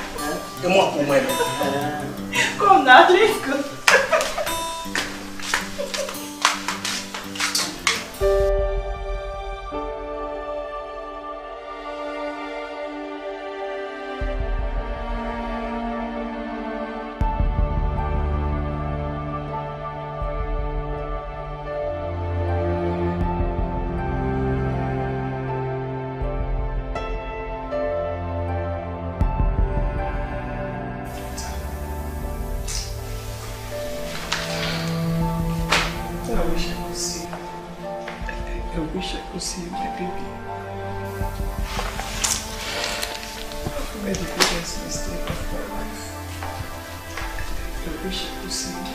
come now, let's go. could see my baby. I've made the biggest mistake of my life. I wish I could see my baby.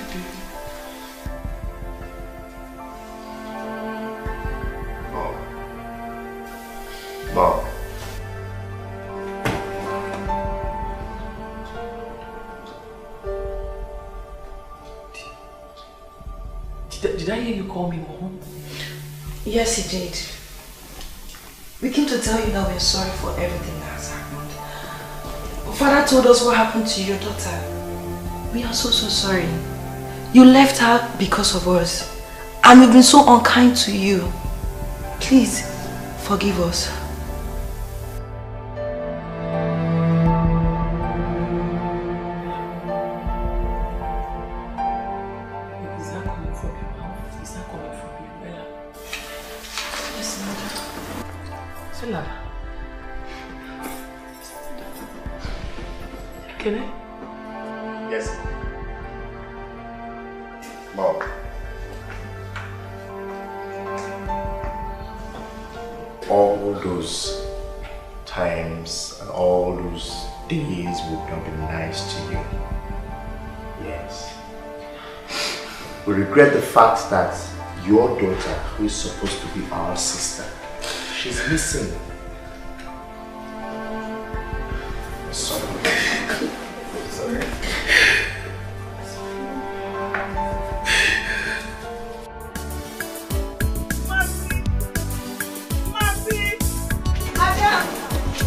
Mom. Did I hear you call me Mom? Yes, he did. We came to tell you that we're sorry for everything that has happened. Father told us what happened to your daughter. We are so sorry. You left her because of us. And we've been so unkind to you. Please, forgive us. Is that coming from your mouth? Is that coming from you, Bella? Yes, Mother. Stella. Can I? Yes. Mom. All those times and all those days would not be nice to you. Yes. We regret the fact that your daughter, who is supposed to be our sister, she's missing. Sorry. Sorry.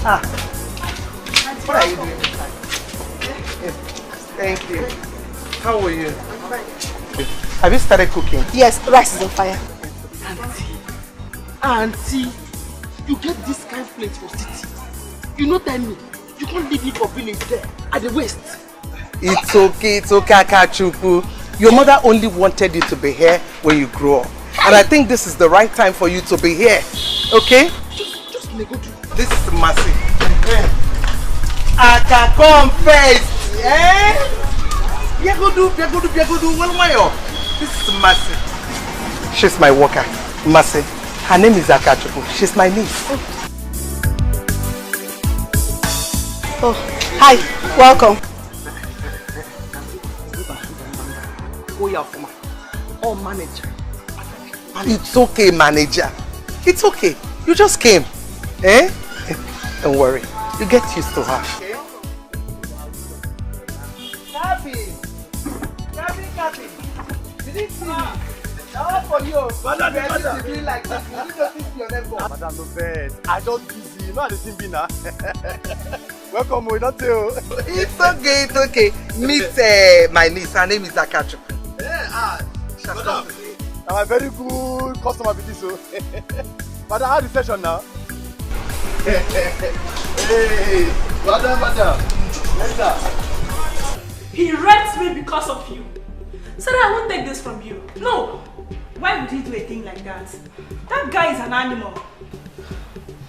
Ah, what are you doing this time? Yes. Thank you. How are you? I'm fine. Have you started cooking? Yes, rice is on fire. Auntie, you get this kind of plate for city. You know tell me, you can't leave me for village there, at the waist. It's okay, Akachuku. Your mother only wanted you to be here when you grow up. And I think this is the right time for you to be here. Okay? Just let go to. This is Mercy. Aka come first. Eh? Biagodu. This is Mercy. She's my worker. Mercy. Her name is Akachuku. She's my niece. Oh, hi. Welcome. Oh, manager. It's okay, manager. It's okay. You just came. Eh? Don't worry. You get used to her. Happy. You didn't see me. Now for you. Madam, you be like this. You need to think your neighbor. Madam, no bad. I just busy. You know how the thing be now. Welcome, we don't tell. It's okay. Meet my niece. Her name is Akachuku. Yeah, madam. I'm a very good customer with this. Madam, how the session now? Hey, madam. Enter. He raped me because of you. Sarah, I won't take this from you. No. Why would he do a thing like that? That guy is an animal.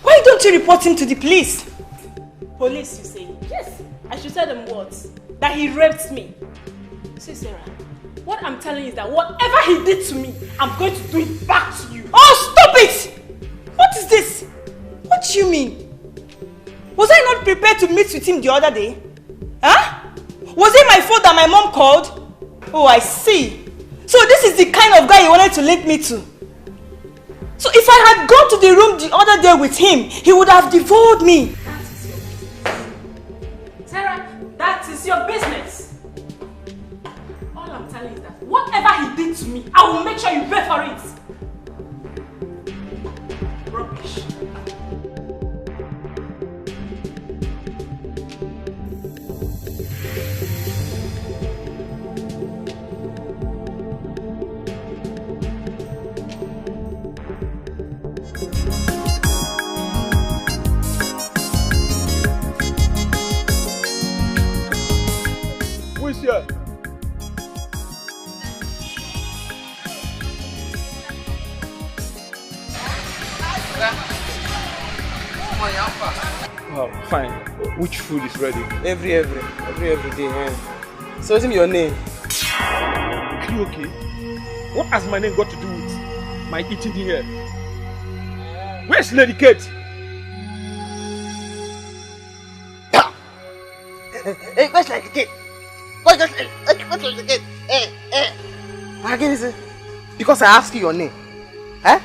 Why don't you report him to the police? Police, you say? Yes. I should tell them what? That he raped me. See, Sarah, what I'm telling you is that whatever he did to me, I'm going to do it back to you. Oh, stop it! What is this? What do you mean? Was I not prepared to meet with him the other day? Huh? Was it my fault that my mom called? Oh, I see. So this is the kind of guy you wanted to link me to. So if I had gone to the room the other day with him, he would have devoured me. Sarah, that is your business. All I'm telling you is that whatever he did to me, I will make sure you pay for it. Rubbish. Who is here? Oh, fine. Which food is ready? Every day. Eh? So what's your name? Are you okay? What has my name got to do with my eating here? Where's Lady Kate? Hey, where's Lady Kate? Where's Lady Kate? Again, because I ask you your name. Eh?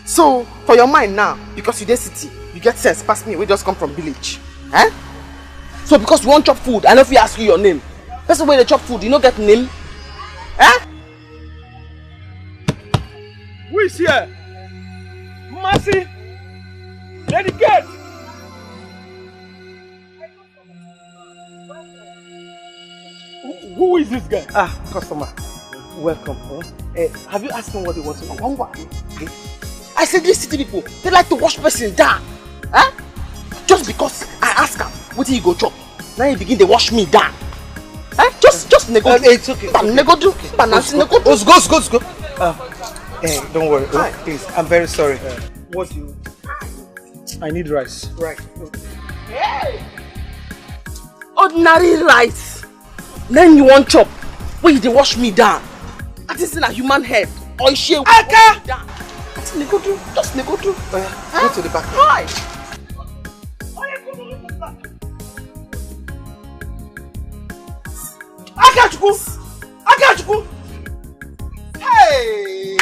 So, for your mind now, because you dey city, you get sense past me, we just come from village. Eh? So because you want chop food, I know if you ask you your name. Person when they chop food, you don't get name. Eh? Who is here? Mercy! Lady Kate! Who is this guy? Customer. Welcome. Have you asked them what they want to know? I said these city people, they like to wash person down. Eh? Just because I ask them, what do you go chop? Now you begin to wash me down. Eh? Just nego. It's okay. Nego do. Go. Don't worry. Please, I'm very sorry. What do you... I need rice. Right. Hey! Ordinary rice. Then you want chop. Where they wash me down? That is in a human head. Or is she Aka! Just nego do. Go to the back. Right. Akachuku! Hey!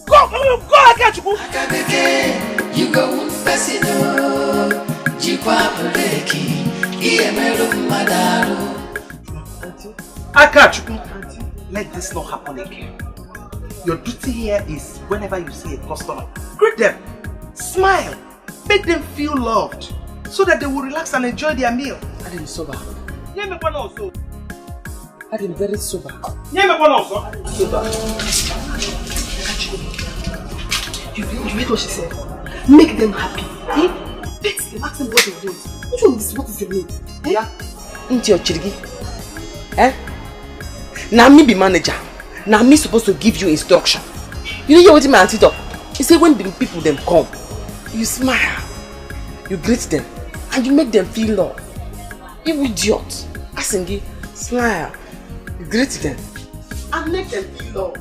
Go, Akachuku! Akabeke, you go Pesino, Jikwapuleki, Iemero Madaro. Akachuku, let this not happen again. Your duty here is whenever you see a customer, greet them, smile, make them feel loved, so that they will relax and enjoy their meal. I am sober. I am very sober. Sober. You heard what she said? Make them happy. Let them ask them what they want. Which one is what is your name? Yeah. Into your chirigi. Now me be manager. Now me supposed to give you instruction. You know what my auntie talk? He say when the people them come, you smile, you greet them, and you make them feel love. You idiot. Asingi, smile, you greet them, and make them feel love.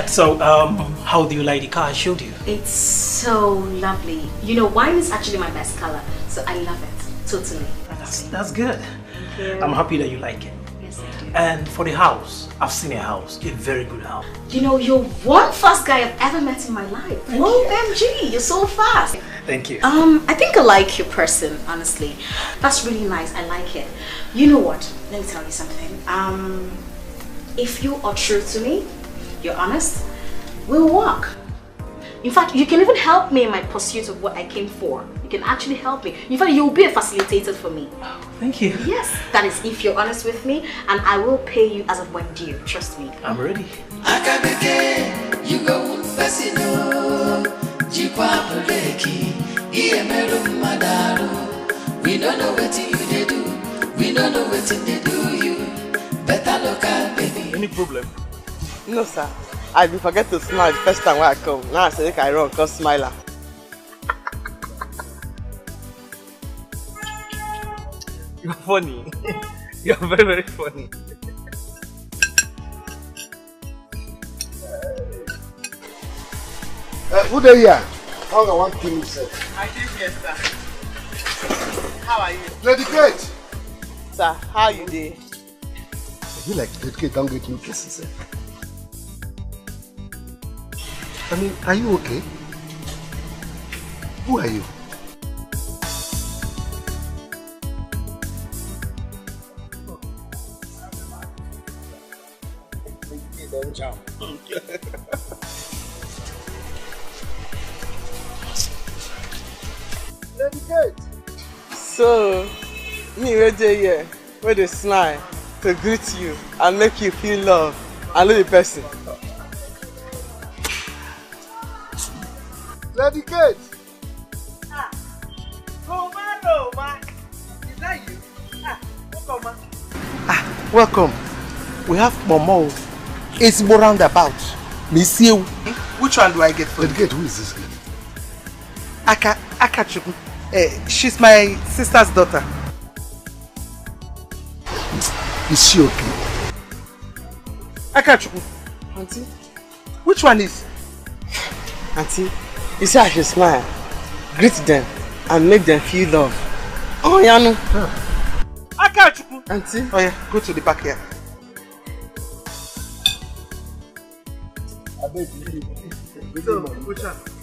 So, how do you like the car I showed you? It's so lovely. You know, wine is actually my best color, so I love it totally. That's good. I'm happy that you like it. Yes, I do. And for the house, I've seen a house, a very good house. You know, you're one fast guy I've ever met in my life. OMG, you're so fast. Thank you. I think I like your person, honestly. That's really nice. I like it. You know what? Let me tell you something. If you are true to me, you're honest, we'll walk. In fact, you can even help me in my pursuit of what I came for. You can actually help me. In fact, you'll be a facilitator for me. Oh, thank you. Yes, that is if you're honest with me, and I will pay you as of when due. Trust me. I'm ready. Akabeke, you go Pesino, Jikwapuleki, Iemero Madaro. We don't know what you they do. We don't know what they do you. Better local baby. Any problem? No, sir. I did forget to smile the first time when I come. Now I say I run, cause smiler. You're funny. You're very, very funny. Who there here? How I want to say? I did here, sir. How are you? Lady Kate! Sir, how you doing? I feel like Lady Kate don't get new cases. I mean, are you okay? Who are you? Lady Kate! So, me right here, where they smile to greet you and make you feel love. I know the person. Lady Kate! Roma! Is that you? Welcome. Welcome. We have Momo. It's more roundabout. Miss you. Which one do I get for Lady Kate, who is this girl? Akachuku. She's my sister's daughter. Is she okay? Akachuku. Auntie? Which one is? Auntie, You see, I should smile, greet them, and make them feel love. Oh, Yanu. I catch you. Auntie. Oh yeah, go to the back here.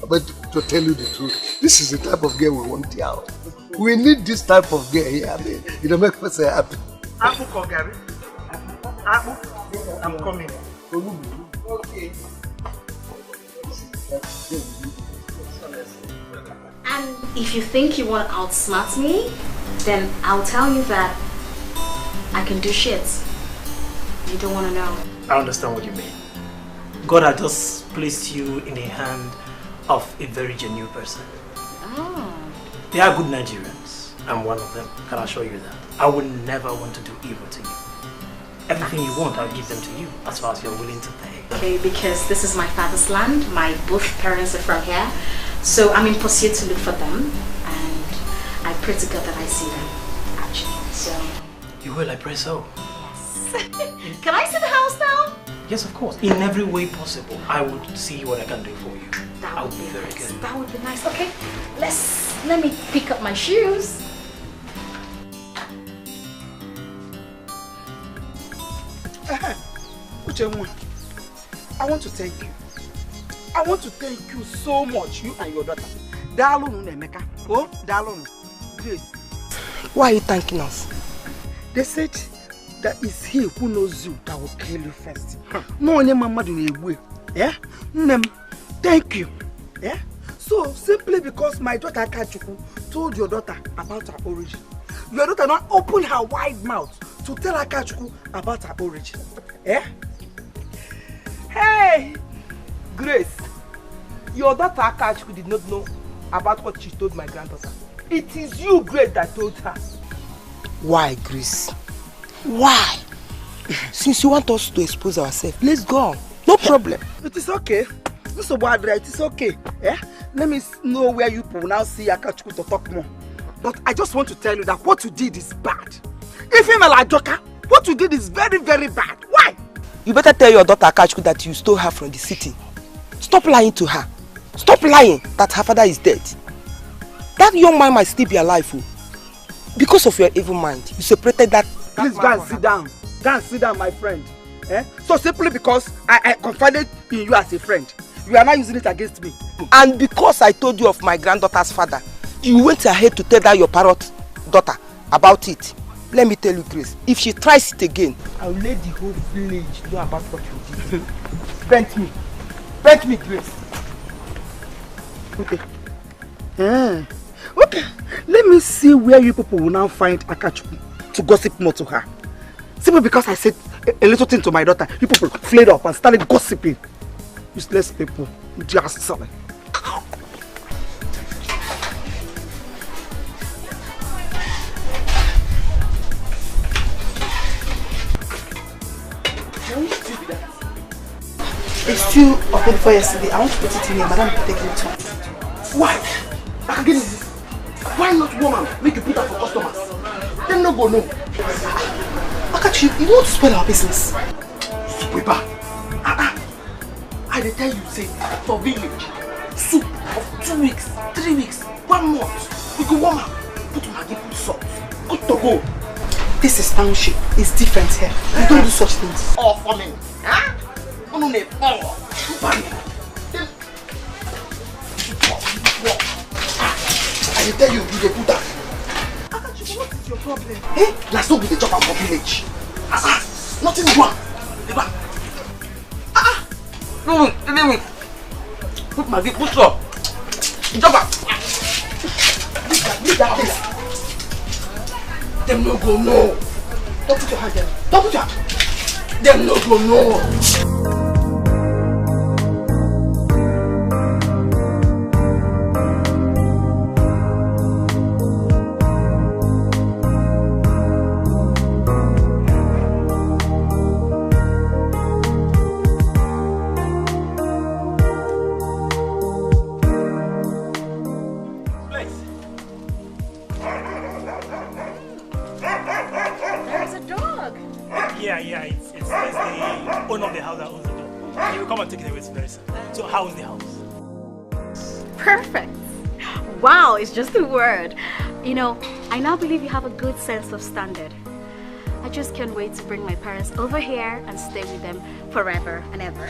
But to tell you the truth, this is the type of girl we want here. We need this type of girl here. I mean, it make us happy. Apple Kogari. Apple. I'm coming. Okay. And if you think you want to outsmart me, then I'll tell you that I can do shit. You don't want to know. I understand what you mean. God has just placed you in the hand of a very genuine person. Oh. They are good Nigerians. I'm one of them. Can I assure you that? I would never want to do evil to you. Everything you want, I'll give them to you, as far as you're willing to pay. Okay, because this is my father's land. My both parents are from here. So I'm in pursuit to look for them. And I pray to God that I see them, actually. So... You will, I pray so. Yes. Can I see the house now? Yes, of course. In every way possible, I would see what I can do for you. That would be very good. That would be nice. Okay, let me pick up my shoes. I want to thank you. I want to thank you so much, you and your daughter. Dalonu Nemeka. Oh, Dalonu. Grace. Why are you thanking us? They said that it's he who knows you that will kill you first. No one mama do way. Yeah? Thank you. Yeah? So simply because my daughter Kachuku told your daughter about her origin, your daughter not opened her wide mouth to tell Akachuku about her origin. Eh? Hey! Grace, your daughter Akachuku did not know about what she told my granddaughter. It is you, Grace, that told her. Why, Grace? Why? Since you want us to expose ourselves, let's go. No problem. It is okay. It is okay. Eh? Let me know where you will now see Akachuku to talk more. But I just want to tell you that what you did is bad. If you're like Joker, what you did is very, very bad. Why? You better tell your daughter Akachuku that you stole her from the city. Stop lying to her. Stop lying that her father is dead. That young man might still be alive. Oh. Because of your evil mind, you separated that. Please go and sit down. Go and sit down, my friend. Eh? So simply because I confided in you as a friend, you are not using it against me. And because I told you of my granddaughter's father, you went ahead to tell that your parrot daughter about it. Let me tell you, Grace, if she tries it again, I will let the whole village know about what you did. Bent me, Grace. Okay. Okay. Let me see where you people will now find Akachuku to gossip more to her. Simply because I said a little thing to my daughter, you people flared up and started gossiping. Useless people. Just selling. It's still open for yesterday. I want to put it in here. Madam, take it to. Why? Why not woman? Make you put her for customers. Them no go no. Akachi, you want to spoil our business? Sweeper. I tell you, say, for village, soup of 2 weeks, 3 weeks, 1 month. We go warm up. Put Maggi, put salt. Good to go. This is township. It's different here. We don't do such things. All for me. Huh? I tell you, you put that. Akachi, what is your problem? Hey, let's not be the job for village. Nothing wrong. No, put my feet, put up. Jump up. Leave that place. Them no go no. Don't put your hand there. Don't put your hand. Them no go no. Perfect. Wow, it's just a word. You know, I now believe you have a good sense of standard. I just can't wait to bring my parents over here and stay with them forever and ever.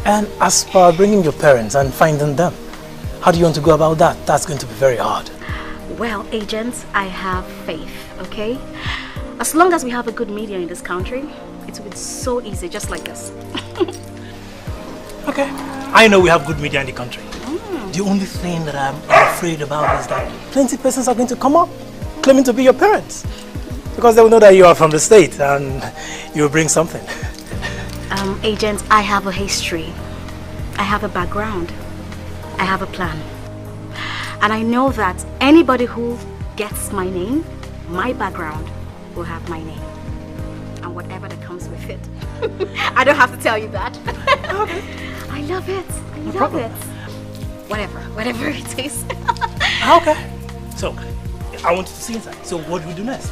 And as for bringing your parents and finding them, how do you want to go about that? That's going to be very hard. Well, agents, I have faith, okay? As long as we have a good media in this country, it will be so easy, just like this. Okay. I know we have good media in the country. The only thing that I'm afraid about is that plenty of persons are going to come up claiming to be your parents. Because they will know that you are from the state and you will bring something. Agent, I have a history. I have a background. I have a plan. And I know that anybody who gets my name, my background, will have my name. And whatever that comes with it. I don't have to tell you that. Okay. I love it. I love it. Whatever it is. Okay. So, I want you to see inside. So what do we do next?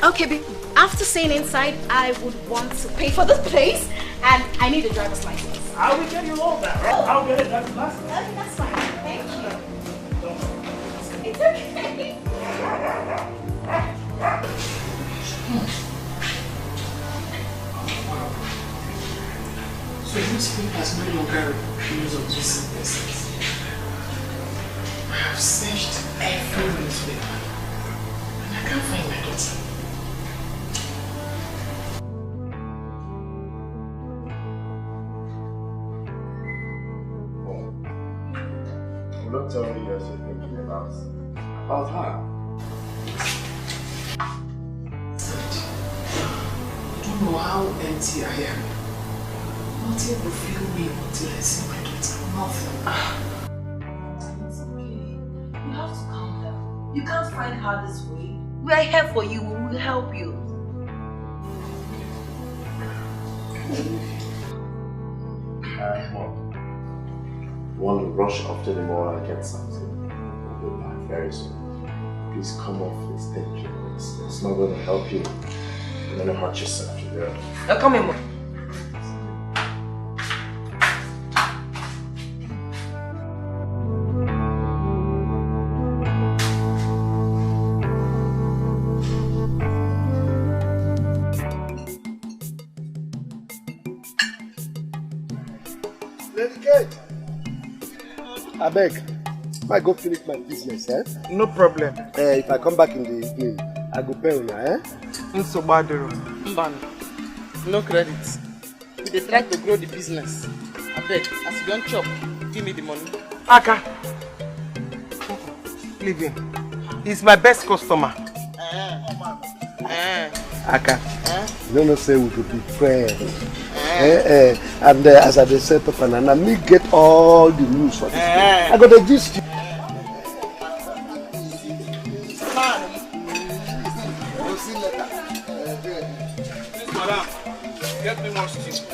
Okay, after seeing inside, I would want to pay for this place, and I need a driver's license. I will get you all that, right? I'll get a driver's license. Okay, that's fine. Thank you. It's okay. So this thing has no longer use of these persons. I have searched everywhere and I can't find my daughter. Don't tell me you're thinking about her. You don't know how empty I am. Nothing will fill me until I see my daughter. Nothing. It's okay. You have to calm down. You can't find her this way. We are here for you. We will help you. Want to rush after the more I get something. We'll be back very soon. Please come off this danger. It's not going to help you. You're going to hurt yourself. Now come in, Mom. I beg, I go finish my business, eh? No problem. If I come back in the evening, I go pay una, eh? No credit. We dey try to grow the business. I beg, as you don't chop, give me the money. Aka. Leave him. He's my best customer. Aka, you don't know say we could be friends. And as I set up and me get all the news for this place. I got the gist. Madam, get me more stew.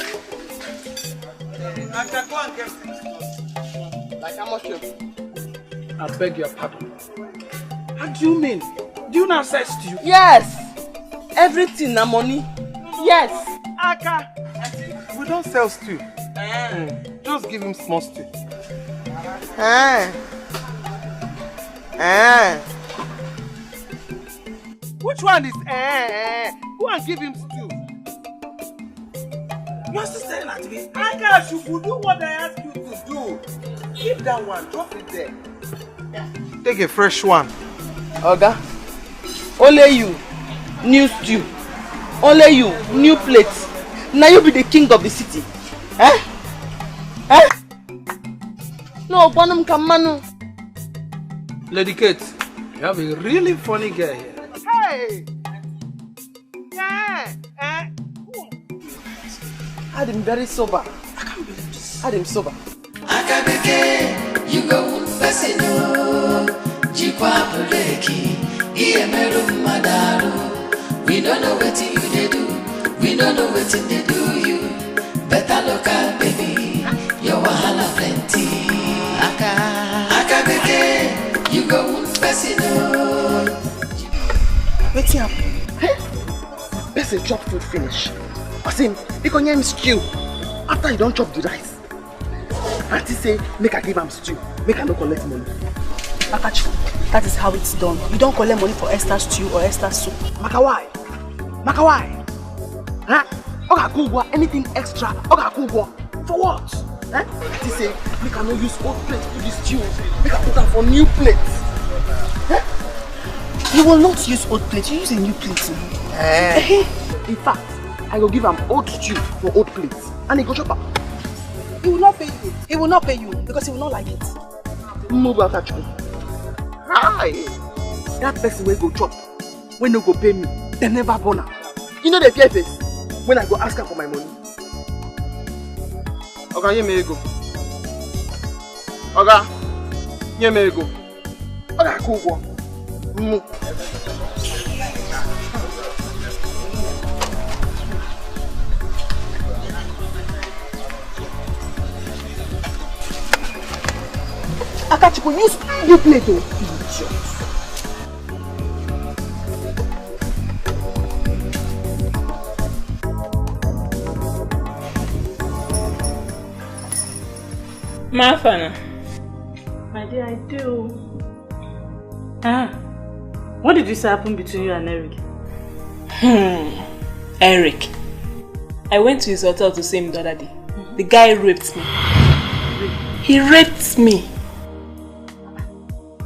I can go and get things. Like how much? I beg your pardon. How do you mean? Do you not say stew? Yes! Everything na money. Yes! Aka! We don't sell stew. Just give him small stew. Which one is Go and give him stew. You're still staring at me. Aka, you will do what I ask you to do. Keep that one, drop it there. Take a fresh one. Oga, only you, new stew. Only you, new plates. Now you be the king of the city. No, Bonham Kamanu. Lady Kate, you have a really funny guy here. Hey! I'm very sober. I can't believe this. I'm sober. Akabeke, you go Basino, Jikwa Puleki, Iemeru Madaru. We don't know what you they do. We don't know what they do you. Better look at baby. Your wahala plenty. Akabeke, you go Basino. What's up? Best chop food finish. Asim, you can stew. After you don't chop the rice. Auntie say, make I give him stew. make I no collect money. Akachu, that is how it's done. You don't collect money for Esther's stew or Esther's soup. Maka why? Maka why? Huh? Okay, cool. Anything extra? Okay, cool. For what? Eh? He say, make I no use old plates to this stew. Make I put them for new plates. Eh? You will not use old plates. You use a new plate. In fact, I will give him old stew for old plates, and he go chop up. He will not pay you. He will not pay you because he will not like it. Move out of you. Hi. That person will go chop. When no go pay me, they never gonna. You know the fear face when I go ask her for my money. Okay, you may go. Okay, you may go. Okay, cool. Move. Akachuku, use new plate, oh. Mafana. My dear, I do. What did you say happened between you and Eric? Eric. I went to his hotel to see him the other day. The guy raped me. He raped me.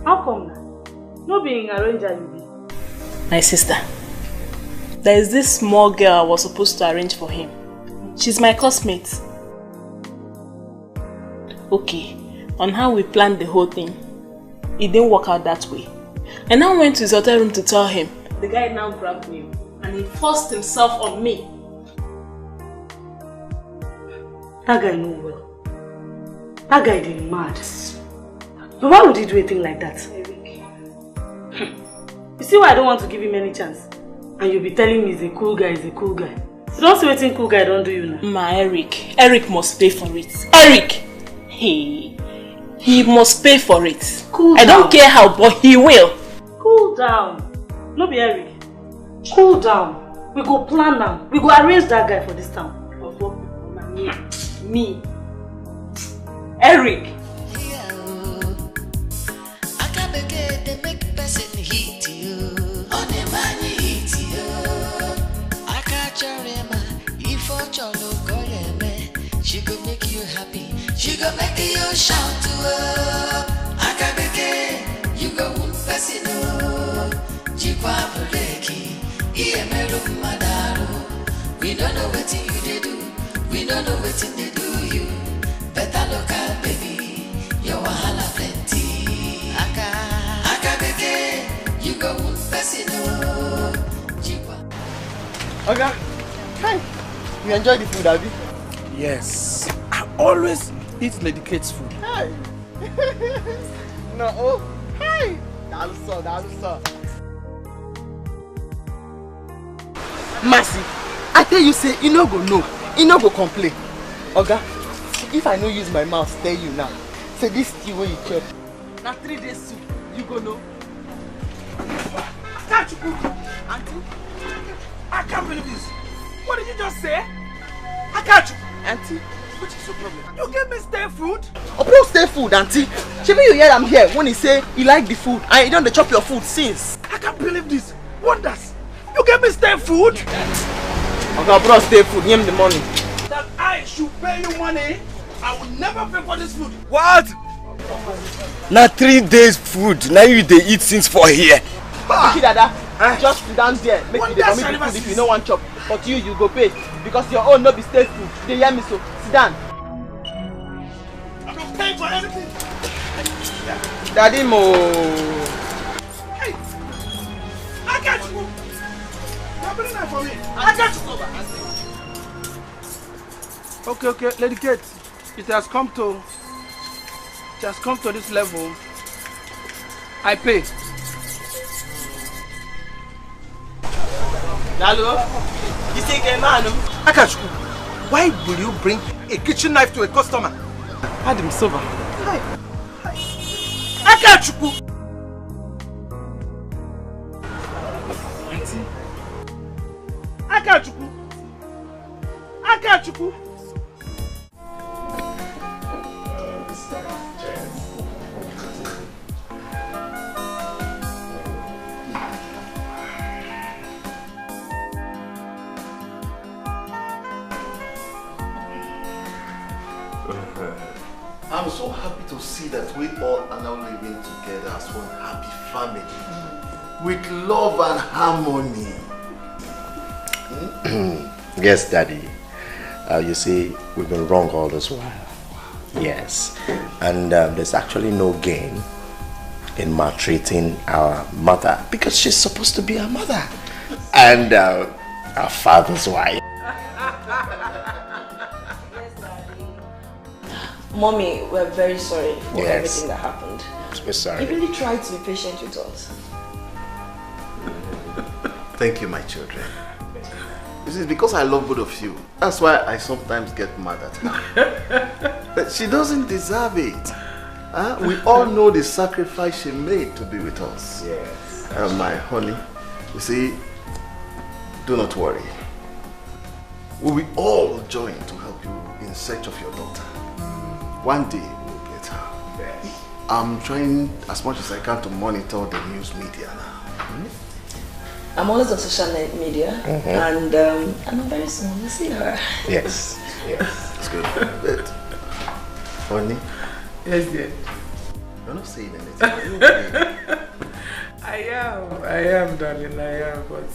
How come now? No being arranged you be. My sister. There is this small girl I was supposed to arrange for him. She's my classmate. Okay, on how we planned the whole thing, it didn't work out that way. I now went to his hotel room to tell him. The guy now grabbed me and he forced himself on me. That guy know well. That guy did mad. But why would he do a thing like that? You see why I don't want to give him any chance? And you'll be telling me he's a cool guy, You don't see what cool guy don't do you now. Ma, Eric must pay for it. Eric! He must pay for it. Cool down. I don't care how, but he will. Cool down. No be Eric. Cool down. We go plan now. We go arrange that guy for this town. Me. Eric. She go make you happy. She go make you shout to her. Akabeke, you go person. Jikwa Puleki, Iemelu Madaru. We don't know what you they do. We don't know what they do you. Better look out, baby. Your wahala plenty. Akabeke, you go person. Jikwa. Okay. Hi. You enjoy the food, Abby? Yes. I always eat Lady Kate's food. Hi. No, oh. Hi. That's so. Mercy, I tell you, say, you no go know. You no go complain. Oga, if I no use my mouth, tell you now. Say this tea where you chop. Now 3 days soup, you go know. Can't you cook? Auntie? I can't believe this. What did you just say? I can't you? Auntie, what is your problem? You gave me stale food? Oh, bro, stale food, Auntie. Maybe you hear I'm here when he say he like the food and you don't chop your food since. I can't believe this. Wonders. You gave me stale food? Okay, bro, stale food. Give him the money. That I should pay you money? I will never pay for this food. What? Now 3 days food. Now you they eat since for here. Okay, Dada. Just sit down there. Make you the food if you don't want chop. But you go pay. Because your own no be stale food. They hear me so. Sit down. I'm not paying for anything. Daddy Mo. Hey, I got you. You're bringing that for me. I got you. Okay, Lady Kate. It has come to this level. I pay. Lalo, you think a man? Akachuku, why will you bring a kitchen knife to a customer? Adam Silva. Hi. Akachuku! Akachuku! Akachuku! I'm so happy to see that we all are now living together as one happy family. With love and harmony. Yes, Daddy. You see, we've been wrong all this while. Yes. And there's actually no gain in maltreating our mother because she's supposed to be our mother and our father's wife. Mommy, we're very sorry for everything that happened. We're sorry. You really tried to be patient with us. Thank you, my children. This is because I love both of you. That's why I sometimes get mad at her. But she doesn't deserve it. We all know the sacrifice she made to be with us. Yes. My honey, you see, do not worry. We will all join to help you in search of your daughter. One day we'll get her. Yes. I'm trying as much as I can to monitor the news media now. I'm always on social media, and I know very soon we'll see her. Yes. Yes. That's good. But, honey? Yes, dear. You're not saying anything. Are you okay? I am, darling, I am, but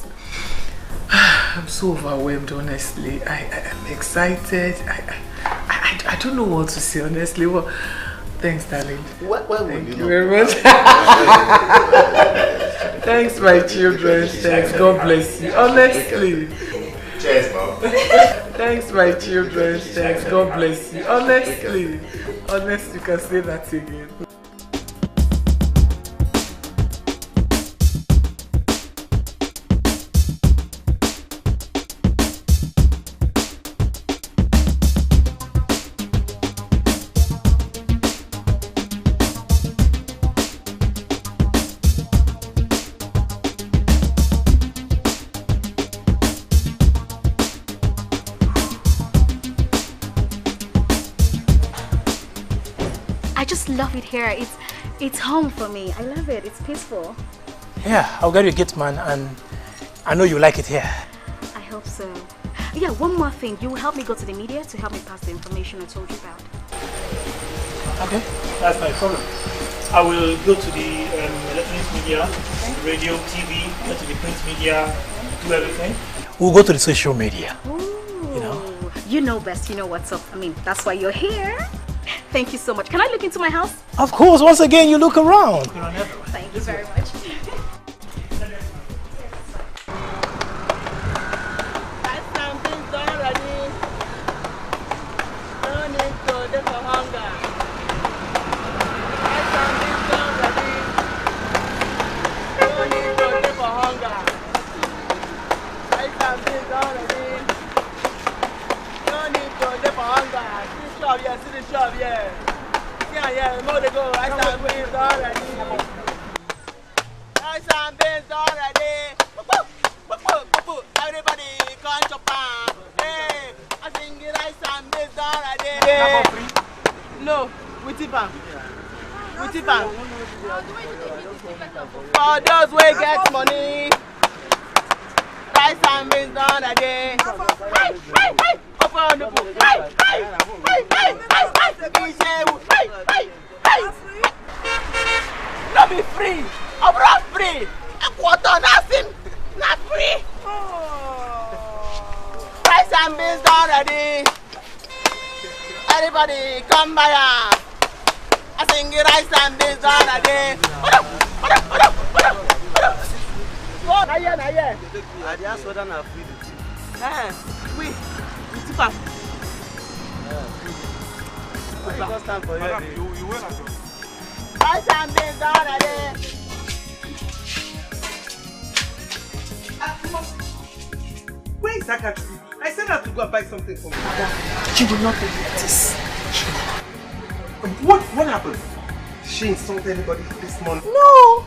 I'm so overwhelmed, honestly. I'm excited. I don't know what to say, honestly. Well, thanks, darling. Why would Thank you you very much. Thanks, my children. Thanks. God bless you. Honestly. Cheers, Mom. Thanks, my children. Thanks. God bless you. Honestly. Honestly, you can say that again. Love it here. It's home for me. I love it. It's peaceful. Yeah, I'll get you a gift, man, and I know you like it here. I hope so. Yeah, one more thing. You will help me go to the media to help me pass the information I told you about. Okay, that's my problem. I will go to the electronic media, radio, TV, go to the print media, do everything. We'll go to the social media. Ooh, you know best. You know what's up. I mean, that's why you're here. Thank you so much. Can I look into my house? Of course, once again, you look around. Thank you very much. No, we tip am. We tip am. For those who get money, rice and beans done again. Open the book. Not be free. I'm not free. A quarter, nothing. Not free. Rice and beans done already. Everybody come by. I sing rice and beans done again. Go, na here. I just order na free the tea. We tip am. We just stand for here. You will not go. Rice and beans done again. Where is Accusations? I said I have to go and buy something for me. She did not think like this. What happened? She insulted anybody this morning? No!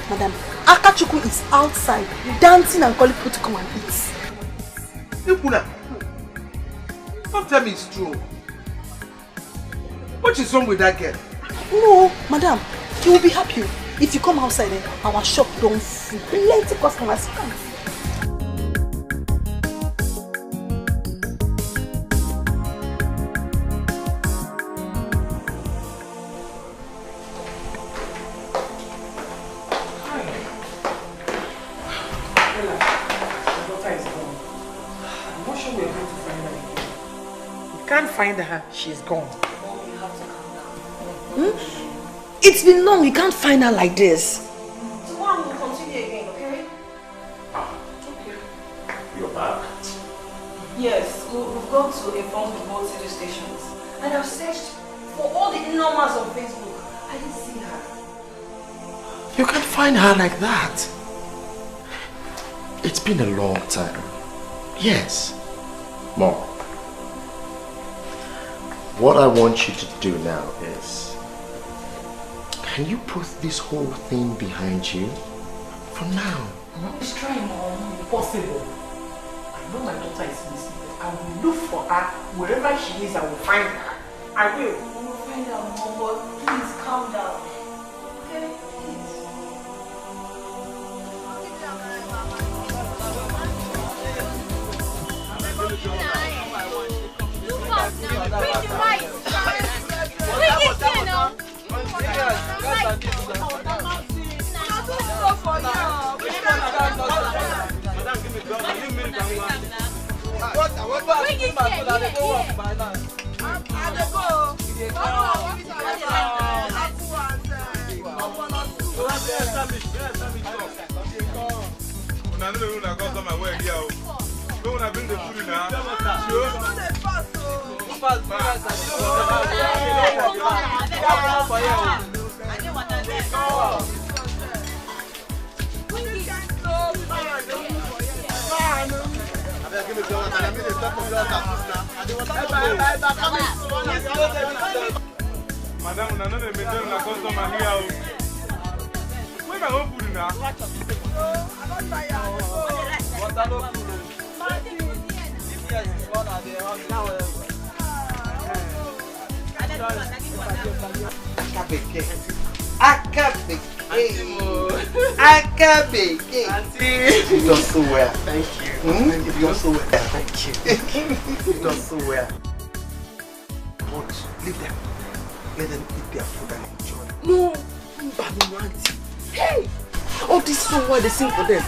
Madam, Akachukwu is outside dancing and calling people to come and eat. Ipuna, don't tell me it's true. What is wrong with that girl? No, madam, you will be happy if you come outside and our shop don't full. Plenty customers come. can't find her. She's gone. It's been long. We can't find her like this. Tomorrow we'll continue again, okay? You're back? Yes, we've gone to inform the both radio stations. And I've searched for all the numbers on Facebook. I didn't see her. You can't find her like that. It's been a long time. Yes. Mom. What I want you to do now is, can you put this whole thing behind you? For now. Let's try, Mom. Impossible. I know my daughter is missing. I will look for her wherever she is. I will find her. I will. We will find her, Mom, but please calm down. Okay? Please. Madam, I know they been doing a customer here. Where am I going to now? You done so well. Thank you. You done so well. Thank you. You done so well. But leave them. Let them eat their food and enjoy. No, auntie. Hey, all this song why they sing for them,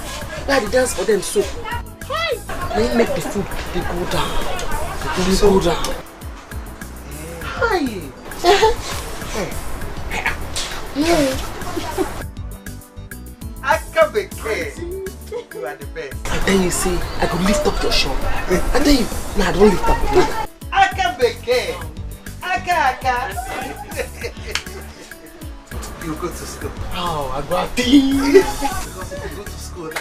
why they dance for them so. Hey, they make the food they go down. They go down. Hi. You are the best. And then you say, I could lift up your shop. And then you, nah, don't lift up your ladder. You go to school. Oh, I got things. Because if you go to school,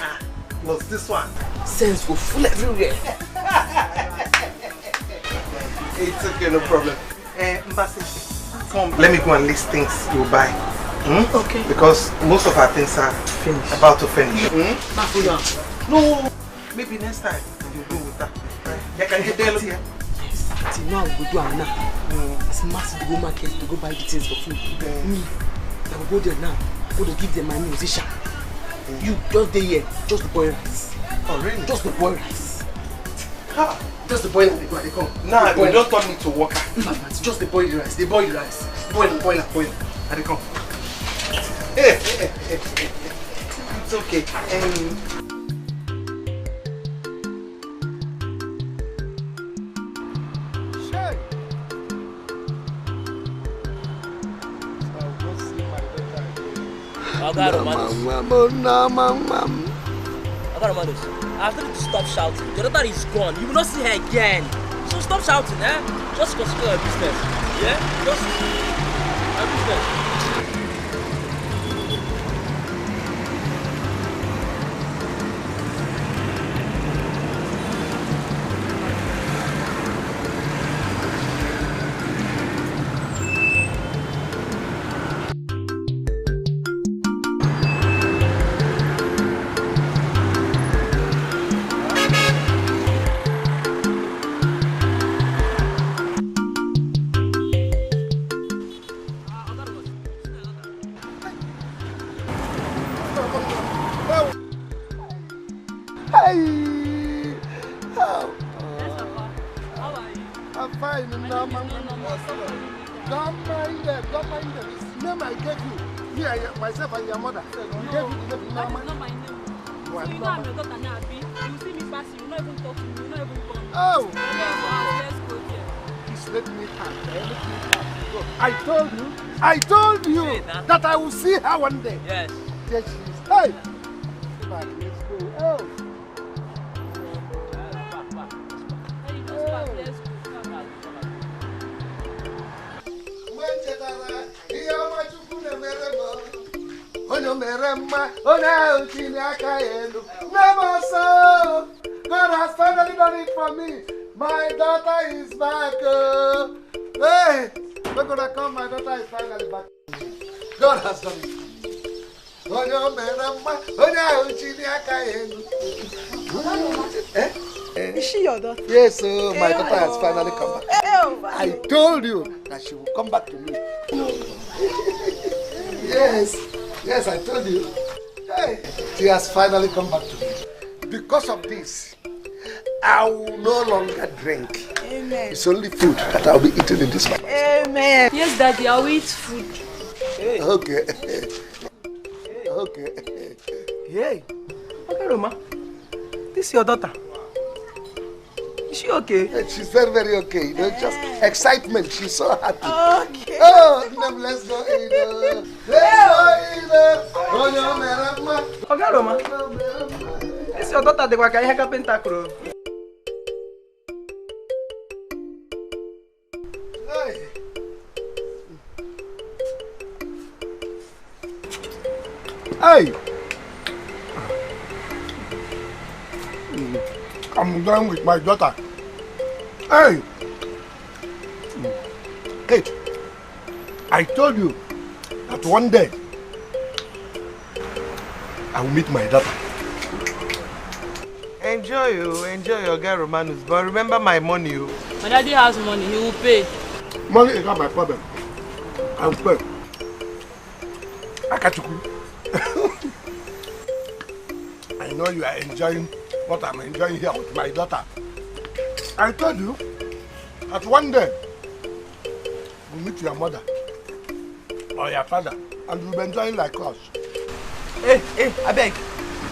plus this one. Sense will full everywhere. It's okay, no problem. Mbasi, come, let me go and list things you buy. Okay. Because most of our things are finished. About to finish. No, maybe next time you go with that. You can get there. Yes. See, now we go do now. It's massive to go market to go buy the things for food. Me, I will go there now. Go to give them my musician. You just there here, just the boil rice. Oh really? Just the boil rice. Just the boil rice. They come. Nah, you don't want me to work. It's just the boil rice. They boil the rice. Boil. And they come. It's okay. After you stop shouting, your daughter is gone. You will not see her again. So stop shouting, eh? Just consider your business. Yeah? Just your business. Please let me have. I told you that I will see her one day. Yes. Yes, she is. Hey! Come on, let's go. Oh. God has finally done it for me. My daughter is back. Hey, we're gonna come. My daughter is finally back. God has done it. Is she your daughter? Yes, my daughter has finally come back. I told you that she will come back to me. Yes, I told you. Hey, she has finally come back to me. Because of this, I will no longer drink. Amen. It's only food that I'll be eating in this one. Amen. Yes, Daddy, I'll eat food. Okay. Okay. Hey. Okay, Roma. This is your daughter. Is she okay? She's very, very okay. You know, just excitement. She's so happy. Okay. Oh, let's go, Edo. Okay, Roma. This is your daughter. The one I carpenter crew. Hey! I'm going with my daughter. Hey! Kate, I told you that one day I will meet my daughter. Enjoy your girl Romanus, but remember my money. My daddy has money, he will pay. Money is not my problem. I will pay. Akachuku. I know you are enjoying what I'm enjoying here with my daughter. I told you that one day we'll meet your mother or your father and we'll be enjoying like us. Hey, I beg.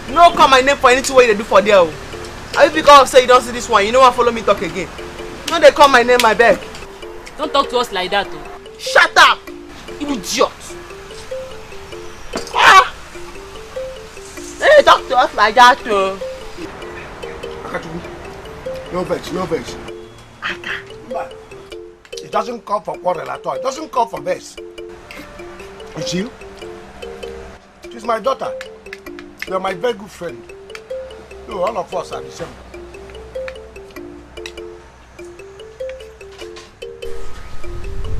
No call my name for anything what you do for there. Are you because say you don't see this one, you know what, follow me talk again. No, they call my name, I beg. Don't talk to us like that, oh. Shut up, you idiot. Ah! Hey, talk to us like that, oh. No veg. It doesn't call for quarrel at all. It doesn't call for best. You see? She's my daughter. You're my very good friend. So all of us are the same.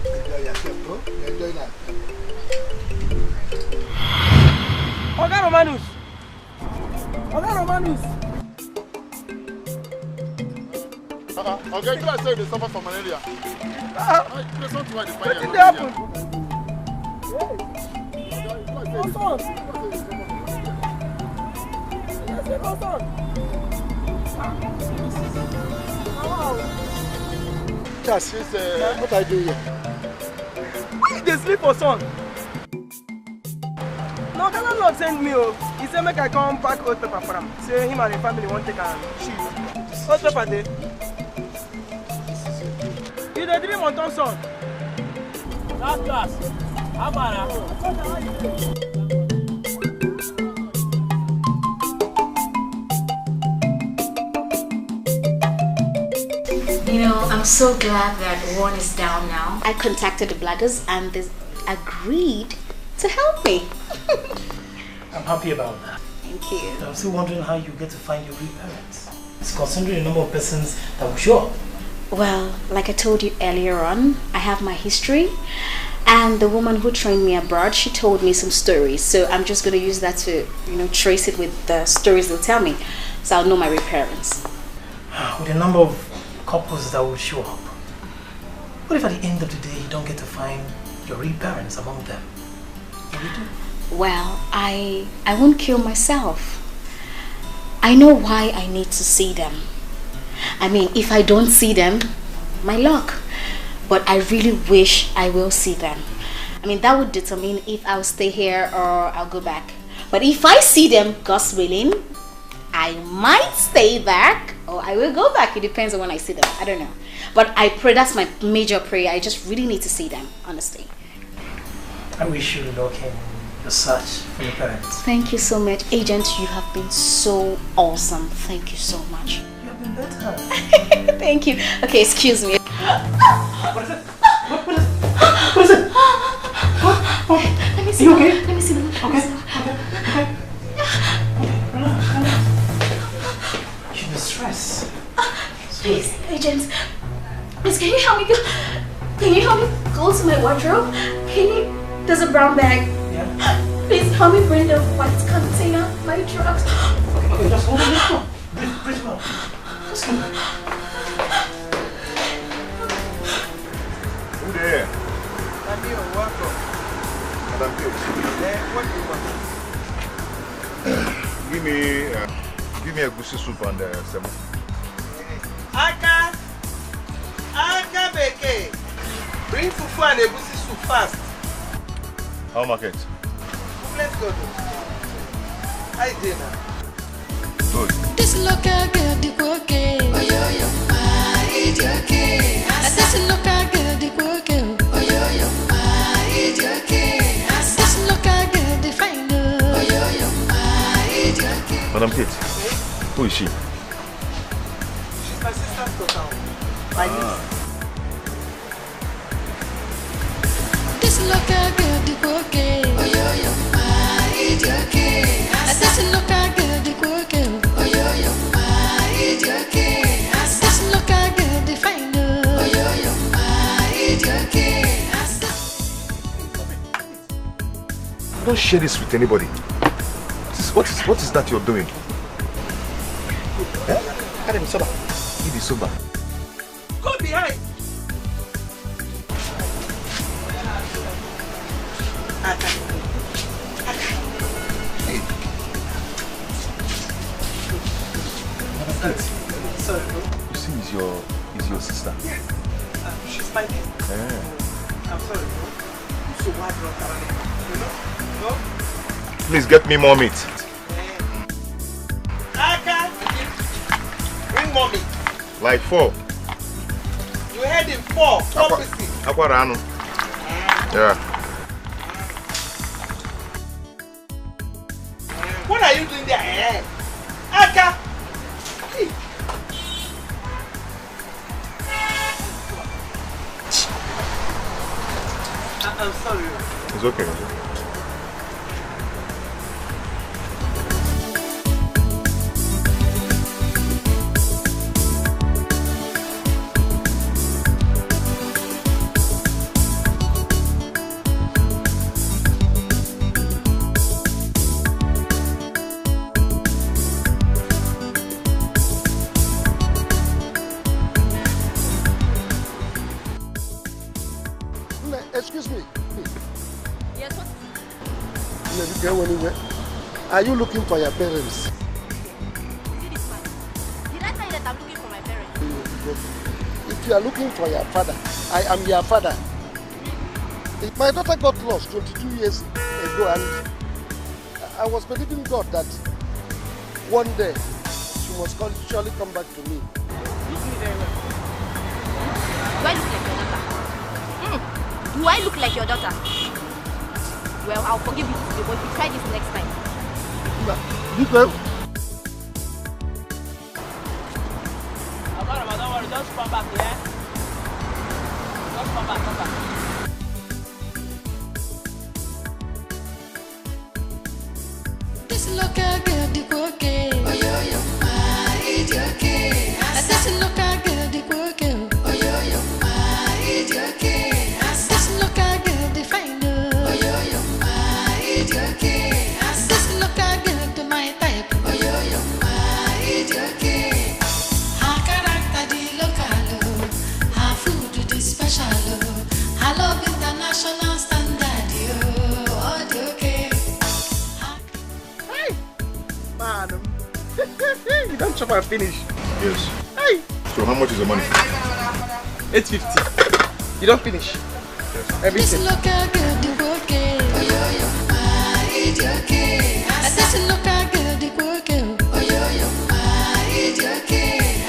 Enjoy yourself, bro. Enjoy life. Oga Romanus. Okay, you guys say they suffer from malaria. There's something why they find What did happen? Just, what are you doing here? Why they sleep for son? No, the landlord sent me. He said make I come pack old paper for him. Say him and the family won't take a sheet. Old paper there. You the dream on Thompson. Last class. Abara. You know, I'm so glad that one is down now. I contacted the bloggers and they agreed to help me. I'm happy about that. Thank you. I'm still wondering how you get to find your real parents. It's considering the number of persons that will show up. Well, like I told you earlier on, I have my history. And the woman who trained me abroad, she told me some stories. So I'm just going to use that to, trace it with the stories they'll tell me. So I'll know my real parents. With the number of couples that will show up, what if at the end of the day you don't get to find your real parents among them? What do you do? Well, I won't kill myself. I know why I need to see them. I mean, if I don't see them, my luck. But I really wish I will see them. I mean, that would determine if I'll stay here or I'll go back. But if I see them, God's willing, I might stay back or I will go back. It depends on when I see them. I don't know. But I pray, that's my major prayer. I just really need to see them, honestly. I wish you luck in the search for your parents. Thank you so much. Agent, you have been so awesome. Thank you so much. You have been better. Thank you. Okay, excuse me. What is it? What is it? Let me see. You okay? Let me see them. Okay. Relax. You're stressed. Please, agent. Please, can you help me go? Can you help me go to my wardrobe? There's a brown bag. Yeah. Please help me bring the white container, my drugs. Okay, just hold on. Let's go. Breathe well. Let's go. Who there? I'm here, welcome. Madam Pio. What do you want? Give me a goosey soup and some. Aka Beke. Bring fufu and egusi soup fast. How market? Let's go. Hi, dinner. Good. This local girl, the okay. Oh, yo, my okay. This local girl, the okay. Oh, yo, my okay. This local girl, the fine. Oh, yo, my okay. Madam Kate, who is she? She's my sister's daughter. My niece. This local girl, the okay. Oh, yo, my okay. This local girl, the okay. Oh, yo, my okay. This local girl, the fine. Oh, yo, my okay. Don't share this with anybody. What is that you're doing? Carry me sober. Eat the soba. Go behind. Sorry, bro. You see, is your sister? Yes. She's my niece. Yeah. I'm sorry, bro. I'm so wide around. You know? No? Please get me more meat. Aka, bring more meat. Like 4. You had in 4 pieces. Aqua Rano. Yeah. What are you doing there? Aka! I'm sorry. It's okay. Excuse me. Yes, what? Did you go anywhere? Are you looking for your parents? See this man? Did I tell you that I'm looking for my parents? If you are looking for your father, I am your father. My daughter got lost 22 years ago and I was believing God that one day she must surely come back to me. Listen very well. Do I look like your daughter? Well, I'll forgive you today, but if you try this next time. Dikeh. Don't worry, just come back, yeah? Just come back, come back. This local girl, the okay. Oh, yo, my okay. This local girl, the okay. Oh, yo, my okay. This local girl, the fine. Oh, yo, my okay. This local girl, the my type. Oh, yo, my okay. Her character, the local. Her food, the special. Her love, international standard. Oh, the okay. Man, you don't chop and finish. Yes. Hey. So how much is the money? 850. You don't finish. Yes. Everything. This local girl, the okay. Oh, yo, my okay. This local girl, the okay. Oh, yo, my okay.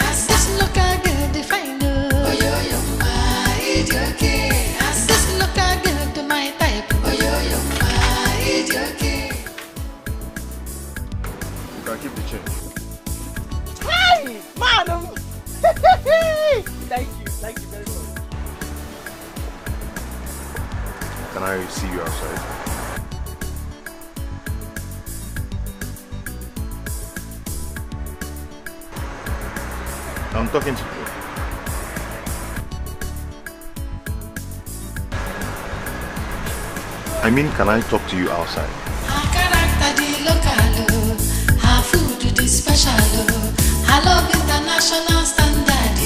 can keep the change. Hey, madam! Thank you very much. Can I see you outside? I'm talking to you. I mean, can I talk to you outside? Her character the local, her food the special, her love international standard,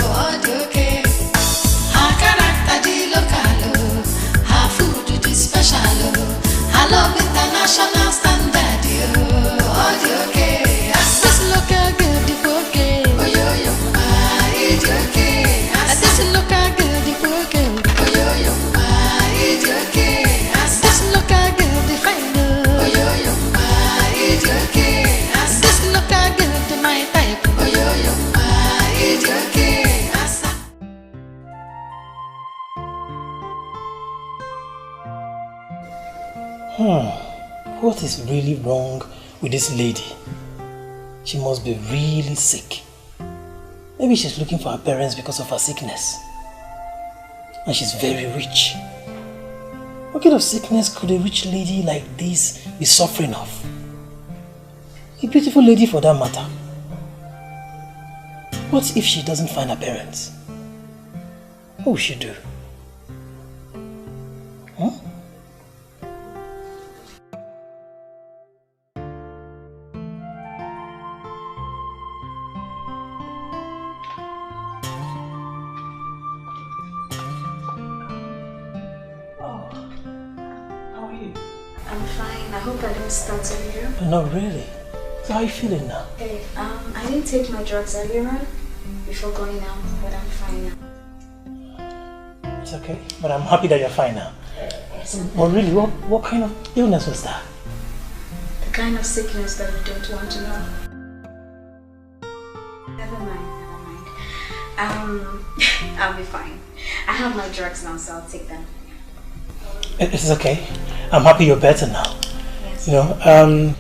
oh, the okay. Her character the local, her food the special, her love international standard, oh, the okay. This local girl the okay, oh yo, my, the okay. This local girl the okay, oh yo, my, the okay. This local girl the fine, oh yo, my, the okay. This local girl the my type, oh yo, my, the okay. What is really wrong with this lady? She must be really sick. Maybe she's looking for her parents because of her sickness. And she's very rich. What kind of sickness could a rich lady like this be suffering of? A beautiful lady for that matter. What if she doesn't find her parents? What will she do? Huh? I'm fine. I hope I didn't startle you. Not really. So how are you feeling now? Hey, I didn't take my drugs earlier on before going out, but I'm fine now. It's okay, but I'm happy that you're fine now. Well, really, what kind of illness was that? The kind of sickness that you don't want to know. Never mind. I'll be fine. I have my drugs now, so I'll take them. It's okay. I'm happy you're better now. Yes. You know,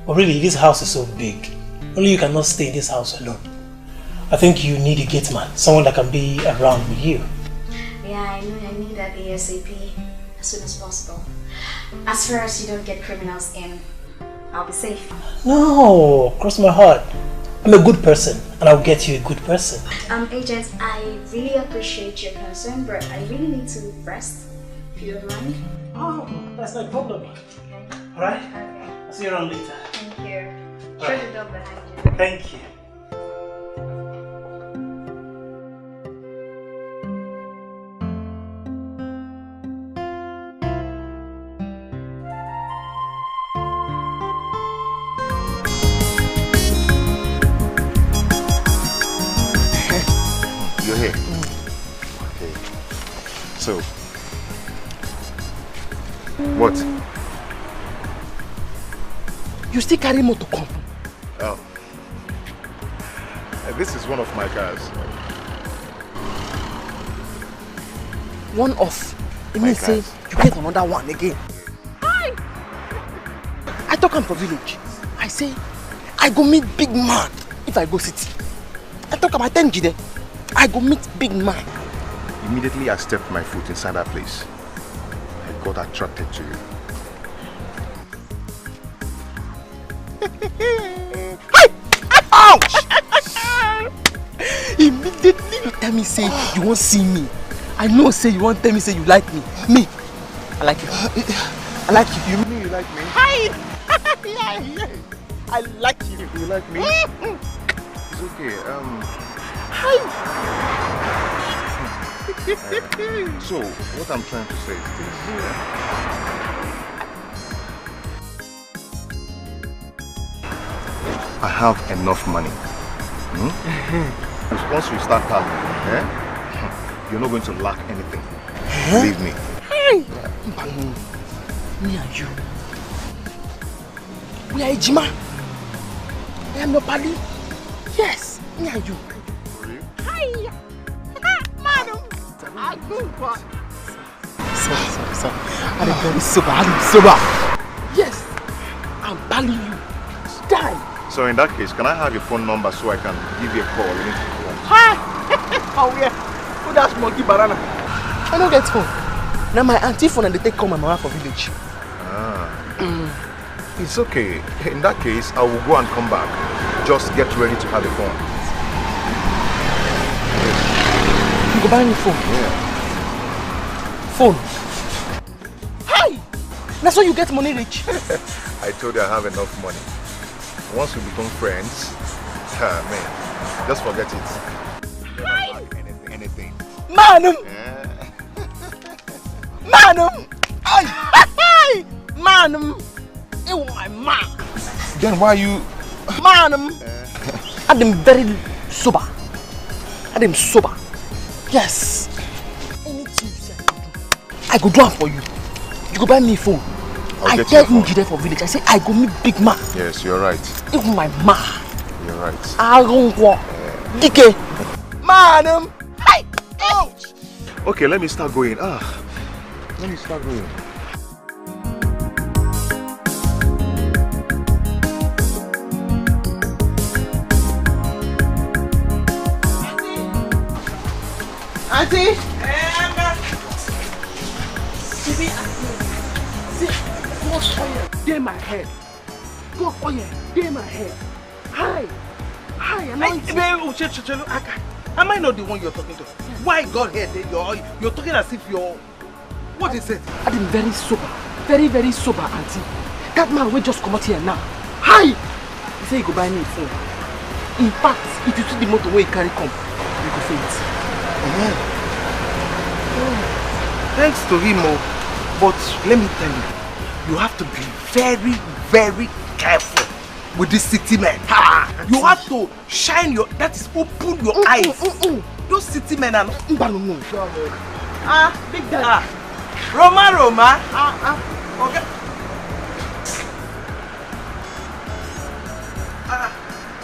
but really, this house is so big. Only you cannot stay in this house alone. I think you need a gate man, someone that can be around with you. Yeah, I know. I need that ASAP as soon as possible. As far as you don't get criminals in, I'll be safe. No, cross my heart. I'm a good person, and I'll get you a good person. Agent, I really appreciate your concern, but I really need to rest, if you don't mind. Oh, that's no problem. Okay. Alright? Okay. I'll see you around later. Thank you. All Shut right. the door behind you. Thank you. You're here. Okay. So, what? You still carry motor come? Oh. This is one of my cars. One off. It means say you get another one again. I talk am for village. I say I go meet big man if I go city. I talk about 10 Jide. I go meet big man. Immediately I stepped my foot inside that place. I got attracted to you. Ouch! Immediately you tell me say you won't see me. I know say you won't tell me say you like me. Me, I like you. I like you. You mean you like me? Hi! I like you. You like me? It's okay. Hi! So, what I'm trying to say is this. I have enough money. Once we start talking, you're not going to lack anything. Believe me. Me and you. We are Ejima. I am your buddy. Yes, me and you. Hi! Madam! I'm good, but... Sorry. I'm very sober. Yes, I'm battling you. die. So in that case, can I have your phone number so I can give you a call? Hi! Oh yeah. Who that's monkey banana? I don't get phone. Now my auntie phone and they take call my mama for village. It's okay. In that case, I will go and come back. Just get ready to have a phone. You go buy me phone? Yeah. Phone? Hi! That's why you get money rich. I told you I have enough money. Once we become friends, man, just forget it. Hi! Anything. Manum! Manum! Hi! Manum! It was my mark. Then why you... Manum! I'm very sober. I'm sober. Yes. Anything you say I go do it for you. You go buy me a phone. I tell him there for village. I say I go meet big man. Yes, you're right. Even my ma. You're right. I don't go. Dikeh. Manum. Hi. Ouch. Okay, let me start going. Let me start going. Auntie. See, God's oil, they my head. God's oil, they my head. Hi, anointing. Am I not the one you're talking to? Why God here? You're talking as if you're... What is it? I'm very sober. Very, very sober, auntie. That man will just come out here now. Hi! He said he go buy me a phone. In fact, if you see the motor where he carry come, you go faint. Thanks to him, but let me tell you, you have to be very, very careful with this city men. You have to shine your, that is, open your eyes. Those city men are not... Big daddy. Roma. Okay.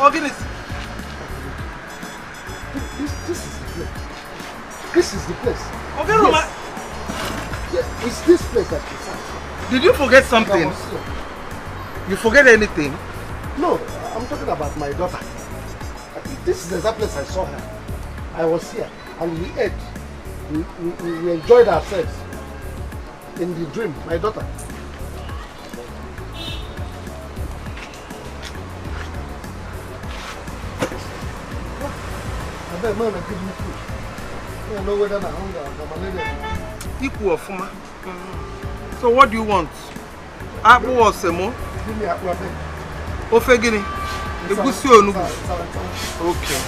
Organist. This is the place. Okay, Roma. Yes. Yeah, it's this place that you found. Did you forget something? You forget anything? No, I'm talking about my daughter. I think this is the exact place I saw her. I was here and we ate. We enjoyed ourselves in the dream, my daughter. I bet man, give me food. I don't know whether I'm hungry or malaria. Equal Fuma. So what do you want? Apple or semo? Give me apple. Ofegini. Egusi onugu. Okay.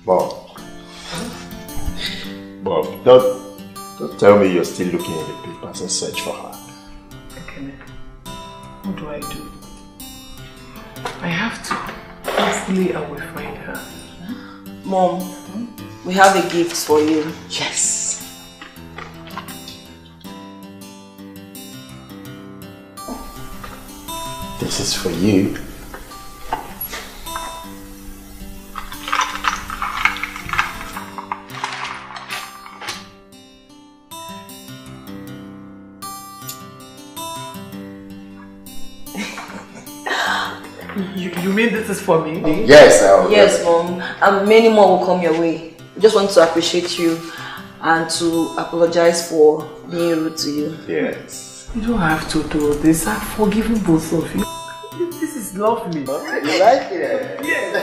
Bob, don't tell me you're still looking in the papers and search for her. Okay, what do I do? I have to. Hopefully I will find her. Mom, we have a gift for you. Yes. This is for you. You mean this is for me? Yes, yes, Mom. And many more will come your way. We just want to appreciate you and to apologize for being rude to you. Yes. You don't have to do this. I've forgiven both of you. This is lovely. You like it? Yes.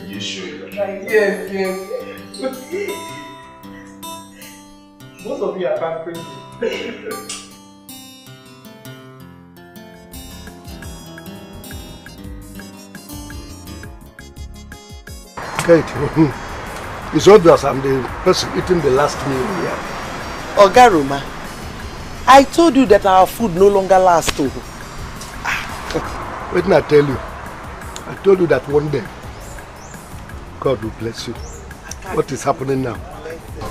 You should. Yes. Both of you are pampering me. It's obvious I'm the person eating the last meal here. Oga Roma, I told you that our food no longer lasts. Wait till I tell you. I told you that one day, God will bless you. What is happening now?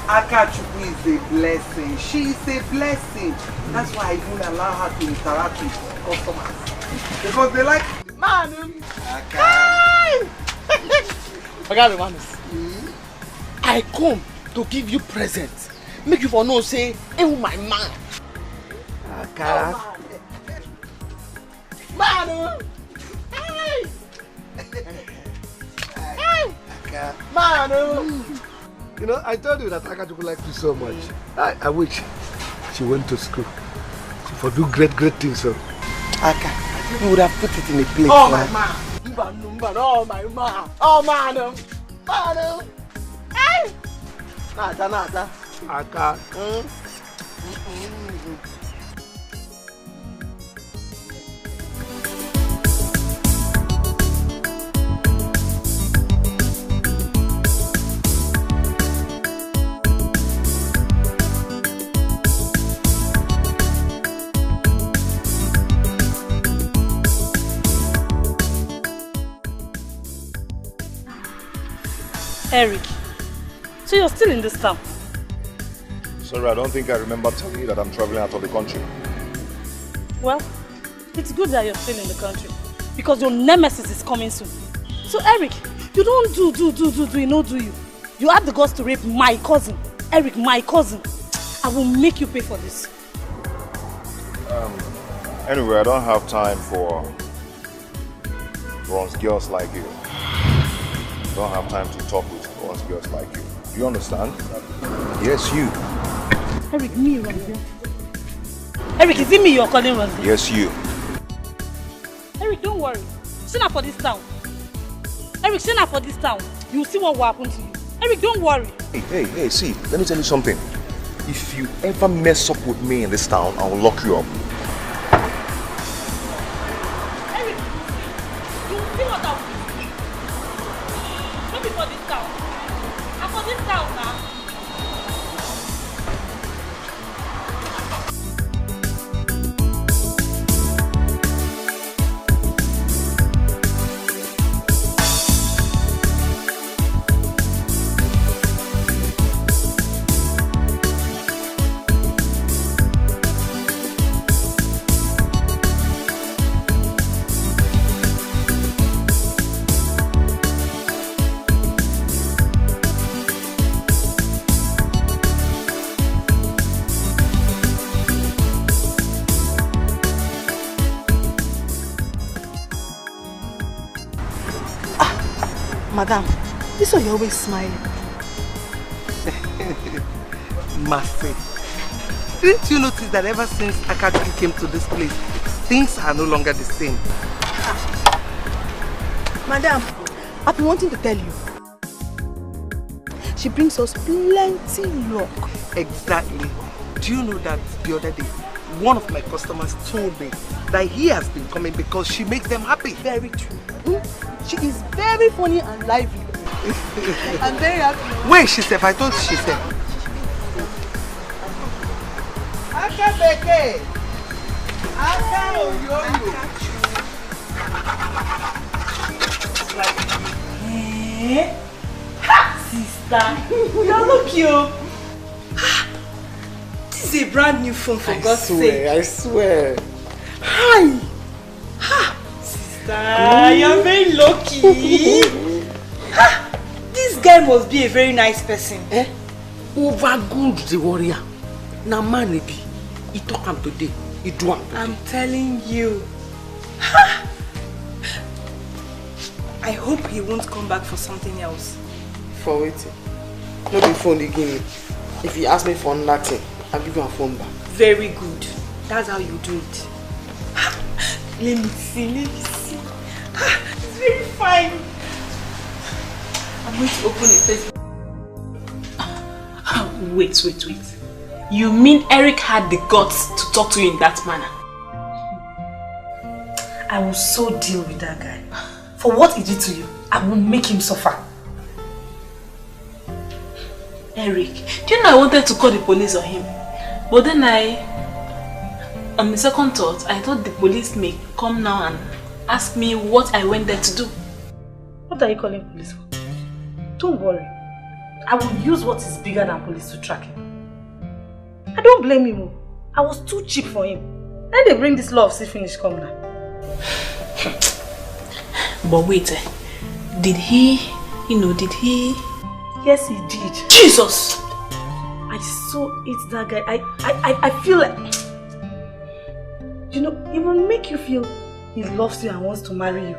Akachuku is a blessing. She is a blessing. That's why I don't allow her to interact with customers. Because they like man. I come to give you presents. Make you for no say, oh my man. Aka. Man. Man, you know, I told you that Akachuku liked you so much. I wish she went to school. She for do great things. So. Aka, you would have put it in a plate. Oh my man. Oh my man. Oh man. Man. Hey. Nada. Aka. Eric, so you're still in this town? Sorry, I don't think I remember telling you that I'm traveling out of the country. Well, it's good that you're still in the country because your nemesis is coming soon. So Eric, you don't do, you know, do you? You have the guts to rape my cousin. Eric, my cousin. I will make you pay for this. Anyway, I don't have time for girls like you. I don't have time to talk with girls like you. Do you understand? Yes, you. Eric, me, Randy. Eric, is it me you're calling Randy? Yes, you. Eric, don't worry. Send her for this town. Eric, send her for this town. You'll see what will happen to you. Eric, don't worry. Hey, see, let me tell you something. If you ever mess up with me in this town, I will lock you up. Eric, you'll see what I will do. Not for this town. I'm for this town now. Madam, this way you're always smiling. Mercy. Didn't you notice that ever since Akachuku came to this place, things are no longer the same? Madam, I've been wanting to tell you. She brings us plenty luck. Exactly. Do you know that the other day, one of my customers told me that he has been coming because she makes them happy. Very true. She is very funny and lively. I'm very happy. Wait, she said, I thought she said. Akabeke! Eh? Ha! Sister, you're so cute. This is a brand new phone for God's sake. I swear. Hi! Ha! Sister, you're very lucky. Ha! This guy must be a very nice person. Over good the warrior. Now man be. He talk him today. He do him today. I'm telling you. Ha! I hope he won't come back for something else. For waiting. No be phone you give me. If he ask me for nothing, I'll give you a phone back. Very good. That's how you do it. Let me see. It's very fine. I'm going to open a Facebook. Wait. You mean Eric had the guts to talk to you in that manner? I will so deal with that guy. For what he did to you, I will make him suffer. Eric, do you know I wanted to call the police on him? But then I On the second thought, I thought the police may come now and ask me what I went there to do. What are you calling police for? Don't worry. I will use what is bigger than police to track him. I don't blame him. I was too cheap for him. Then they bring this law of see finish come now. But wait, did he, did he? Yes, he did. Jesus! I so hate that guy. I feel like, it will make you feel he loves you and wants to marry you.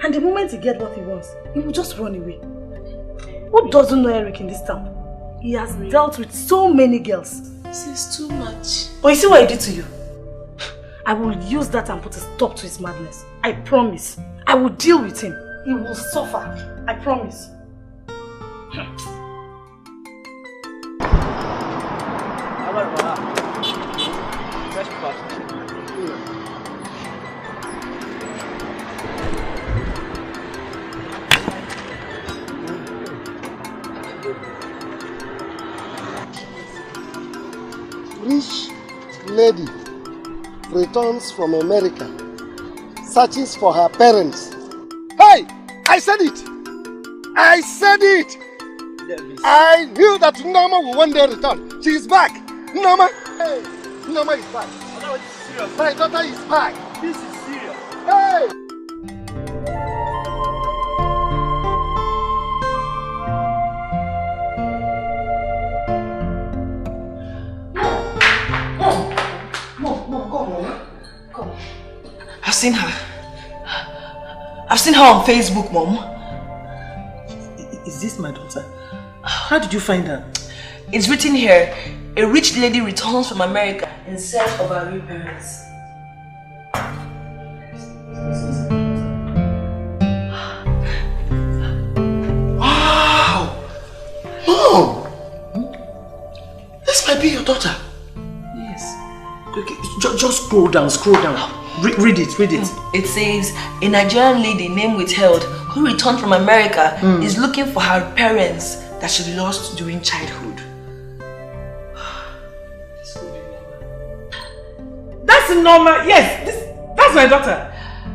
And the moment he gets what he wants, he will just run away. Who doesn't know Eric in this town? He has dealt with so many girls. This is too much. But you see what he did to you? I will use that and put a stop to his madness. I promise. I will deal with him. He will suffer. I promise. Rich lady returns from America, searches for her parents. Hey! I said it! I said it! I knew that Noma will one day return. She is back! Noma! Hey! Noma is back. My daughter is back. This is serious. Hey! I've seen her. I've seen her on Facebook, Mom. Is this my daughter? How did you find her? It's written here, a rich lady returns from America in search of her real parents. Wow! Mom! This might be your daughter. Yes. Okay, just scroll down. Read it. It says, a Nigerian lady named Withheld who returned from America is looking for her parents that she lost during childhood. That's normal. Yes, that's my daughter.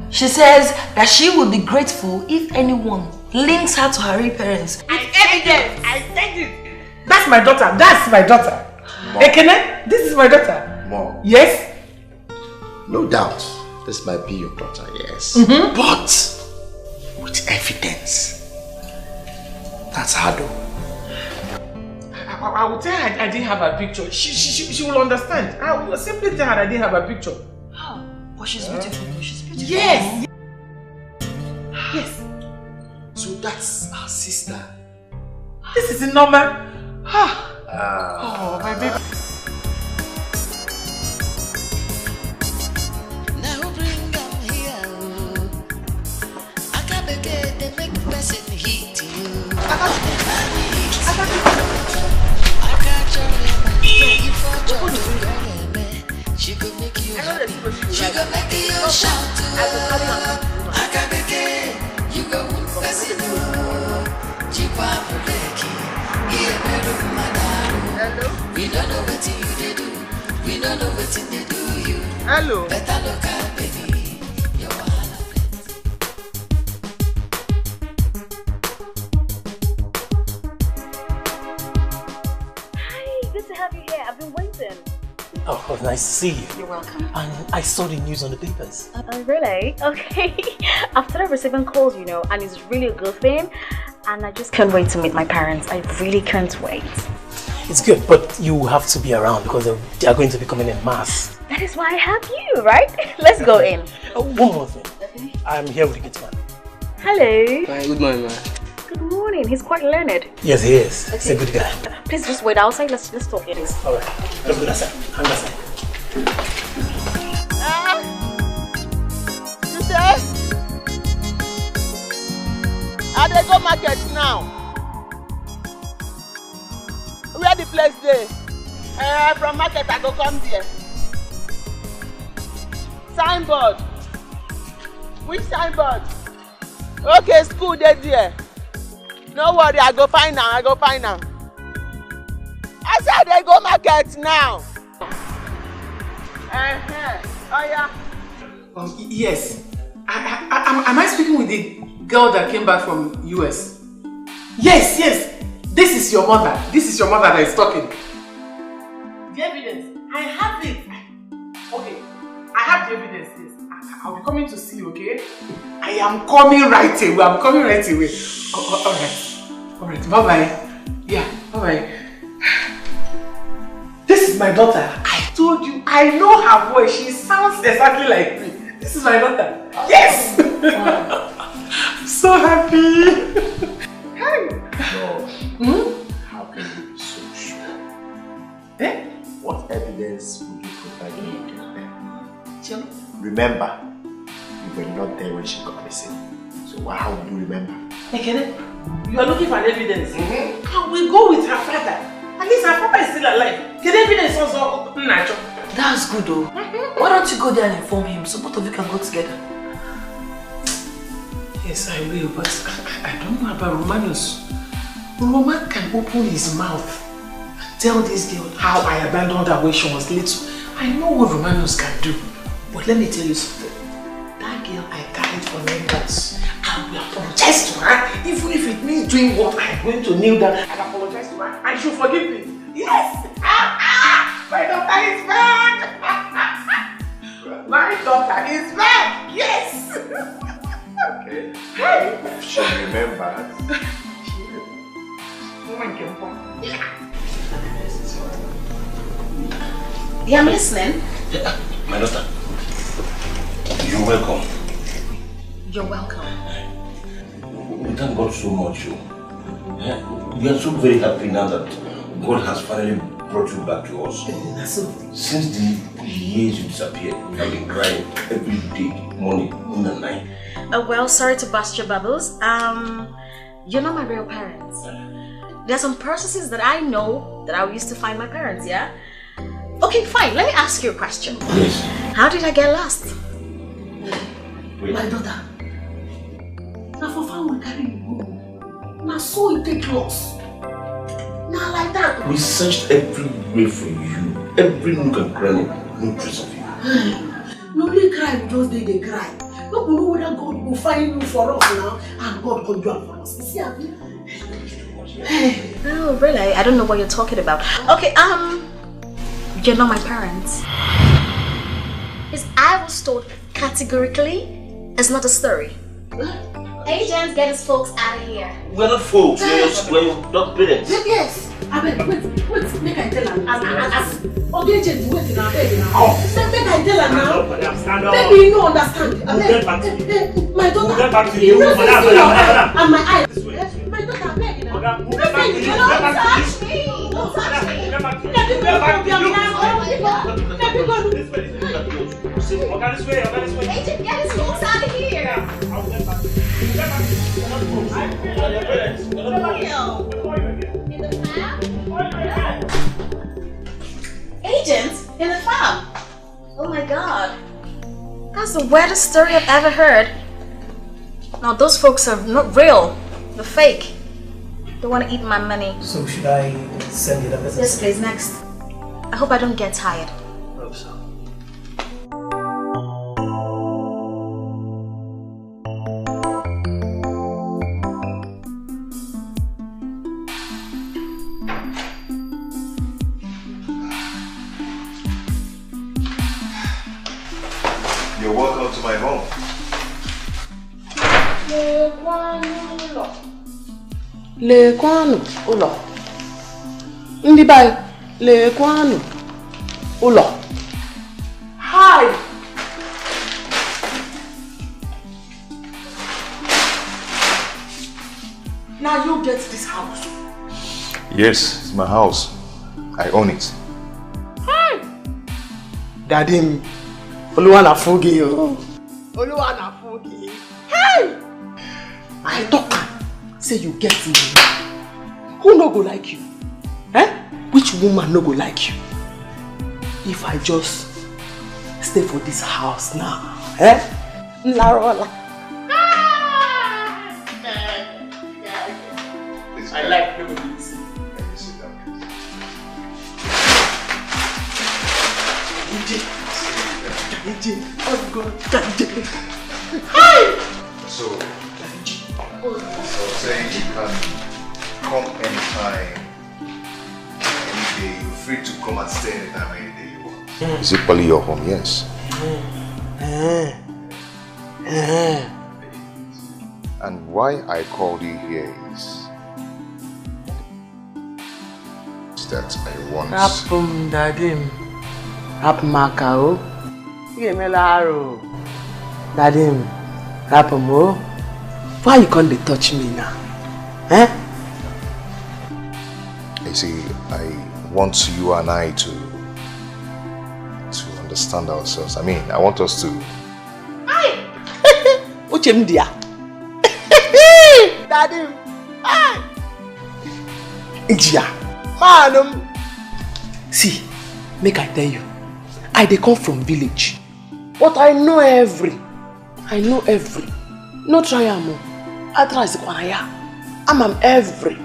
She says that she would be grateful if anyone links her to her real parents. With evidence. I said it. That's my daughter. Mom. Ekene, this is my daughter. Mom. Yes? No doubt, this might be your daughter, yes. But with evidence. That's hard though. I will tell her I didn't have her picture. She will understand. I will simply tell her I didn't have her picture. How? But she's beautiful. She's beautiful. Yes. So that's our sister. This is normal. Oh, my baby. She could make you happy. She could make you shout to Akabeke, you go pass it Jipa Puleki, we don't know what you do. We don't know what they do you. Hello. Better look at baby. Good to have you here. I've been waiting. Oh, nice to see you. You're welcome. And I saw the news on the papers. Oh, really? Okay. I've started receiving calls, and it's really a good thing. And I just can't wait to meet my parents. I really can't wait. It's good, but you have to be around because they are going to be coming in mass. That is why I have you, right? Let's go in. One more thing. Okay. I'm here with the gate man. Hello. Hi, good morning, man. Good morning. He's quite learned. Yes, he is. Okay. He's a good guy. Please just wait outside. Let's talk, please. All right. Let's go outside. Hang outside. You say? I dey go market now. Where the place dey? From market I go come there. Signboard. Which signboard? Okay, school dey there. No worry, I go find am. I said they go market now. Oh yeah. Yes. Am I speaking with the girl that came back from US? Yes, yes. This is your mother. This is your mother that is talking. The evidence. I have it. Okay. I have the evidence. Yes. I'll be coming to see you, okay? I am coming right away. I'm coming right away. All right. Bye-bye. Yeah, bye-bye. This is my daughter. I told you, I know her voice. She sounds exactly like me. This is my daughter. Yes! I'm so happy. How can you be so sure? Eh? What evidence would you provide me against them? Remember, you were not there when she got missing. So how would you remember? Ekene, you are looking for an evidence. Can we go with her father? At least her father is still alive. Can evidence also natural? That's good though. Why don't you go there and inform him so both of you can go together? Yes, I will, but I don't know about Romanus. Roman can open his mouth and tell this girl how I abandoned her when she was little. I know what Romanus can do. But let me tell you something. That girl I carried for 9 months. I will apologize to her. Even if it means doing what I'm going to kneel down and apologize to her. And she'll forgive me. Yes! My daughter is back! My daughter is back! Yes! Okay. If she remembers. Yeah, I'm listening. My daughter, you're welcome. You're welcome. We thank God so much. We are so very happy now that God has finally brought you back to us. Since the years you disappeared, we have been crying every day, morning, noon and night. Well, sorry to burst your bubbles. You're not my real parents. There are some processes that I know that I used to find my parents, yeah? Okay, fine. Let me ask you a question. Yes. How did I get lost? Wait. My daughter. Now for fun we carry you go. Now so it take lost. Now like that. We searched everywhere for you. Every nook and cranny, no trace of you. Nobody cry, we just they cry. No know whether God will find you for us now and God will do it for us. You see how Oh, really? I don't know what you're talking about. Okay, you're not my parents. Because I was told categorically, it's not a story. Agents, get his folks out of here. We're not folks, we're your dog parents. Yes. Wait, make I tell her. Okay, agent, wait now, baby now. Oh. Make I tell her now. Stand up. Baby, you don't understand. We'll get back to you. My daughter. We'll get back to you. Madam. And my eyes. This way. My daughter, baby now. We'll get back to you. Don't touch me. Don't touch me. We'll get back to you. We'll get back to you. Let me go. This way. Okay, this way. Agent, get his folks out of here. I'll get back to you. We'll get back to you. We're not folks. We're your parents. We're not folks. In the farm? Agent? In the farm? Oh my god. That's the weirdest story I've ever heard. Now those folks are not real. They're fake. They want to eat my money. So should I send you the message? Yes, please. Next. I hope I don't get tired. Hope so. You're welcome to my home. Lekwanu ụlọ. Ndị be anyị, lekwanu ụlọ. Hi. Now you get this house. Yes, it's my house. I own it. Hi. Daddy, Oluwa na fugi yo. Oluwa na fugi. Hey! I talk. Say you get me. Who no go like you? Eh? Which woman no go like you? If I just stay for this house now, eh? Larola. I like movies. So saying you can come anytime, any day. You're free to come and stay anytime, any day you want. Is it probably your home? Yes. And why I called you here is that I want. Rapum dadim. Rapum makao. Gemelaro. Dadim. Rapum o. Why you can't touch me now? Eh? You see, I want you and I to understand ourselves. I mean, I want us to. Uchemdia. Daddy. India. Man. See, make I tell you. They come from village. But I know every. No try amo. I try Zikwanaya. I'm every.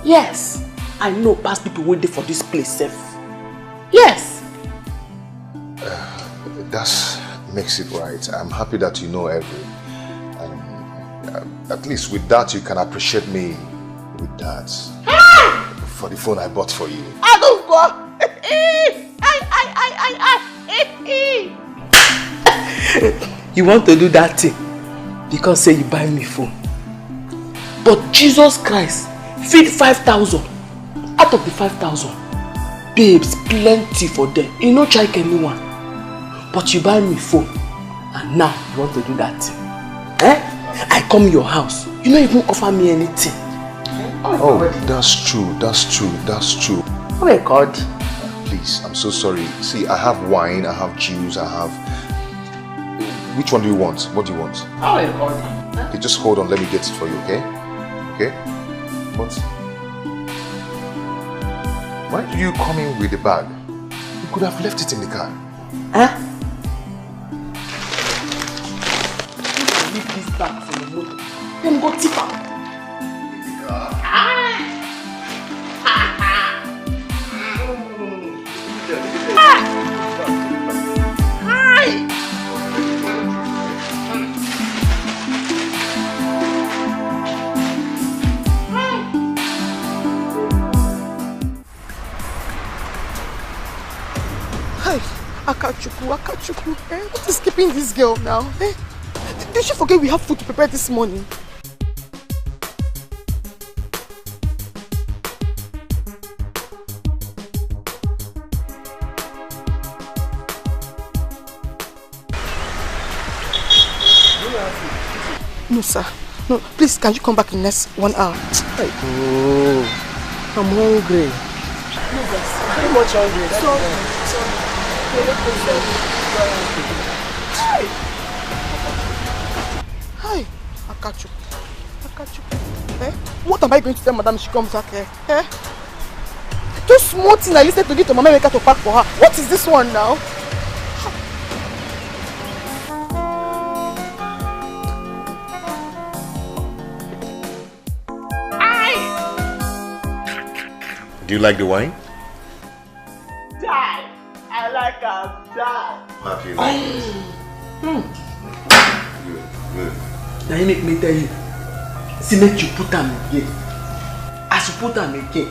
Yes. I know past people waiting for this place safe. Yes. That makes it right. I'm happy that you know every. And at least with that you can appreciate me with that. For the phone I bought for you. I don't go. You want to do that thing because say you buy me phone. But Jesus Christ feed 5,000. Out of the 5,000, babes plenty for them. You no check anyone. But you buy me phone and now you want to do that thing. I come your house. You don't even offer me anything. Oh, that's true. Oh my God. Please, I'm so sorry. See, I have wine, I have juice, I have... Which one do you want? What do you want? Oh my God. Okay, just hold on, let me get it for you, okay? Okay? But... why do you come in with the bag? You could have left it in the car. Leave this bag for the motor. Then go tip out. Akachuku, what is keeping this girl now? Did she forget we have food to prepare this morning? No, sir. No, please, can you come back in the next 1 hour? Oh, I'm hungry. No, very much hungry. Sorry. Hi, Akachuku. What am I going to tell Madam she comes back here? Those small things I listened to get to Mama Meka to pack for her. What is this one now? Do you like the wine? Die! I like a die! How do you like it? Good. Now you make me tell you. See, make you put them again. As you put them again.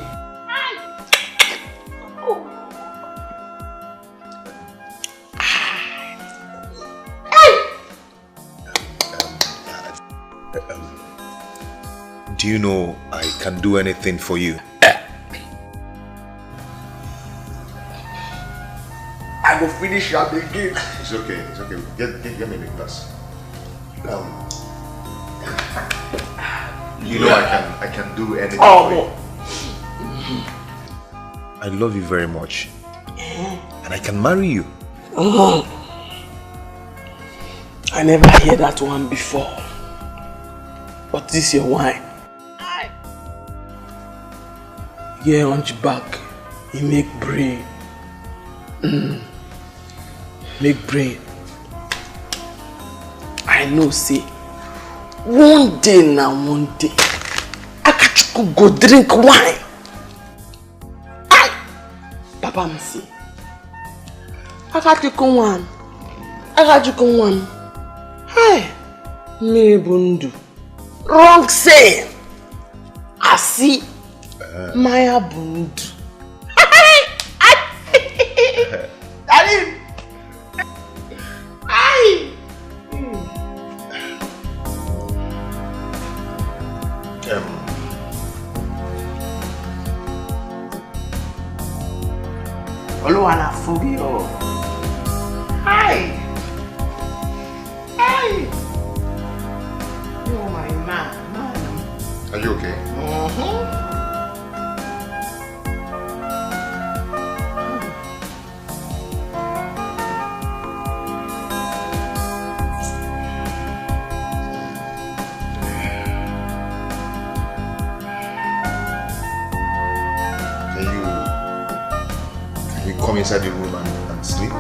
Do you know I can do anything for you? I will finish your again. It's okay. Get me the glass. You know I can do anything for you. I love you very much. And I can marry you. I never heard that one before. But this is your wine. Yeah, hunchback. You make brain. Make brain. I know, say, one day, Akachuku go drink wine. Papa me say, Akachukwu one. Hey, Miribundu. Wrong say. Asi Maya Bundu. Darling. Ay. Oluwana Fugio. Hi. Hi. You're my man. Are you okay? Can you come inside the room and sleep?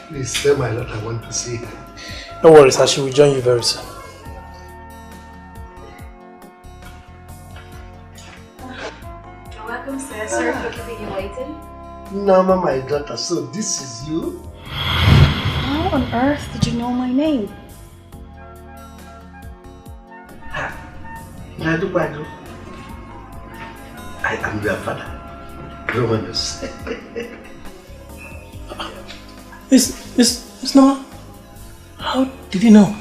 Please tell my Lord I want to see her. No worries, I will join you very soon. You're welcome, sir. Sorry for keeping you waiting. Nama, my daughter, so this is you? How on earth did you know my name? Badu. I am your father, Romanus. Miss Nama, how did you know?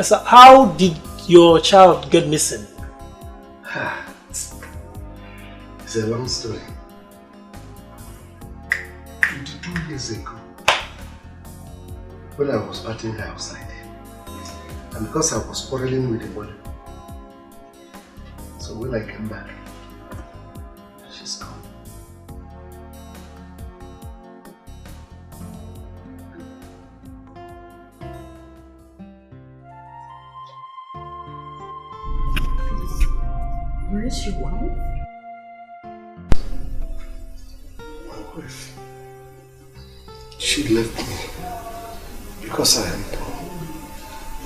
So how did your child get missing? It's a long story. 22 years ago, when I was batting her outside, and because I was quarreling with the mother, so when I came back, she's gone. Where is your wife? My wife, she left me because I am poor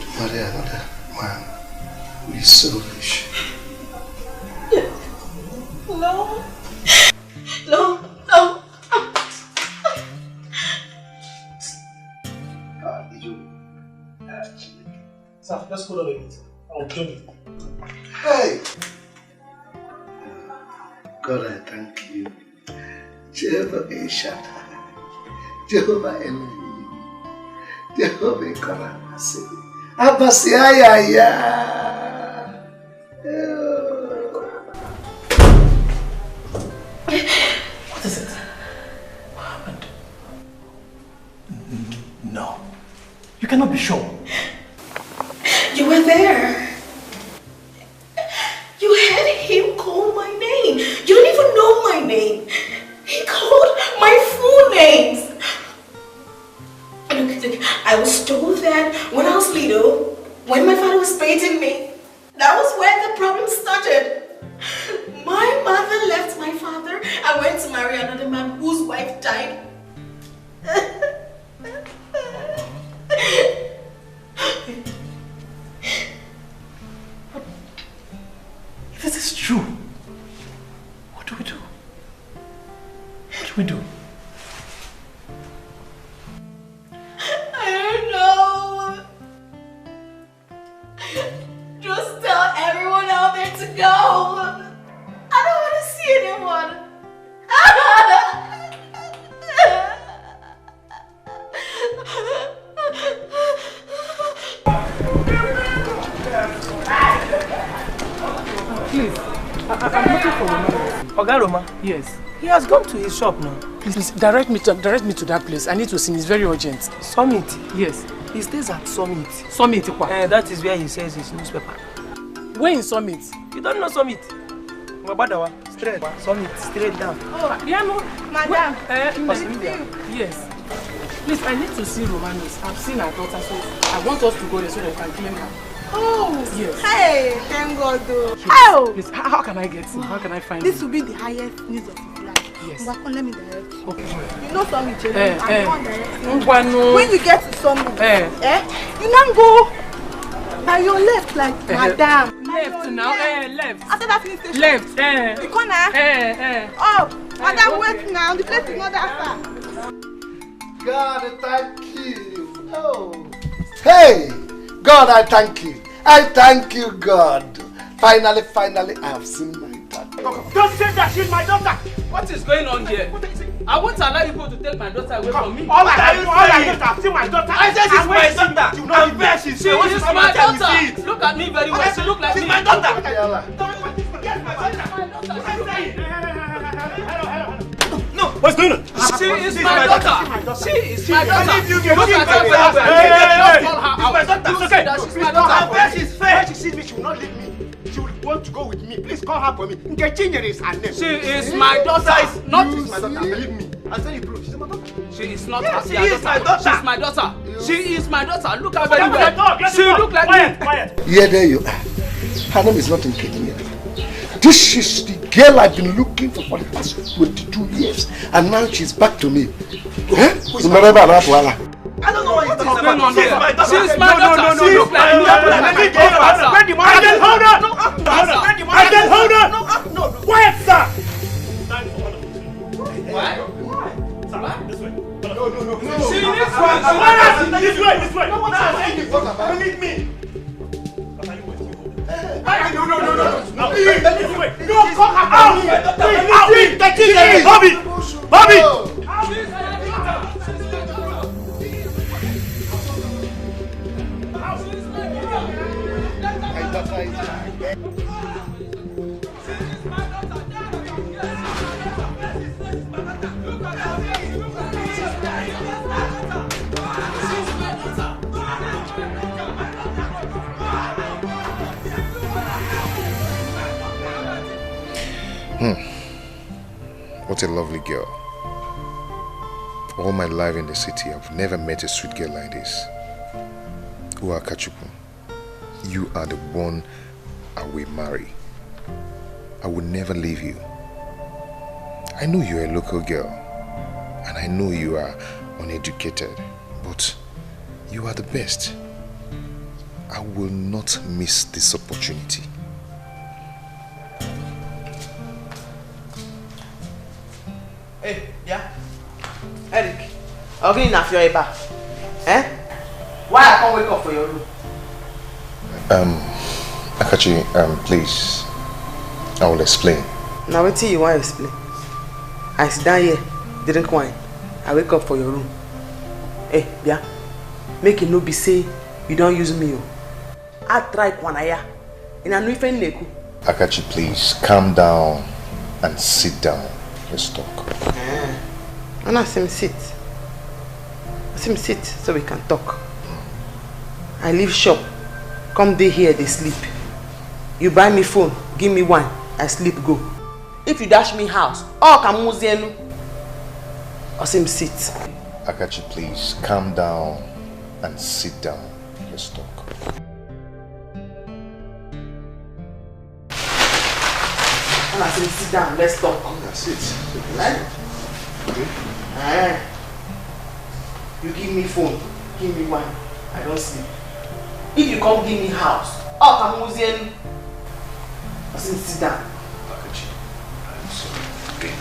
to marry another man who is so rich. No. Sir, let's go down a bit. I'll join you. Hey! God, I thank you. Jehovah Eshata, Jehovah Elohim, Jehovah Karamasi, Abasiaya. What is it? What happened? No. You cannot be sure. You were there. You heard him call my name. You don't even know my name. He called my full names. Look, I was told that when I was little, when my father was beating me, that was where the problem started. My mother left my father and went to marry another man whose wife died. If this is true, what do we do? What do we do? I don't know. Just tell everyone out there to go. I don't want to see anyone. Please, I'm looking for Roma. Oga Roma? Yes. He has gone to his shop now. Please direct me to that place. I need to see him. It's very urgent. Summit? Yes. He stays at Summit. Summit? That is where he sells his newspaper. Where in Summit? You don't know Summit? Wabadawa, straight. Summit, straight down. Oh, yeah, no. Madam. Yes. Please, I need to see Romanos. I've seen her daughter, so I want us to go there so that I can claim her. Oh, yes. Hey, thank God though. Oh! Please, how can I get him? How can I find him? This will be the highest news of his life. Yes. Mbakon, let me direct you. Okay. You know something, Chere? I'm the one directing you. When you get to somewhere, you now go by your left, like madam. Left now, left. After that police station. Left, The corner. Up. Madam, wait now. The place is not that far. God, thank you. Oh. Hey, God, I thank you. I thank you, God. Finally, I have seen my daughter. Don't say that she's my daughter. What is going on here? I won't allow you to take my daughter away from me. All I have seen my daughter. I said she's my daughter. I'm there, she's She is my daughter. Look at me very well. She look like me. She's my daughter. No, what's going on? She is my daughter. She is my daughter. Look at her very well. Don't call her out. You see that she's my daughter. Her face is fair. When she sees me, she will not leave me. She will want to go with me. Please call her for me. Nkechinyere is her name. She is my daughter. Not she's my daughter. Believe me. I'll tell you, bro. She's my daughter. She is not Yes, her she is my daughter. She's my daughter. She is my daughter. Look at her very well. She look like me. Quiet. Yeah, there you are. Her name is not Nkechinyere. This is the girl I've been looking for the past 22 years. And now she's back to me. Who's my daughter? I don't know what you're talking about. She's my daughter. She's my daughter. No. She's my daughter. Hold on. No. Quiet, sir. Why? This way. No. She This way. No, believe me. No, come out! Bobby! What a lovely girl. All my life in the city, I've never met a sweet girl like this. Akachukwu, you are the one I will marry. I will never leave you. I know you're a local girl, and I know you are uneducated, but you are the best. I will not miss this opportunity. Hey, yeah? Eric, I'll get in a few back. Why I can't wake up for your room? Akachi, please, I will explain. Now wait till you want to explain. I sit down here, drink wine. I wake up for your room. Hey, yeah? Make it no be say you don't use me. I try kwanaya. In a new friend neku. Akachi, please, calm down and sit down. Let's talk. And I see him sit. I see him sit so we can talk. I leave shop. Come day here, they sleep. You buy me phone, give me wine, I sleep go. If you dash me house, oh come muzienu. I see him sit. Akachi, please, calm down and sit down. Let's talk. And I say, sit down, let's talk. That's it. Right? You give me phone, give me wine, I don't sleep. If you come give me house, oh, come Muzian. I say, sit down. Akachi, I'm sorry. Okay.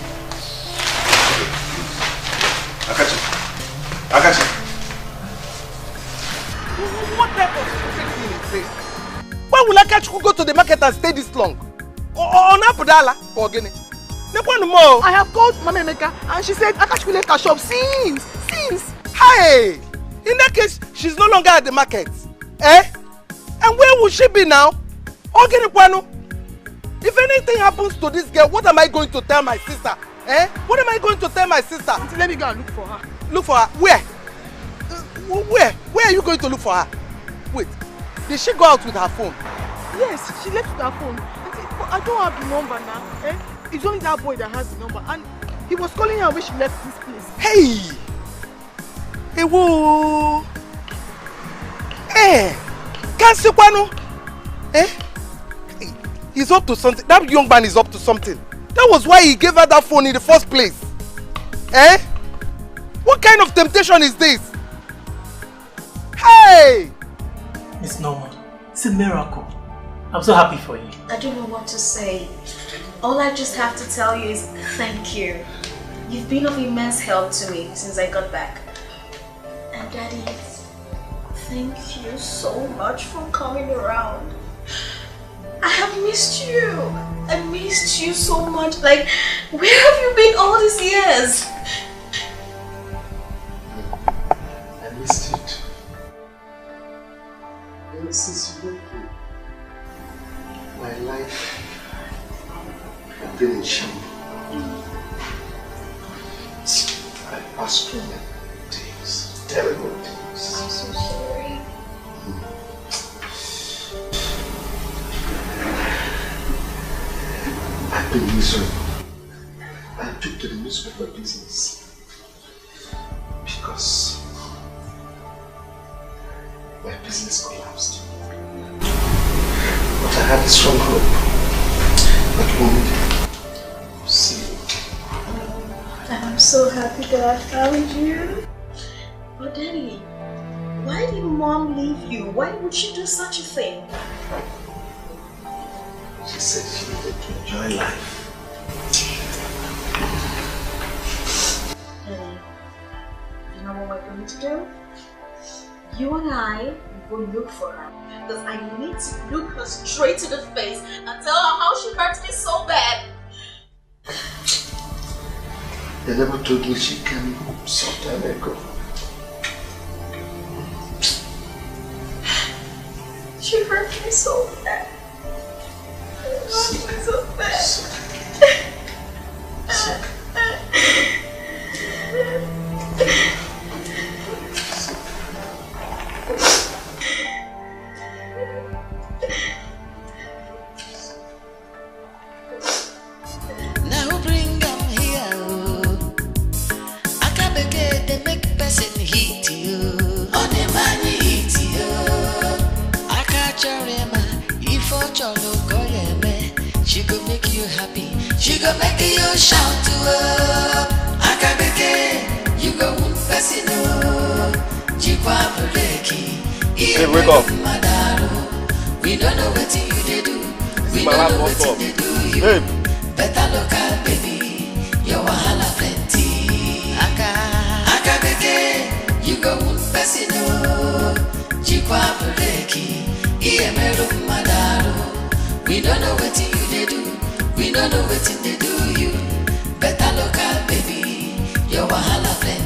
Akachi. What type of stupid thing is this? Why will Akachi go to the market and stay this long? On Apodala or Guinea? I have called Mama Emeka and she said Akachi left her shop since. Hey! In that case, she's no longer at the market. And where will she be now? If anything happens to this girl, what am I going to tell my sister? What am I going to tell my sister? Let me go and look for her. Look for her? Where? Where are you going to look for her? Wait, did she go out with her phone? Yes, she left with her phone. I don't have the number now. It's only that boy that has the number, and he was calling her when she left this place. Hey, whoa! Kansikwanu. Eh? He's up to something. That young man is up to something. That was why he gave her that phone in the first place. Eh? What kind of temptation is this? Hey! Miss Norma, it's a miracle. I'm so happy for you. I don't know what to say. All I just have to tell you is thank you. You've been of immense help to me since I got back. And Daddy, thank you so much for coming around. I have missed you. I missed you so much. Like, where have you been all these years? I missed you too. Ever since you left me, my life has been in shambles. I passed through many things, terrible things. I'm so sorry. I've been miserable. I took to the newspaper business because my business collapsed. But I had a strong hope that one day I'll see you. And I'm so happy that I found you. But Daddy, why did Mom leave you? Why would she do such a thing? She said she needed to enjoy life. Daddy, you know what we're going to do? You and I will look for her. Because I need to look her straight to the face and tell her how she hurt me so bad. They never told me she came home some time ago. She hurt me so bad. So bad. Now bring them here. I can't begin to make person hit you. On the man hit you. I can't remember if I she go make you happy. She go make you shout to her. I can't begin. You go person. Hey, wake up. We don't know what you do. We don't know what you do. You better look at baby. Your wahala plenty. Aka beke. You go person. Jikwa breki. Iemero madaru. We don't know what you do. We don't know what they do you. Better look at baby. Your wahala plenty.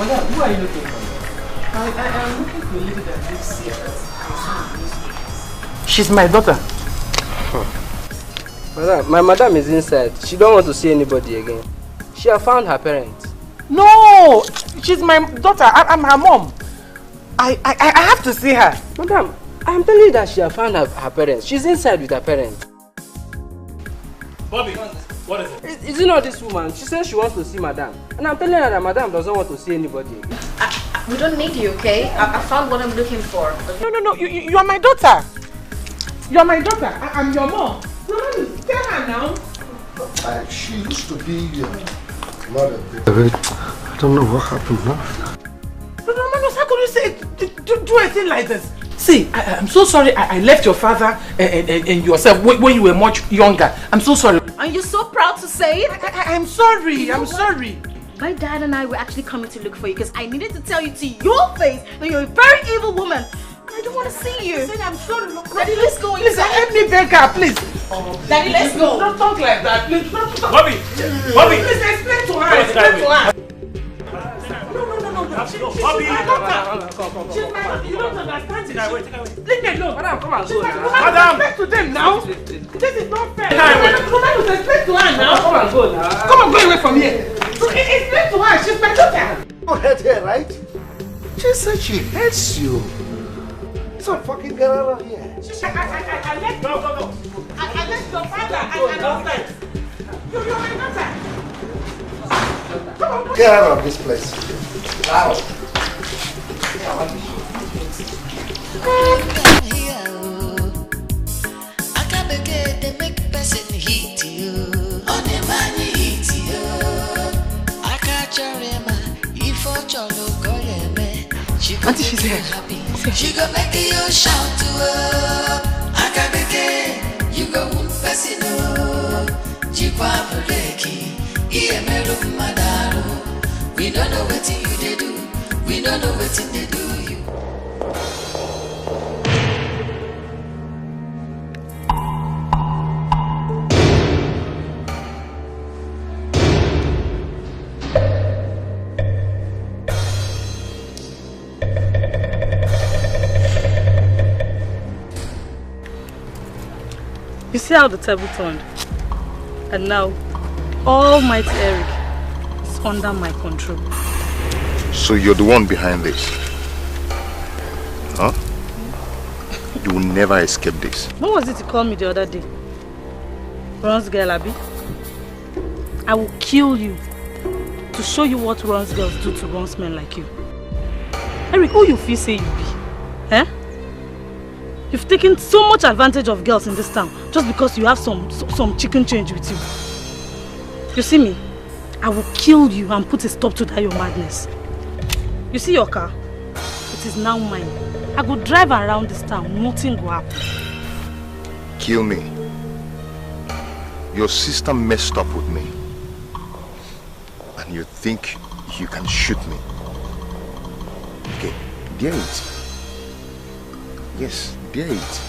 Who are you looking for? I am looking for a lady that lives here that She's my daughter. Madam, my madam is inside. She don't want to see anybody again. She has found her parents. No! She's my daughter. I'm her mom. I have to see her. Madam, I am telling you that she has found her parents. She's inside with her parents. Bobby, what is it? Is it not this woman? She says she wants to see madam. And I'm telling her that madam doesn't want to see anybody. We don't need you, okay? I found what I'm looking for. Okay? No. You are my daughter. You are my daughter. I'm your mom. No, tell her now. She used to be your mother. I don't know what happened now. No, how could you say do a thing like this? See, I'm so sorry I left your father and yourself when you were much younger. I'm so sorry. Are you so proud to say it? I'm sorry. I'm sorry. My dad and I were actually coming to look for you because I needed to tell you to your face that you're a very evil woman. I don't want to see you. Listen, I'm sorry. Daddy, let's go inside. Listen, let me beg her, please. Daddy, let's go. Don't talk like that, please. Bobby! Bobby! Please explain to her. Explain to her. Bobby! She's my daughter. You don't understand it. Leave me alone. Madam, come on. Madam! Explain to them now. This is not fair. Madam, explain to her now. Come on, go now. Come on, go away from here. Explain to her. She's my daughter. You heard her, right? She said she hates you. So fucking get out of here. I let go. I let your father and daughter. You're my daughter. Come on. Get out of this place. Now. They make person hit you. On the money hit you. I catch your rema. If I cholo go she go Auntie, she's here. Happy. She go make you shout to her. Akabeke, you go person Jikwa Breki, Iemero Madaru. We don't know what you do. We don't know what they do you. You see how the table turned? And now, Almighty Eric is under my control. So you're the one behind this? Huh? You will never escape this. What was it you called me the other day? Ron's girl, Abby? I will kill you to show you what Ron's girls do to Ron's men like you. Eric, who you feel say you be? Eh? You've taken so much advantage of girls in this town just because you have some chicken change with you. You see me? I will kill you and put a stop to that your madness. You see your car? It is now mine. I go drive around this town, nothing will happen. Kill me. Your sister messed up with me. And you think you can shoot me. Okay, dare it. Yes, dare it.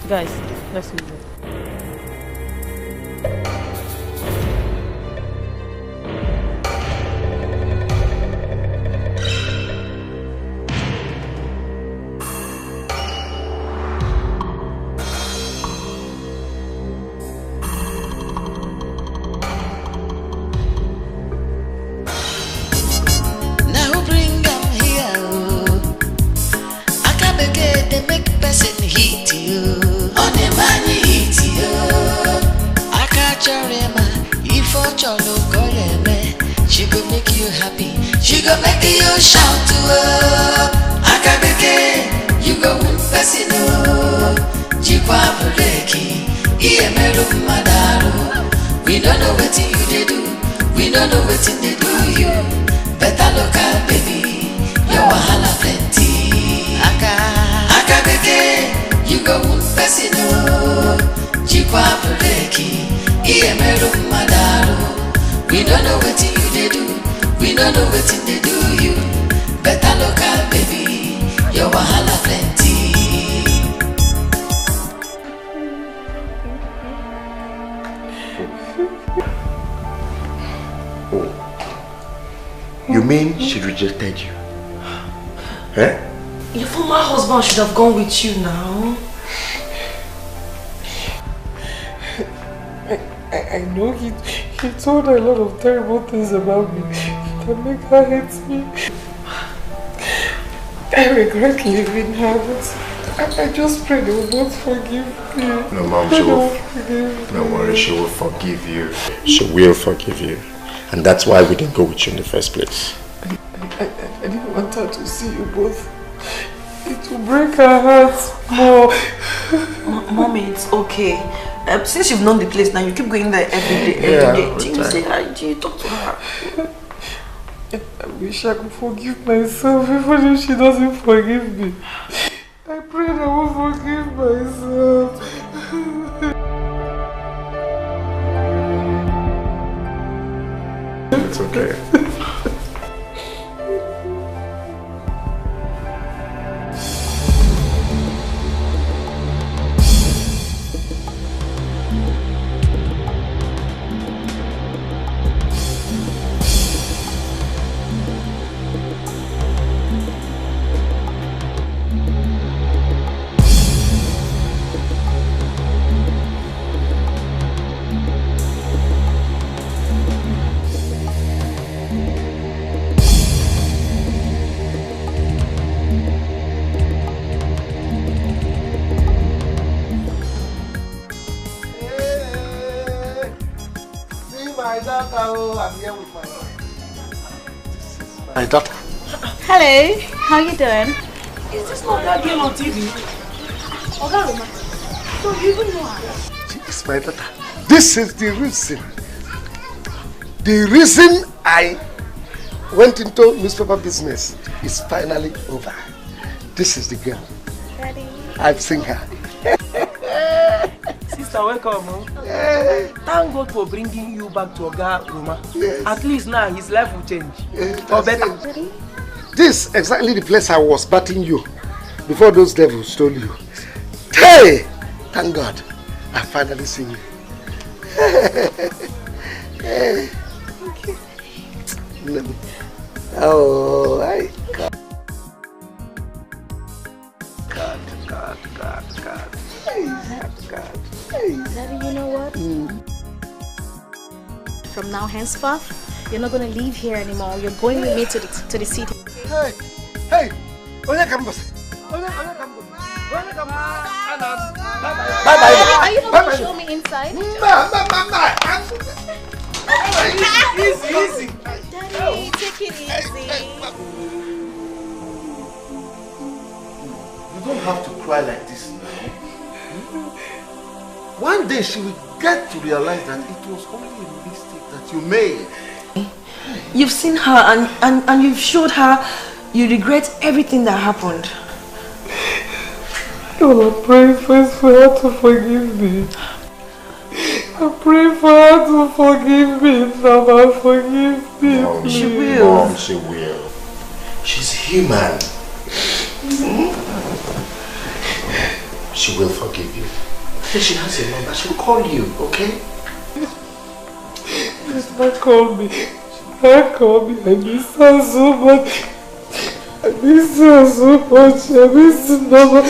Guys, let's move it. Rejected you. Eh? Your former husband should have gone with you now. I know he told a lot of terrible things about me that make her hate me. I regret leaving her, but I just pray they will not forgive me. No, Mom, she will. Don't worry, she will forgive you. She will forgive you. And that's why we didn't go with you in the first place. I didn't want her to see you both. It will break her heart more. Mommy, it's okay. Since you've known the place now, you keep going there every day. Do you say hi? Do you talk to her? I wish I could forgive myself even if she doesn't forgive me. I pray I will forgive myself. It's okay. My daughter. Hello, how you doing? Is this not that girl on TV? So you even know her? She is my daughter. This is the reason. The reason I went into newspaper business is finally over. This is the girl. Daddy. I've seen her. Sister, welcome. Thank God for bringing you back to Oga Roma. Yes. At least now his life will change. Or better. This is exactly the place I was batting you before those devils stole you. Hey! Thank God, I finally seen you. Hey. Oh, I God. God. Daddy, you know what? From now henceforth, you're not going to live here anymore. You're going with me to the city. Hey! Bye-bye. Are you not going to show me inside? Easy. Daddy, take it easy. You don't have to cry like this now. One day she will get to realize that it was only a mistake that you made. You've seen her and you've showed her you regret everything that happened. I pray first for her to forgive me. I pray for her to forgive me. Mama, forgive me. Mom, she will. Mom, she will. She's human. She will forgive you. She has your number. She'll call you, okay? Please don't call me. Don't call me. I miss her so much. I miss her so much. I miss Mama.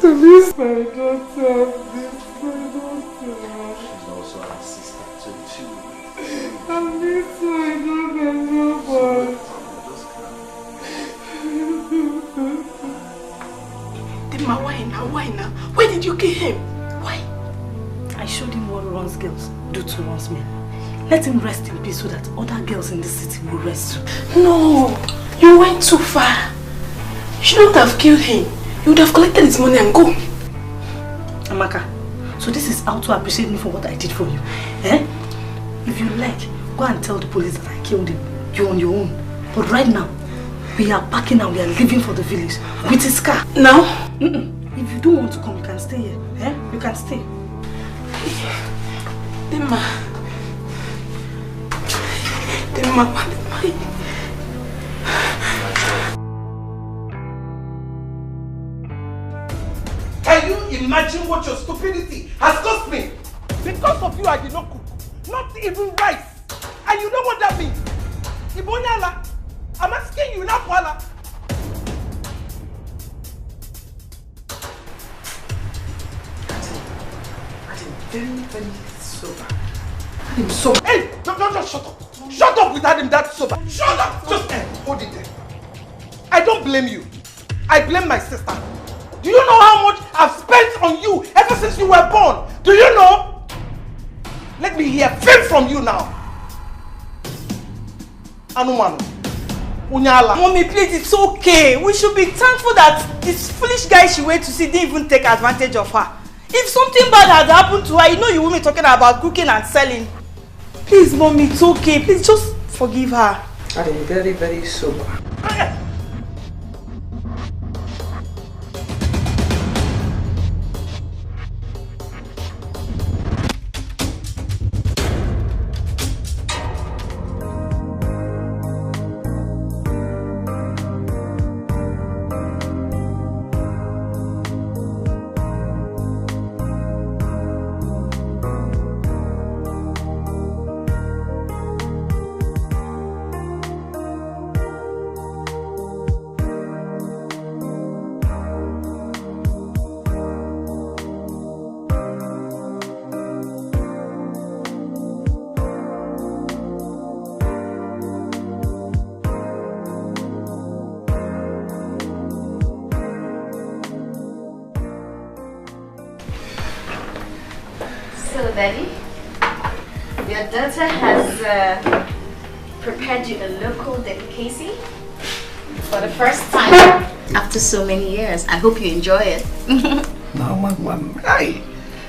I miss my daughter. She's also our sister too. I miss my daughter so much. Why now? Where did you kill him? Why? I showed him what Ron's girls do to Ron's men. Let him rest in peace so that other girls in the city will rest too. No, you went too far. You shouldn't have killed him. You would have collected his money and go. Amaka, so this is how to appreciate me for what I did for you. Eh? If you like, go and tell the police that I killed him. You're on your own. But right now, we are packing and we are leaving for the village with his car. Now? If you don't want to come, you can stay here. Eh? You can stay. Dema. Can you imagine what your stupidity has cost me? Because of you, I did not cook. Not even rice. And you know what that means? Ibonyala, I'm asking you now, Kuala. Very sober. I'm sober. Hey, don't shut up. Shut up without him that sober. Shut up. Just hold it there. I don't blame you. I blame my sister. Do you know how much I've spent on you ever since you were born? Do you know? Let me hear fame from you now. Anumano. Unyala. Mommy, please, it's okay. We should be thankful that this foolish guy she went to see didn't even take advantage of her. If something bad had happened to her, you know you women talking about cooking and selling. Please, Mommy, it's okay. Please just forgive her. I am very, very sober. Daddy, your daughter has prepared you a local delicacy for the first time after so many years. I hope you enjoy it. Now, Mom,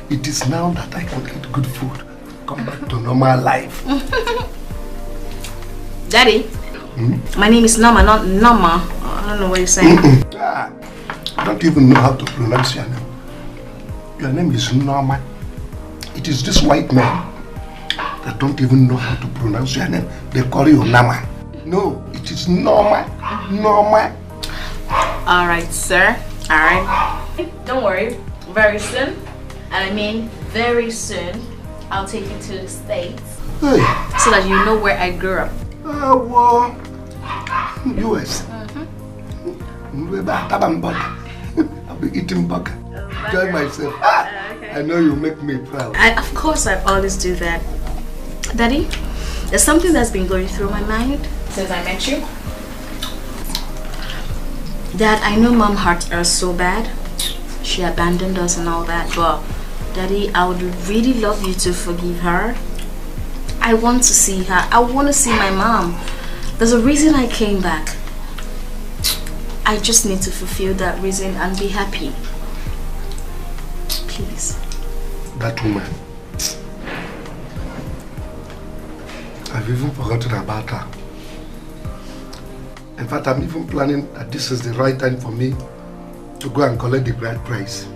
it is now that I can eat good food, come back to normal life. Daddy, my name is Norma, not Norma. I don't know what you're saying. I don't even know how to pronounce your name. Your name is Norma. It is this white man that don't even know how to pronounce your name. They call you Nama. No, it is Norma. Norma. Alright, sir. Alright. Don't worry. Very soon, and I mean very soon, I'll take you to the States. Hey. So that you know where I grew up. US. I'll be eating burger. Enjoy myself. I know you make me proud. Of course, I always do that. Daddy, there's something that's been going through my mind since I met you. Dad, I know Mom hurt her so bad. She abandoned us and all that, but Daddy, I would really love you to forgive her. I want to see her. I want to see my mom. There's a reason I came back. I just need to fulfill that reason and be happy. Please. That woman. I've even forgotten about her. In fact, I'm even planning that this is the right time for me to go and collect the bride price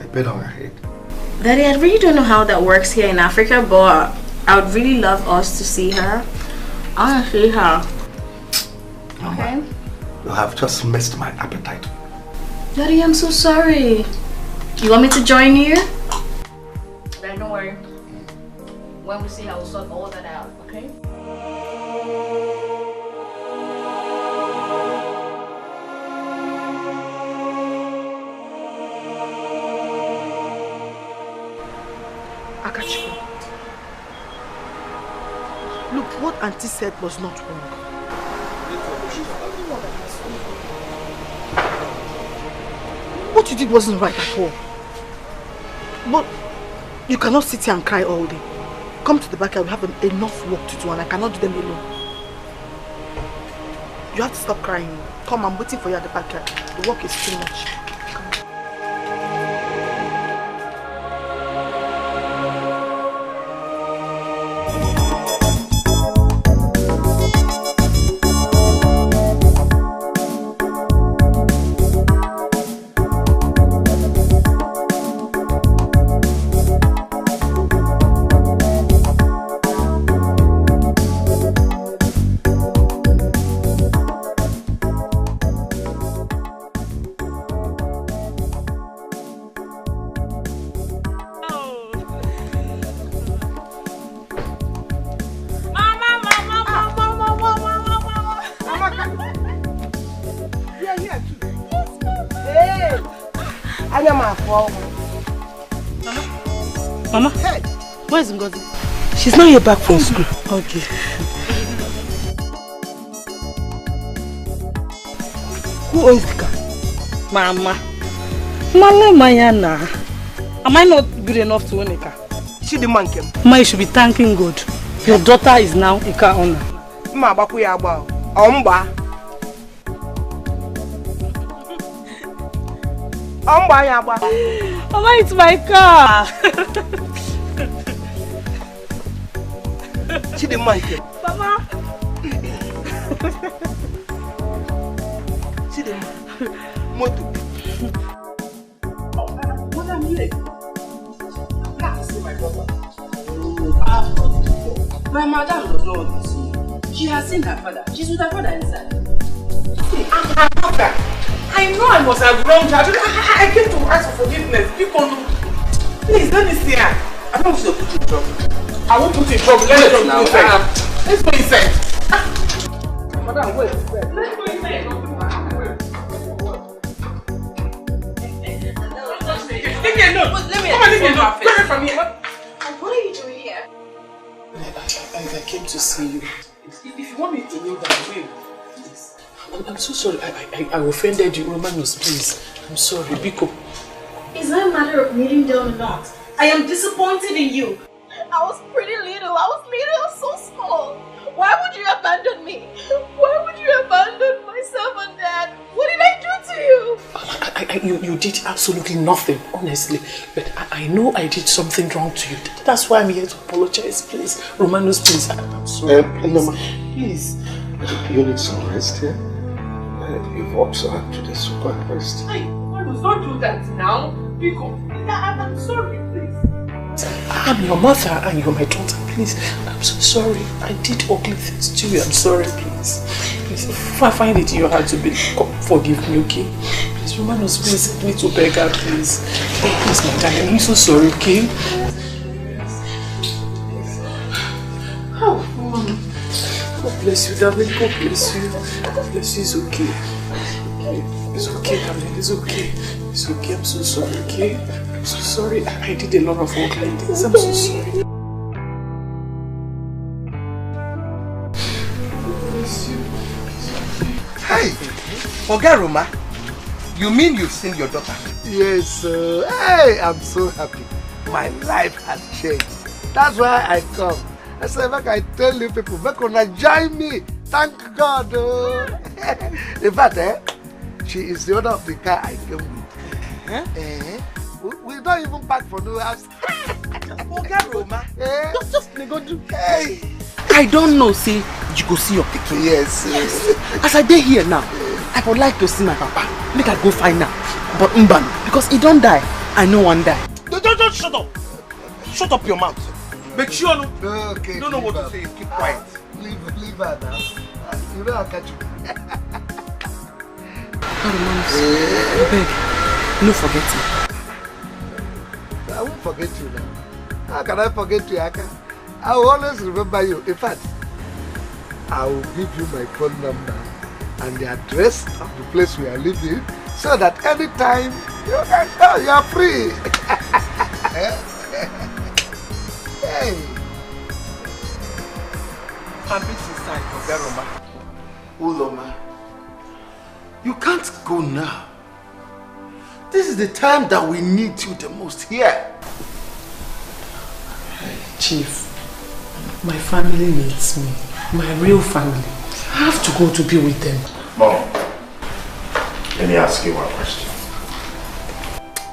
I paid on her head. Daddy, I really don't know how that works here in Africa, but I would really love us to see her. I want to see her. Okay? You have just missed my appetite. Daddy, I'm so sorry. You want me to join you? Then don't worry. When we see her, we'll sort all that out, okay? Akachiko. Look, what Auntie said was not wrong. What you did wasn't right at all. But you cannot sit here and cry all day. Come to the backyard, we have enough work to do and I cannot do them alone. You have to stop crying. Come, I'm waiting for you at the backyard. The work is too much. Mama, hey, where's Ngozi? She's not yet back from school. Okay. Who owns the car? Mama. Mama Mayana. Am I not good enough to own a car? She the man came. Ma, you should be thanking God. Your daughter is now a car owner. Ma agbaku ya agba. Omba. Omba ya agba. Mama, it's my car. Chidinma Ike. Mama. Chidinma. Moto. What am I late? My madam does not want to see you. She has seen her father. She's with her father inside. See, I'm her mother. I know I must have wronged her. I came to ask for forgiveness. People know. Please, let me see her. I don't want you to put in trouble. I won't put in trouble. Let's go inside. Let's go inside. Madam, wait. Let's go inside. Dikeh, no. Let me come on, Dikeh, no. Go away from here. What are you doing here? I came to see you. If you want me to kneel down, wait. Please. I'm so sorry. I offended you, Romanos, please. I'm sorry, Biko. It's not a matter of kneeling down or not. I am disappointed in you. I was pretty little. I was so small. Why would you abandon me? Why would you abandon myself and Dad? What did I do to you? You did absolutely nothing, honestly. But I know I did something wrong to you. That's why I'm here to apologize, please. Romanos, please. I'm sorry. Please. You need some rest here. You've also had to the super rest. Hey, Romanos, don't do that now. Biko, I'm sorry, please. I'm your mother and you're my daughter, please. I'm so sorry. I did ugly things to you. I'm sorry, please. Please, if I find it in your heart to be, forgive me, okay? Please, Romanos, please help me to beg her, please. Please, my darling, I'm so sorry, okay? Oh, God bless you, darling. God bless you. God bless you. It's okay. It's okay, darling. It's okay. It's okay. I'm so sorry, okay? I'm so sorry. I did a lot of work like this. I'm so sorry. Hey, Ogaroma, you mean you've seen your daughter? Yes, sir. Hey, I'm so happy. My life has changed. That's why I come. I said, make I tell you people, make una join me. Thank God. In fact, she is the owner of the car I came with. We don't even pack for no house. Ogaroma, just go do. Hey. I don't know, say you go see your picture. Yes. As I dey here now, I would like to see my papa. Make I go find her. But Mban, because he don't die, I know one die. Don't shut up. Shut up your mouth. Make sure no. Okay. You don't know what to say. Keep quiet. Leave her now. You know I'll catch you. I beg, no forget me. I won't forget you now. How can I forget you, Aka? I will always remember you. In fact, I will give you my phone number and the address of the place we are living so that anytime you can call, you are free. Hey. I'm inside, Ogaroma. Uloma, you can't go now. This is the time that we need you the most here. Chief, my family needs me. My real family. I have to go to be with them. Mom, let me ask you one question.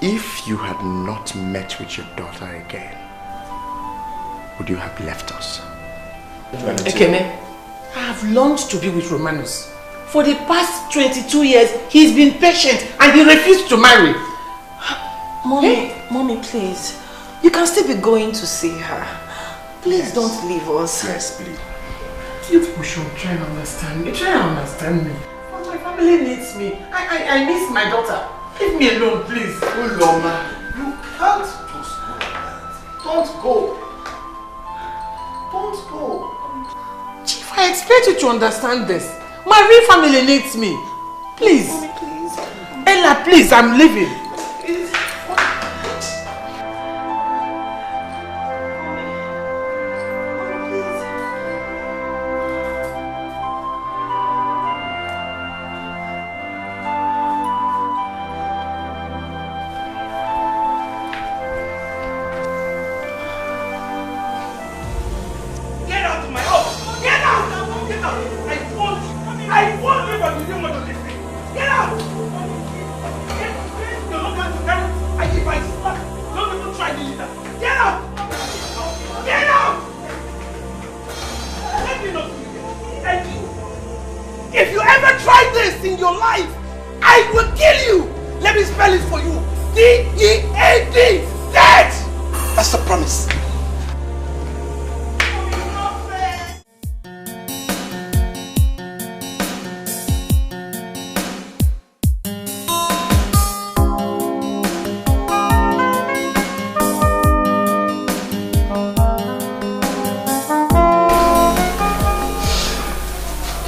If you had not met with your daughter again, would you have left us? Ekene, I have longed to be with Romanos. For the past 22 years, he's been patient and he refused to marry. Mommy, please. You can still be going to see her. Please don't leave us. Yes, please. You people should try and understand me. Try and understand me. But my family needs me. I miss my daughter. Leave me alone, please. Uloma, you can't just go. Don't go. Don't go. Chief, I expect you to understand this. My real family needs me. Please. Mommy, please. Ella, please, I'm leaving. Please. Get out of my house! Get out! Get out!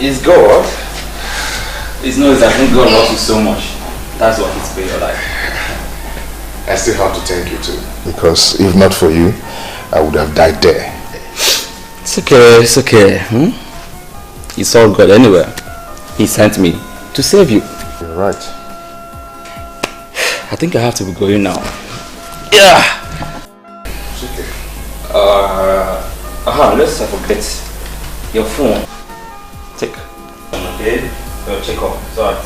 Is God. It's knows that when God loves you so much, that's what He's paid your life. I still have to thank you too. Because if not for you, I would have died there. It's okay, it's okay. It's all good anyway. He sent me to save you. You're right. I think I have to be going now. Yeah. It's okay. Let's forget your phone. Take. Okay. Check off so that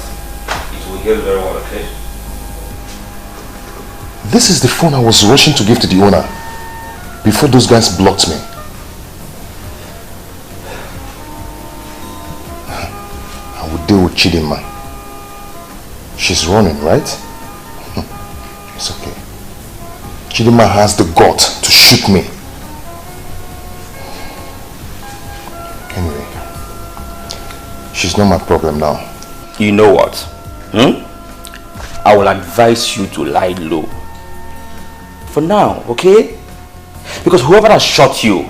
it will heal very well. Okay. This is the phone I was rushing to give to the owner before those guys blocked me. I would deal with Chidinma. She's running, right? It's okay. Chidinma has the gut to shoot me. Anyway, she's not my problem now. You know what? I will advise you to lie low. For now, okay? Because whoever has shot you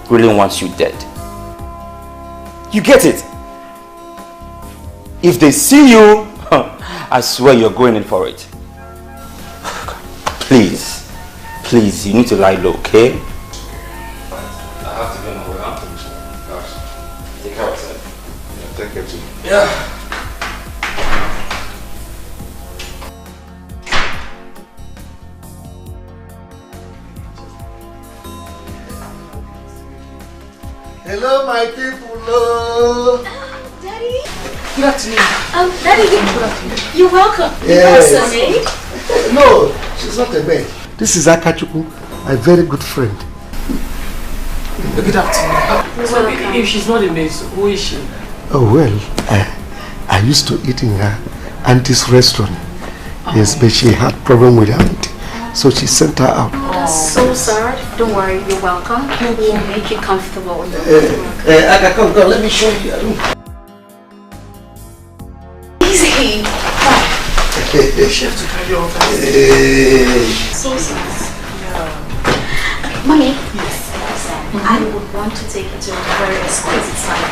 really wants you dead. You get it? If they see you, I swear you're going in for it. Please, please, you need to lie low, okay? I have to go my way out. Take care of yourself. Yeah, take care too. Yeah. Hello, my people. Hello. Daddy. Good afternoon. Daddy, you're welcome. Yes. No, she's not a maid. This is Akachuku, my very good friend. Good afternoon. So if she's not a maid, who is she? Oh, well, I used to eat in her auntie's restaurant. Yes, but she had problem with her auntie. So she sent her out. So sorry. Don't worry, you're welcome. We'll make you comfortable. Aka, come, let me show you. Easy. She has to carry on. So sorry. Mommy. Yes. I would want to take you to a very exquisite side.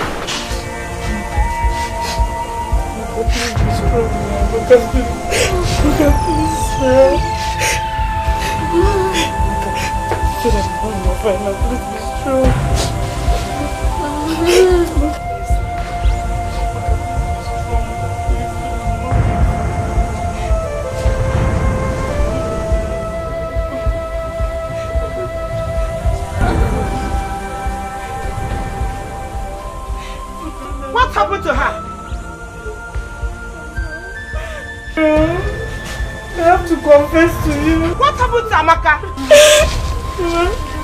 What happened to her? I have to confess to you. What happened to Amaka?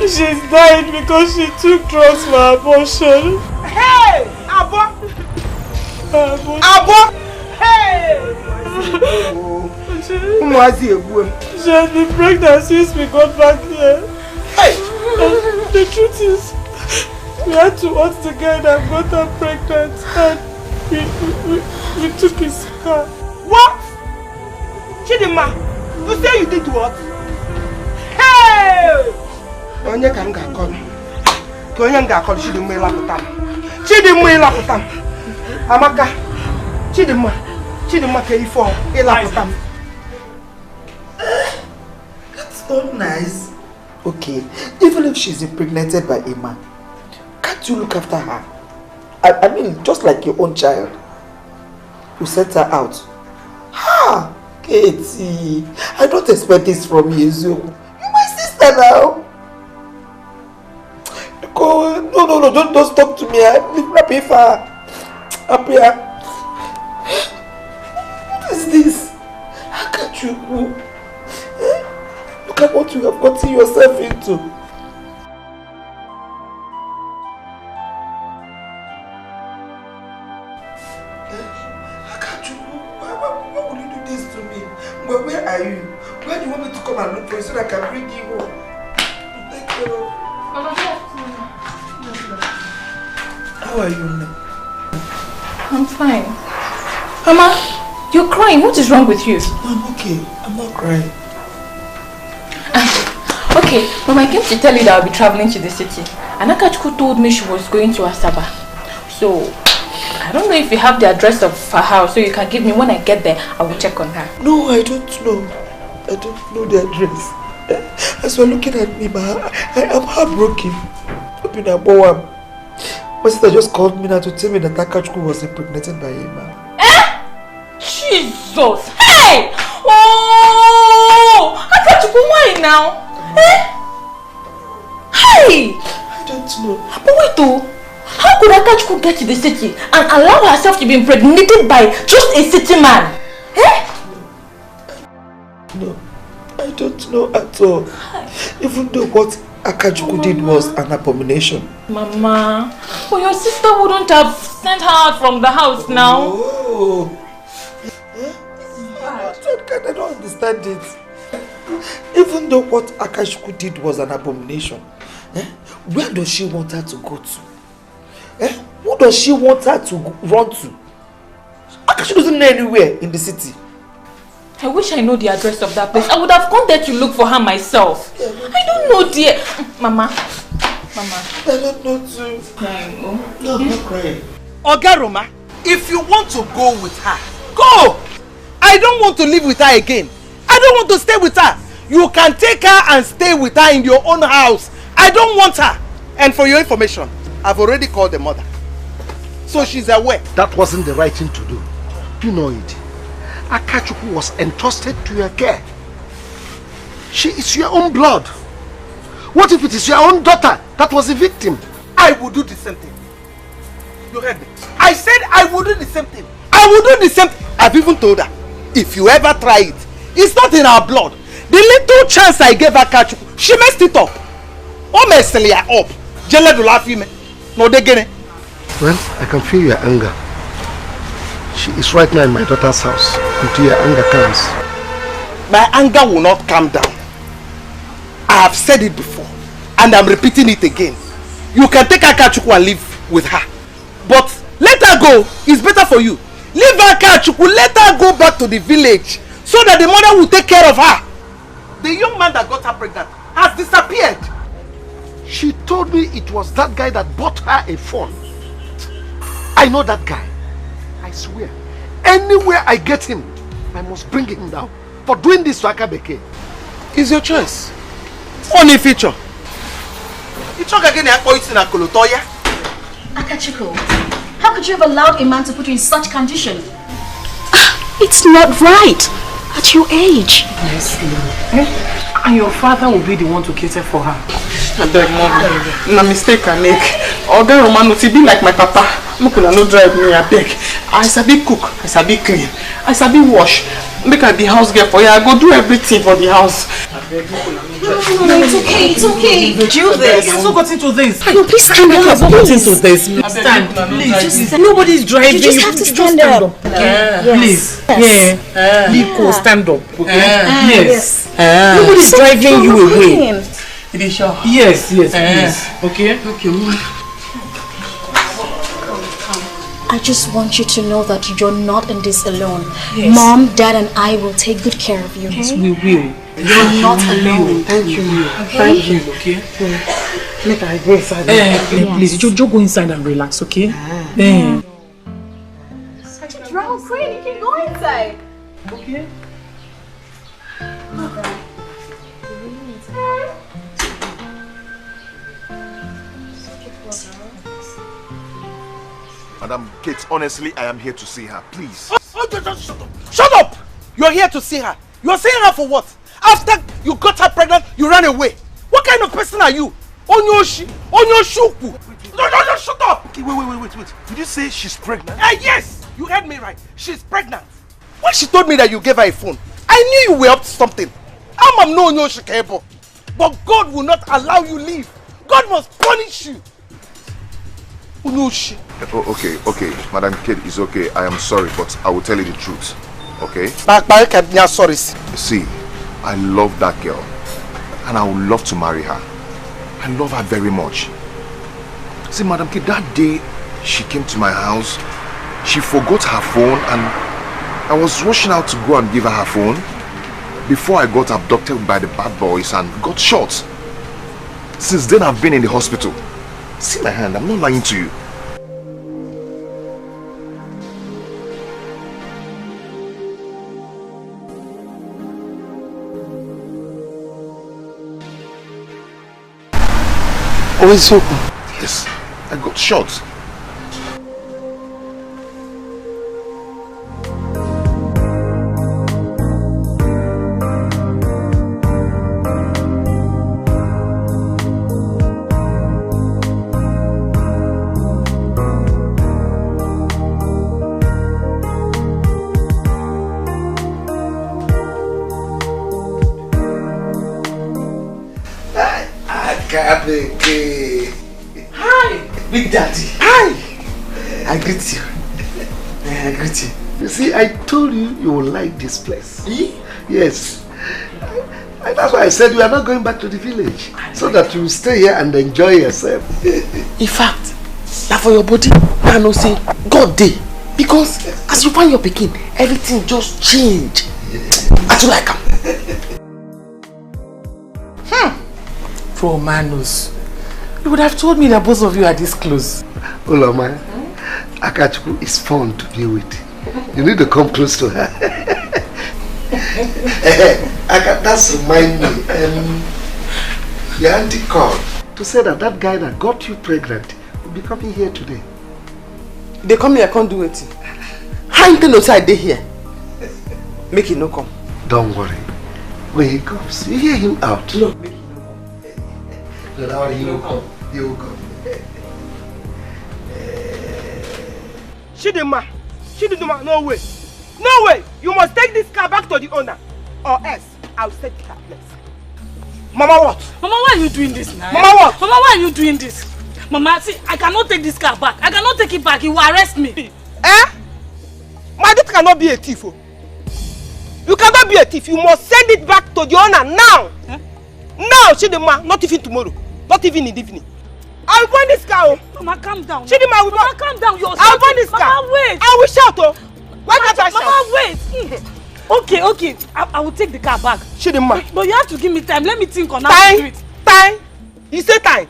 She's died because she took drugs for abortion. Hey! Abo! Abo! Hey! She has been pregnant since we got back here. Hey! And the truth is, we had to hunt the guy that got her pregnant and we took his car. What? Chidinma, you say you did what? Hey! Onye ka m ga-akọrọ? Ka onye m ga-akọrọ Chidinma ịlapụta m. Chidinma ịlapụta m. Amaka, Chidinma ka ifo ịlapụta m. That's not nice. Okay, even if she's impregnated by a man, can't you look after her? I mean, just like your own child. You sent her out. Ha! Katie, I don't expect this from you, You're my sister now. No, don't talk to me. I'm happy for her. Happy. What is this? How can you? Look at what you have gotten yourself into. Where are you? Where do you want me to come and look for you so that I can bring you home? Take care of. How are you now? I'm fine. Mama, you're crying. What is wrong with you? I'm okay. I'm not crying. Okay, Mama, I came to tell you that I'll be traveling to the city. And Akachuku told me she was going to Asaba. So, I don't know if you have the address of her house, so you can give me. When I get there, I will check on her. No, I don't know. I don't know the address. As you're looking at me, I am heartbroken. My sister just called me now to tell me that Akachuku was impregnated by him. Jesus! Hey! Oh! Akachuku, why now? Hey! I don't know. But wait though. How could Akachuku get to the city and allow herself to be impregnated by just a city man? No, I don't know at all. Even though what Akachuku did was an abomination. Mama, well, your sister wouldn't have sent her out from the house now. Oh. I don't understand it. Even though what Akachuku did was an abomination, where does she want her to go to? Who does she want her to run to? Akachuku doesn't know anywhere in the city. I wish I know the address of that place. I would have gone there to look for her myself. I don't know, dear. Mama. I don't know too. Crying, No, I'm not crying. Oga Roma, if you want to go with her, go! I don't want to live with her again. I don't want to stay with her. You can take her and stay with her in your own house. I don't want her. And for your information, I've already called the mother. So she's aware. That wasn't the right thing to do. You know it. Akachuku was entrusted to your care. She is your own blood. What if it is your own daughter that was the victim? I will do the same thing. You heard me? I said I will do the same thing. I will do the same thing. I've even told her, if you ever try it, it's not in our blood. The little chance I gave Akachuku, she messed it up. Oh, messed her up. Well, I can feel your anger. She is right now in my daughter's house until your anger comes. My anger will not calm down. I have said it before and I'm repeating it again. You can take Akachuku and live with her. But let her go. It's better for you. Leave Akachuku. Let her go back to the village so that the mother will take care of her. The young man that got her pregnant has disappeared. She told me it was that guy that bought her a phone. I know that guy. I swear, anywhere I get him, I must bring him down for doing this to Akabeke. It's your choice. Only feature. You talk again Akachuku, how could you have allowed a man to put you in such condition? It's not right at your age. Yes, and your father will be the one to cater for her. I beg, Mom. No mistake I make. Oga Roman will be like my papa. Mukula no drive me, I beg. I sabi cook, I sabi clean, I sabi wash. Make her the house girl for you. I go do everything for the house. No, it's okay, it's okay. Do this. Let's not get into this. No, please stand up. Let's not get into this. Stand. Please. Nobody's driving. You just have to stand up. Please. Yes. Liko, stand up. Okay? Yes. Nobody's driving you away. It is sure. Yes, please. Okay? Okay, I just want you to know that you're not in this alone. Yes. Mom, Dad, and I will take good care of you. Yes, we will. You're not alone. Thank you. Okay? Thank you, okay? Make I go inside. Please, just go inside and relax, okay? Such a drama queen, you can go inside. Okay. Madam Kate, honestly, I am here to see her. Please. Shut up! Shut up! You're here to see her. You're seeing her for what? After you got her pregnant, you ran away. What kind of person are you? Onyoshi? Onyoshuku? No, shut up! Okay, wait. Did you say she's pregnant? Yes! You heard me right. She's pregnant. When she told me that you gave her a phone, I knew you were up to something. I'm no Onyoshi Kebo. But God will not allow you leave. God must punish you. Onyoshi. Okay, Madam Kate, it's okay. I am sorry, but I will tell you the truth. Okay? Sorry. See, I love that girl. And I would love to marry her. I love her very much. See, Madam Kate, that day she came to my house, she forgot her phone and I was rushing out to go and give her her phone before I got abducted by the bad boys and got shot. Since then, I've been in the hospital. See my hand, I'm not lying to you. Oh, it's open. Yes, I got shot. Hi, Big Daddy. Hi. I greet you. I greet you. You see, I told you you will like this place. Yes. That's why I said you are not going back to the village. So that you will stay here and enjoy yourself. In fact, now for your body, I know say God day. Because as you find your pikin, everything just change. I do like him. Poor Manus. You would have told me that both of you are this close. Oloma, Akachukwu is fun to deal with. You need to come close to her. That's remind me. Your auntie called to say that that guy that got you pregnant will be coming here today. They come here, I can't do it. How you think outside they here? Make it no come. Don't worry. When he comes, you hear him out. No. He will come. He will come. Chidinma, no way. No way. You must take this car back to the owner. Or else, I'll set the car place. Mama, what? Mama, why are you doing this now? Mama, what? Mama, why are you doing this? Mama, see, I cannot take this car back. I cannot take it back. He will arrest me. Eh? My daughter cannot be a thief. Oh. You cannot be a thief. You must send it back to the owner now. Eh? Now, Chidinma, not even tomorrow. Not even in the evening. I'll burn this car. Oh. Mama, calm down. Chidinma, Mama, calm down. I'll burn this car. Mama, wait. I will shout. Oh. Why can't I shout? Mama, wait. Okay. I will take the car back. Chidinma. But you have to give me time. Let me think on how to do it. Time? You say time?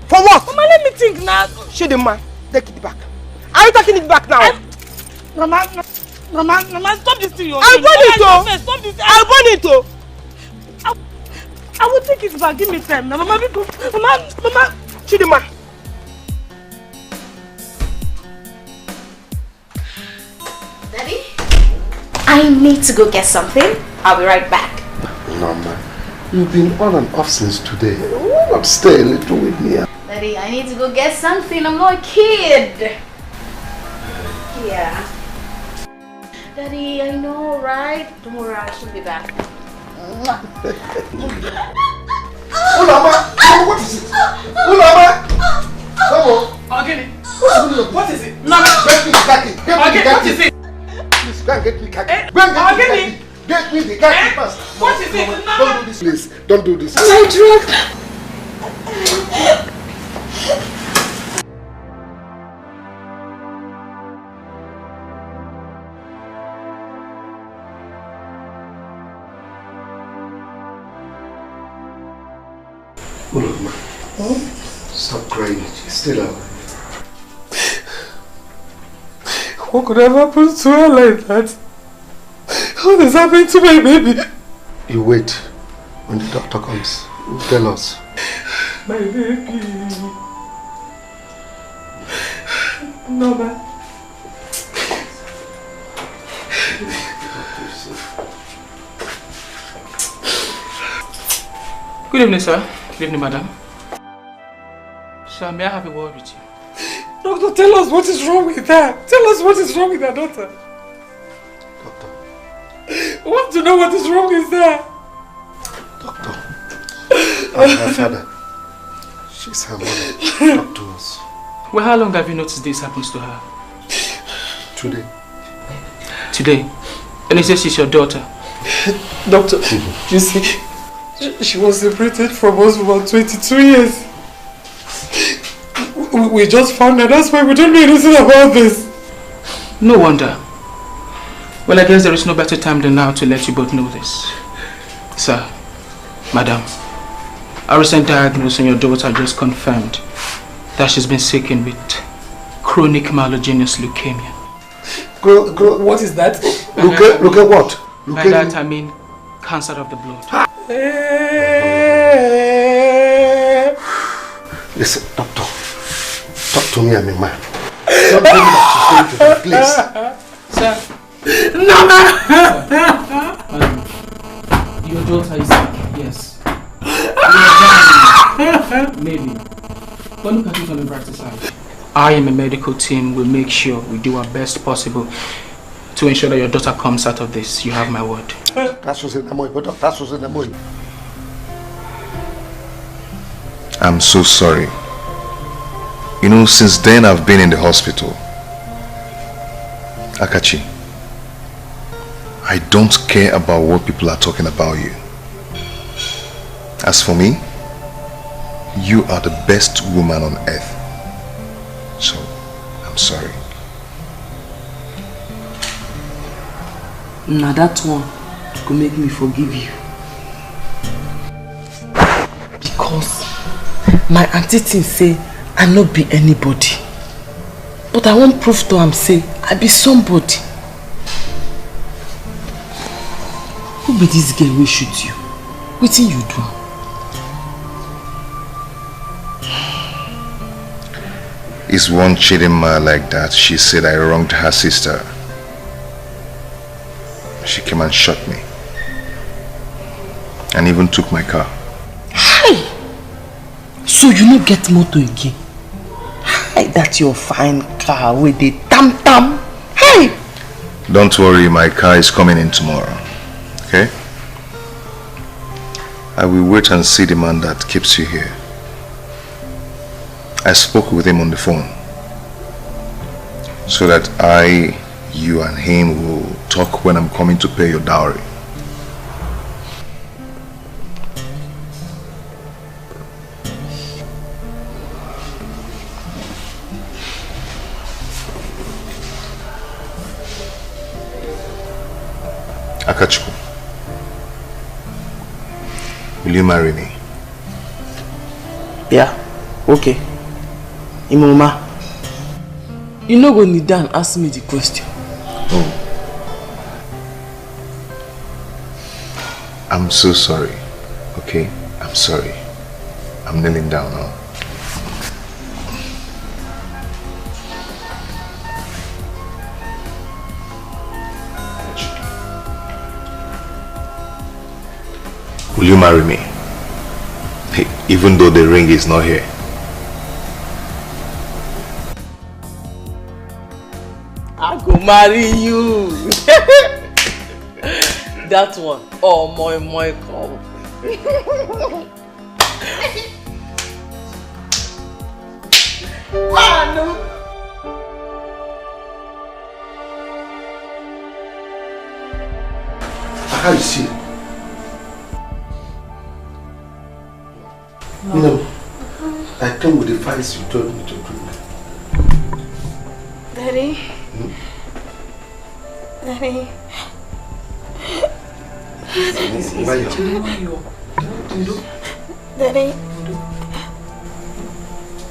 For what? Mama, let me think now. Chidinma, take it back. Are you taking it back now? Mama, stop this thing you're doing. I'll burn it. Stop this. I'll burn it. I will take it back. Give me time. Now, Mama, Chidinma. Daddy? I need to go get something. I'll be right back. No, man. You've been on and off since today. Why not stay a little with me? Daddy, I need to go get something. I'm not a kid. Yeah. Daddy, I know, right? Don't worry, I should be back. Ulama! What is it? Ulama! Come on! Okay. What is it? No, get me the khaki. Get me the khaki. What is it? Please, go and get me khaki. Go and get me the khaki. Get me the khaki first. What is it? Don't do this, please. Don't do this. My drug. Ulama, stop crying. Stay down. What could have happened to her like that? What is happening to my baby? You wait. When the doctor comes, he'll tell us. My baby. No, man. Good evening, sir. Good evening, madam. Sir, may I have a word with you? Doctor, tell us what is wrong with her. Tell us what is wrong with her daughter. Doctor. I want to know what is wrong with her. Doctor. I'm her father. She's her mother. Talk to us. Well, how long have you noticed this happens to her? Today. Today? And he says she's your daughter. Doctor, you see, she was separated from us for about 22 years. We just found her, that's why we don't know anything about this. No wonder. Well, I guess there is no better time than now to let you both know this. Sir, madam, our recent diagnosis on your daughter just confirmed that she's been sick with chronic myelogenous leukemia. What is that? Look at what? By that I mean cancer of the blood. Listen, doctor. Talk to me, I'm a man. Don't tell me that she's going to her place. Sir. No, your daughter is sick, yes. Maybe. But look at it on the brighter side. I am a medical team. We'll make sure we do our best possible to ensure that your daughter comes out of this. You have my word. That's what's in the money, but that's what's in the money. I'm so sorry. You know, since then I've been in the hospital. Akachi, I don't care about what people are talking about you. As for me, you are the best woman on earth. So, I'm sorry. Now that one could make me forgive you. Because my auntie thing say I not be anybody. But I won't prove to am say I be somebody. Who be this girl wey shoot you? Wetin you do? It's one cheating man like that. She said I wronged her sister. She came and shot me. And even took my car. Hi! So you no get motor again? Hi, that's your fine car with the tam-tam. Hey! Don't worry, my car is coming in tomorrow. Okay? I will wait and see the man that keeps you here. I spoke with him on the phone. So that you and him will talk when I'm coming to pay your dowry. Akachuku, will you marry me? Yeah, okay. Imoma, you no go kneel down and ask me the question. Oh. I'm so sorry. Okay? I'm sorry. I'm kneeling down now. Will you marry me? Hey, even though the ring is not here. I go marry you. That one. Oh, my come. Mano. How you see? No. I come with the files you told me to bring. Daddy. Daddy. Daddy.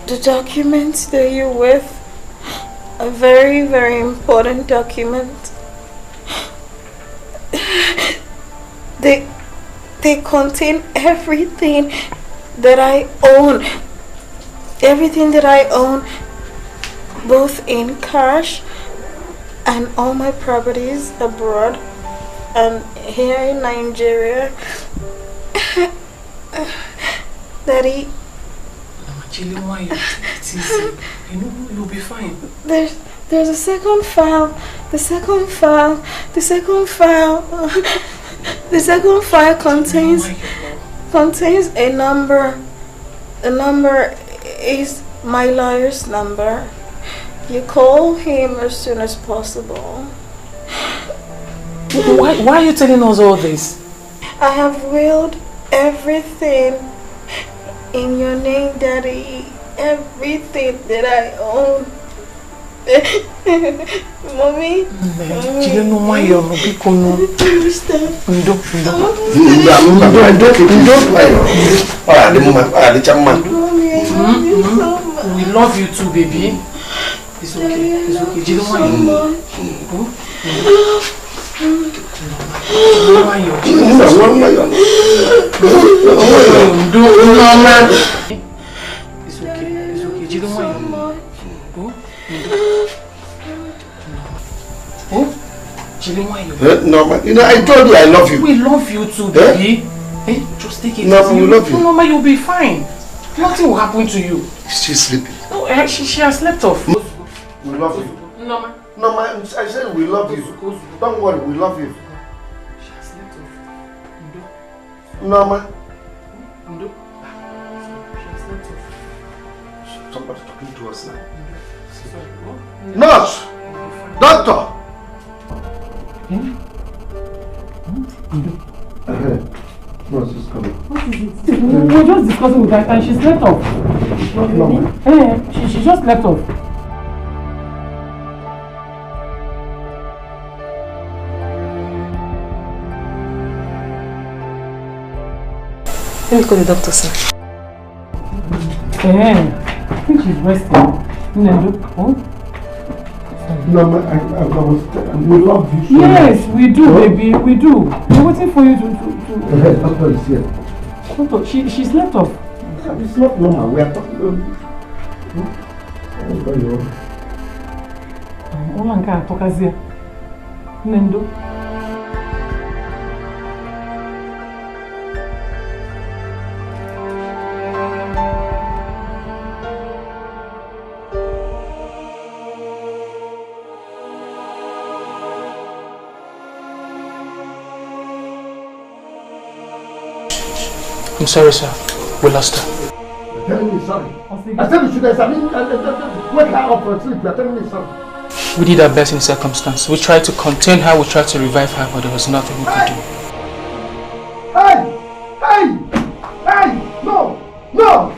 The documents that you're with are very, very important documents. They contain everything that I own. Everything that I own, both in cash and all my properties abroad and here in Nigeria. Daddy, Chili, why you take it easy? You know you'll be fine. There's a second file. The second file contains a number. The number is my lawyer's number. You call him as soon as possible. Why are you telling us all this? I have willed everything in your name, Daddy. Everything that I own. Mommy? You know why you're not going to we love you too, baby. It's okay. It's okay. Do you know why It's okay. Norma, you know, I told you I love you. We love you too, baby. Eh? Just take it No, easy. we love you. Norma, you'll be fine. Nothing will happen to you. She's sleeping. No, she has slept off. We love you. Norma. Norma, I said we love you. Don't worry, we love you. She has slept off. Norma. She has slept off. Somebody talking to us now. Nurse! Doctor! Nurse is coming. What is it? We were just discussing with her and she slept off. She just slept off. Let me call the doctor, sir. I think she's resting. Oh? No, we love you. Yes, we do, baby, we do. We're waiting for you to... Doctor is here. Doctor, she slept off. It's not normal. We are talking. Nendo. I'm sorry, sir. We lost her. You're telling me sorry. I said you should examine wake her up from sleep. You're telling me sorry. We did our best in the circumstance. We tried to contain her, we tried to revive her, but there was nothing we could do. Hey! No! No!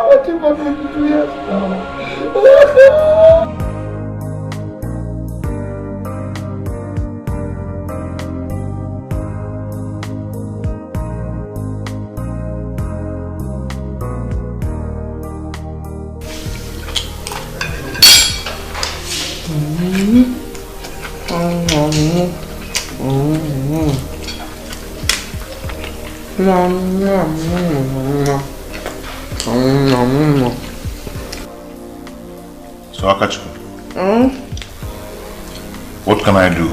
What you got to do years now? So Akachuku, what can I do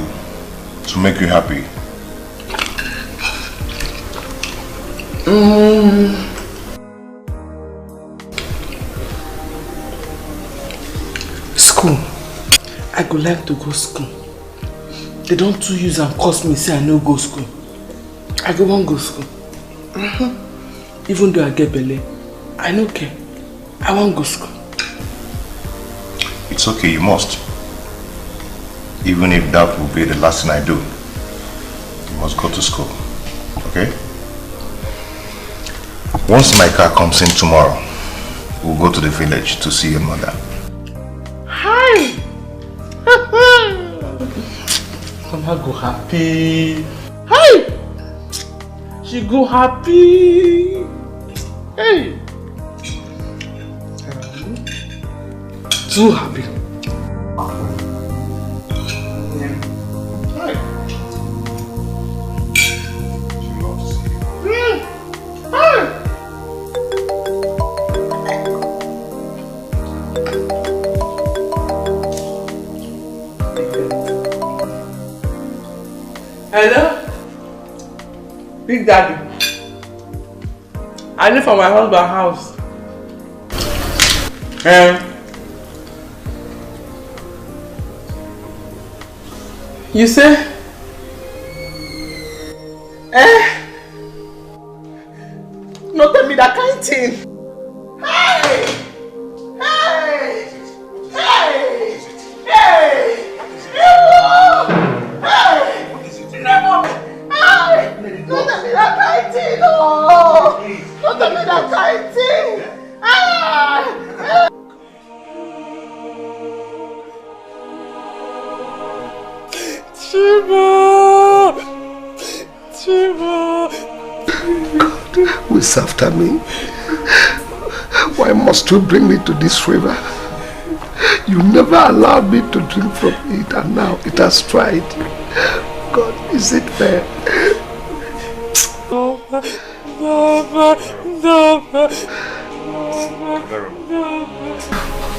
to make you happy? School. I go like to go school. They don't too use and cost me say I no go school. I go won't go school. Even though I get belly, I no care. I won't go school. It's okay, you must. Even if that will be the last thing I do, you must go to school. Okay? Once my car comes in tomorrow, we'll go to the village to see your mother. Hi! Mama go happy. Hi! She go happy. Hey! Too happy. Hello? Big Daddy. I live for my husband's house. You say? No tell me that kind of thing. Hey! Hey! Hey! Hey! Never! Hey! Don't tell me that kind of thing, no! Don't tell me that kind of thing! Chiba! God, who's after me? Why must you bring me to this river? You never allowed me to drink from it, and now it has tried. God, is it fair? Oh,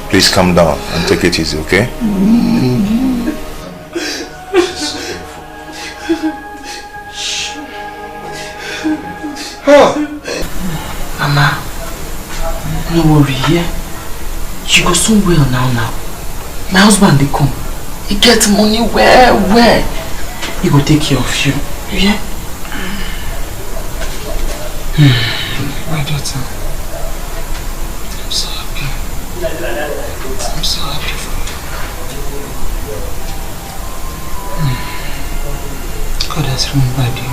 Please calm down and take it easy, okay? Mama, no worry, yeah? You go soon well now. My husband, they come. He gets money where? He go take care of you, yeah? My daughter, I'm so happy. I'm so happy for you. God has remembered you.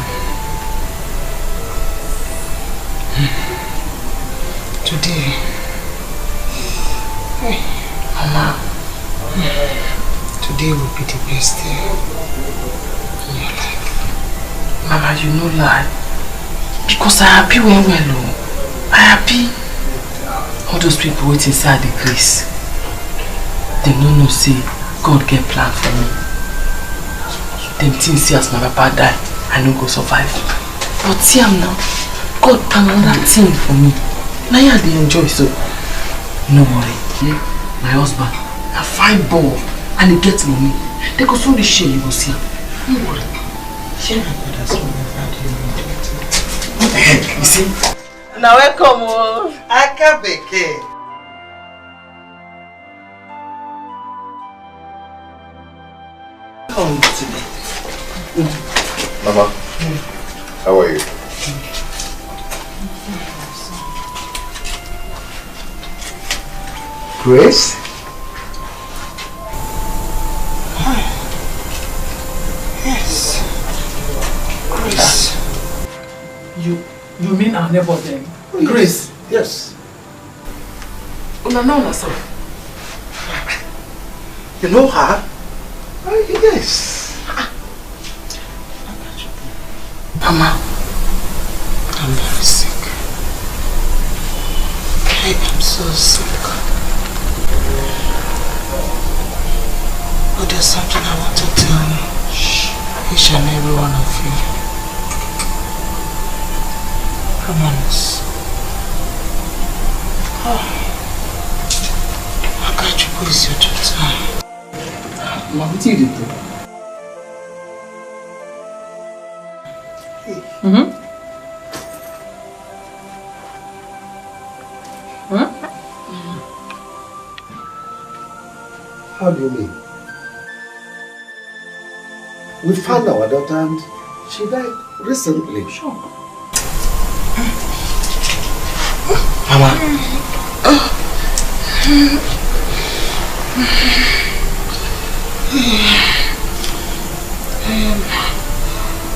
Today, Mama, today will be the best day in your life. Mama, you know lie. Because I happy well, I happy. All those people waiting inside the grace. They don't know say God get plan for me. Them things see as my papa die, I no go survive. But see am now, God plan another thing for me. Now I dey enjoy so. No worry. Yeah, my husband, a fine ball and he gets money. They go soon share you go see. No worry. Share my brother's money. You see? Now welcome, Akabeke. Come today. Mama, how are you? Grace? Yes. Grace. You mean our neighbor then? Oh, Grace? Yes. No, sir. You know her? Yes. Mama, I'm very sick. I am so sick. But there's something I want to tell you. Each and every one of you. Promise. Akachuku is your daughter. Mama, what did you do? How do you mean? We found our daughter and she died recently. Sure. Mama.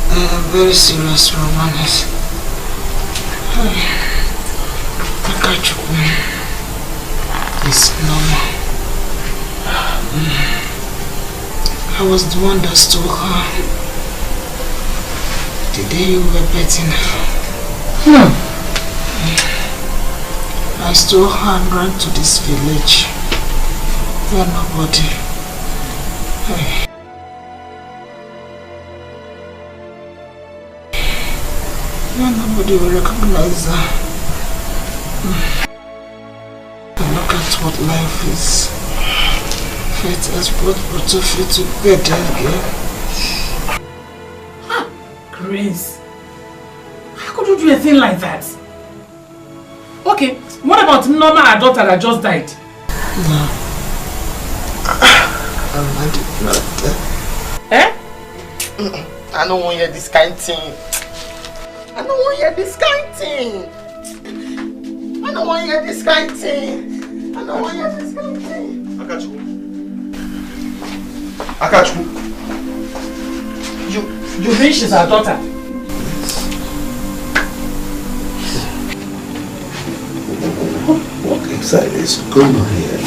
I am very serious, Romanis. Akachuku is normal. I was the one that stole her the day you were betting her. I stole her and ran to this village where nobody. Where nobody will recognize her. And look at what life is. Fate has brought both of you together again. Grace, how could you do a thing like that? Okay, what about Norma, our daughter that just died? No. I did not. Eh? I don't want to hear this kind of thing. I don't want to hear this kind of thing. I don't want to hear this kind of thing. I don't want to hear this kind of thing. Akachuku. You mean she's our daughter? Walk inside this. Come on here.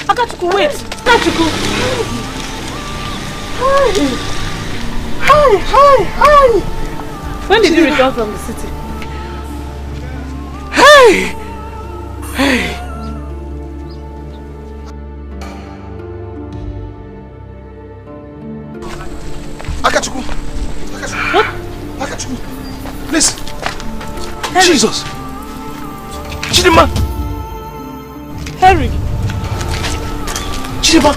Akachuku, wait! Akachuku! Hi! When did you return from the city? Hey! Akachuku! What? Akachuku! Please! Henry. Jesus! Chidima! Henry! Chidima!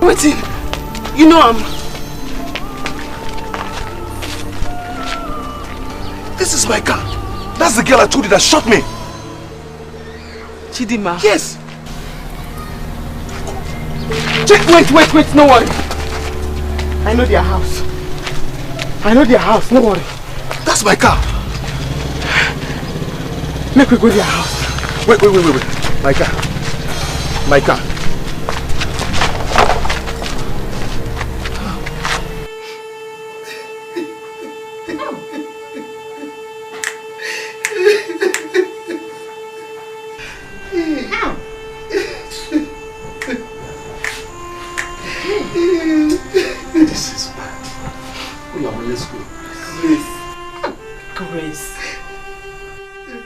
Waiting! You know This is my car. That's the girl I told you that shot me. Chidima? Yes! Wait, no worry. I know their house. No worry. That's my car. Make we go to their house. Wait. My car. This is bad. Let's go.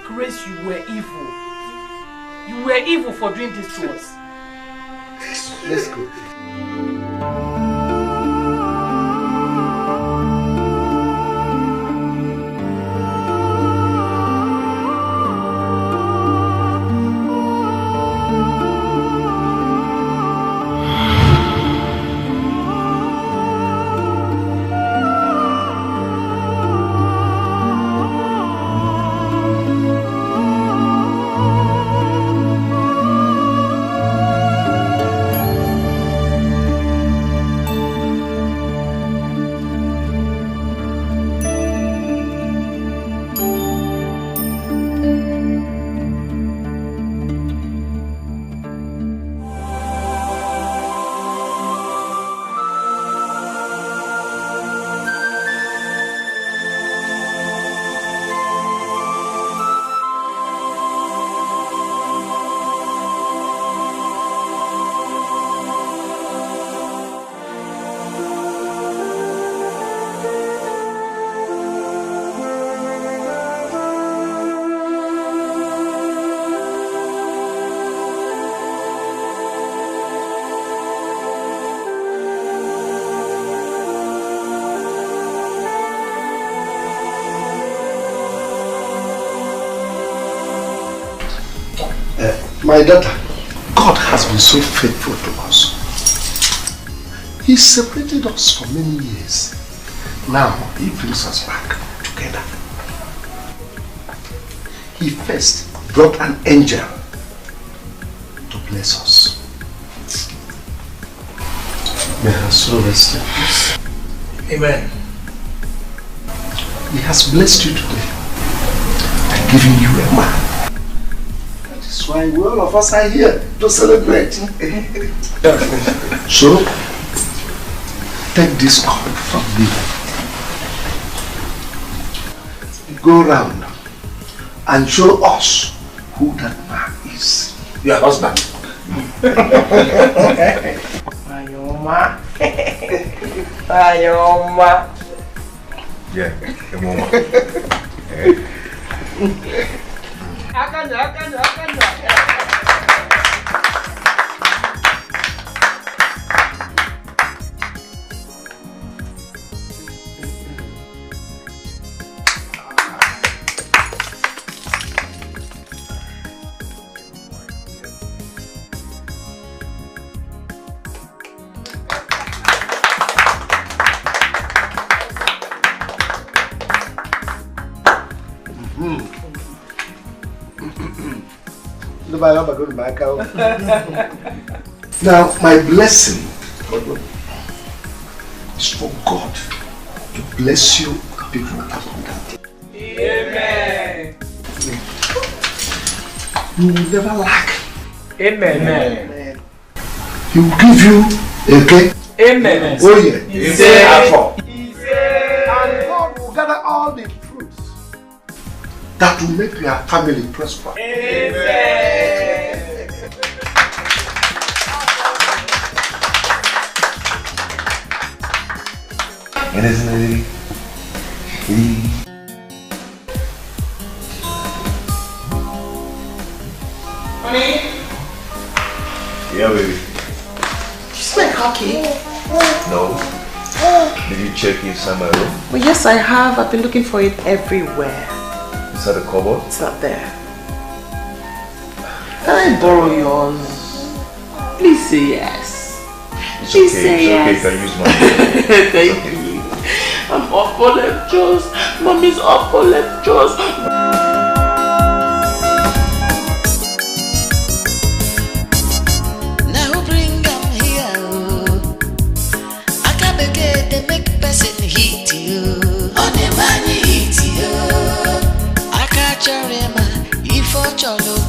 Grace, you were evil. You were evil for doing this to us. Let's go. My daughter, God has been so faithful to us. He separated us for many years. Now, He brings us back together. He first brought an angel to bless us. May her soul rest in peace. Amen. He has blessed you today and given you a man. That's why all of us are here to celebrate. So, take this cup from me. Go round and show us who that man is. Your husband. Ayoma. Ayoma. Yeah, come on. Now, my blessing is for God to bless you people abundantly. Amen. You will never lack. Amen. Amen. He will give you a cake. Amen. Oh yeah. Amen. And God will gather all the fruits that will make your family prosper. Amen. Anything, lady? Honey? Yeah, baby. Did you smell cocky? No. Did you check inside my room? Well, yes, I have. I've been looking for it everywhere. Inside the cupboard? It's not there. Can I borrow yours? Please say yes. It's Please okay, say yes. okay, you can use mine. Thank you. I'm up for lectures. Mommy's up for lectures. Now bring them here. I can't begin to make person hit you. On the man hit you. I can't remember if I cholo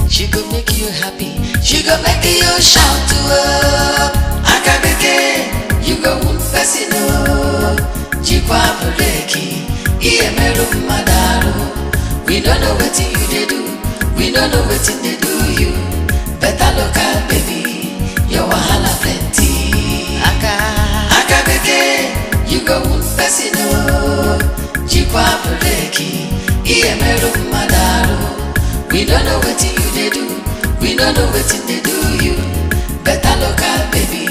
she go make you happy. She go make you shout to her. I can't begin. You go one person. Jikwa Puleki. Iemero Madaru. We don't know what you they do. We don't know what they do you. Better look at baby. Your wahala plenty. Aka beke. You go one person. Jikwa Puleki. Iemero Madaru. We don't know what you they do. We don't know what they do you. Better look at baby.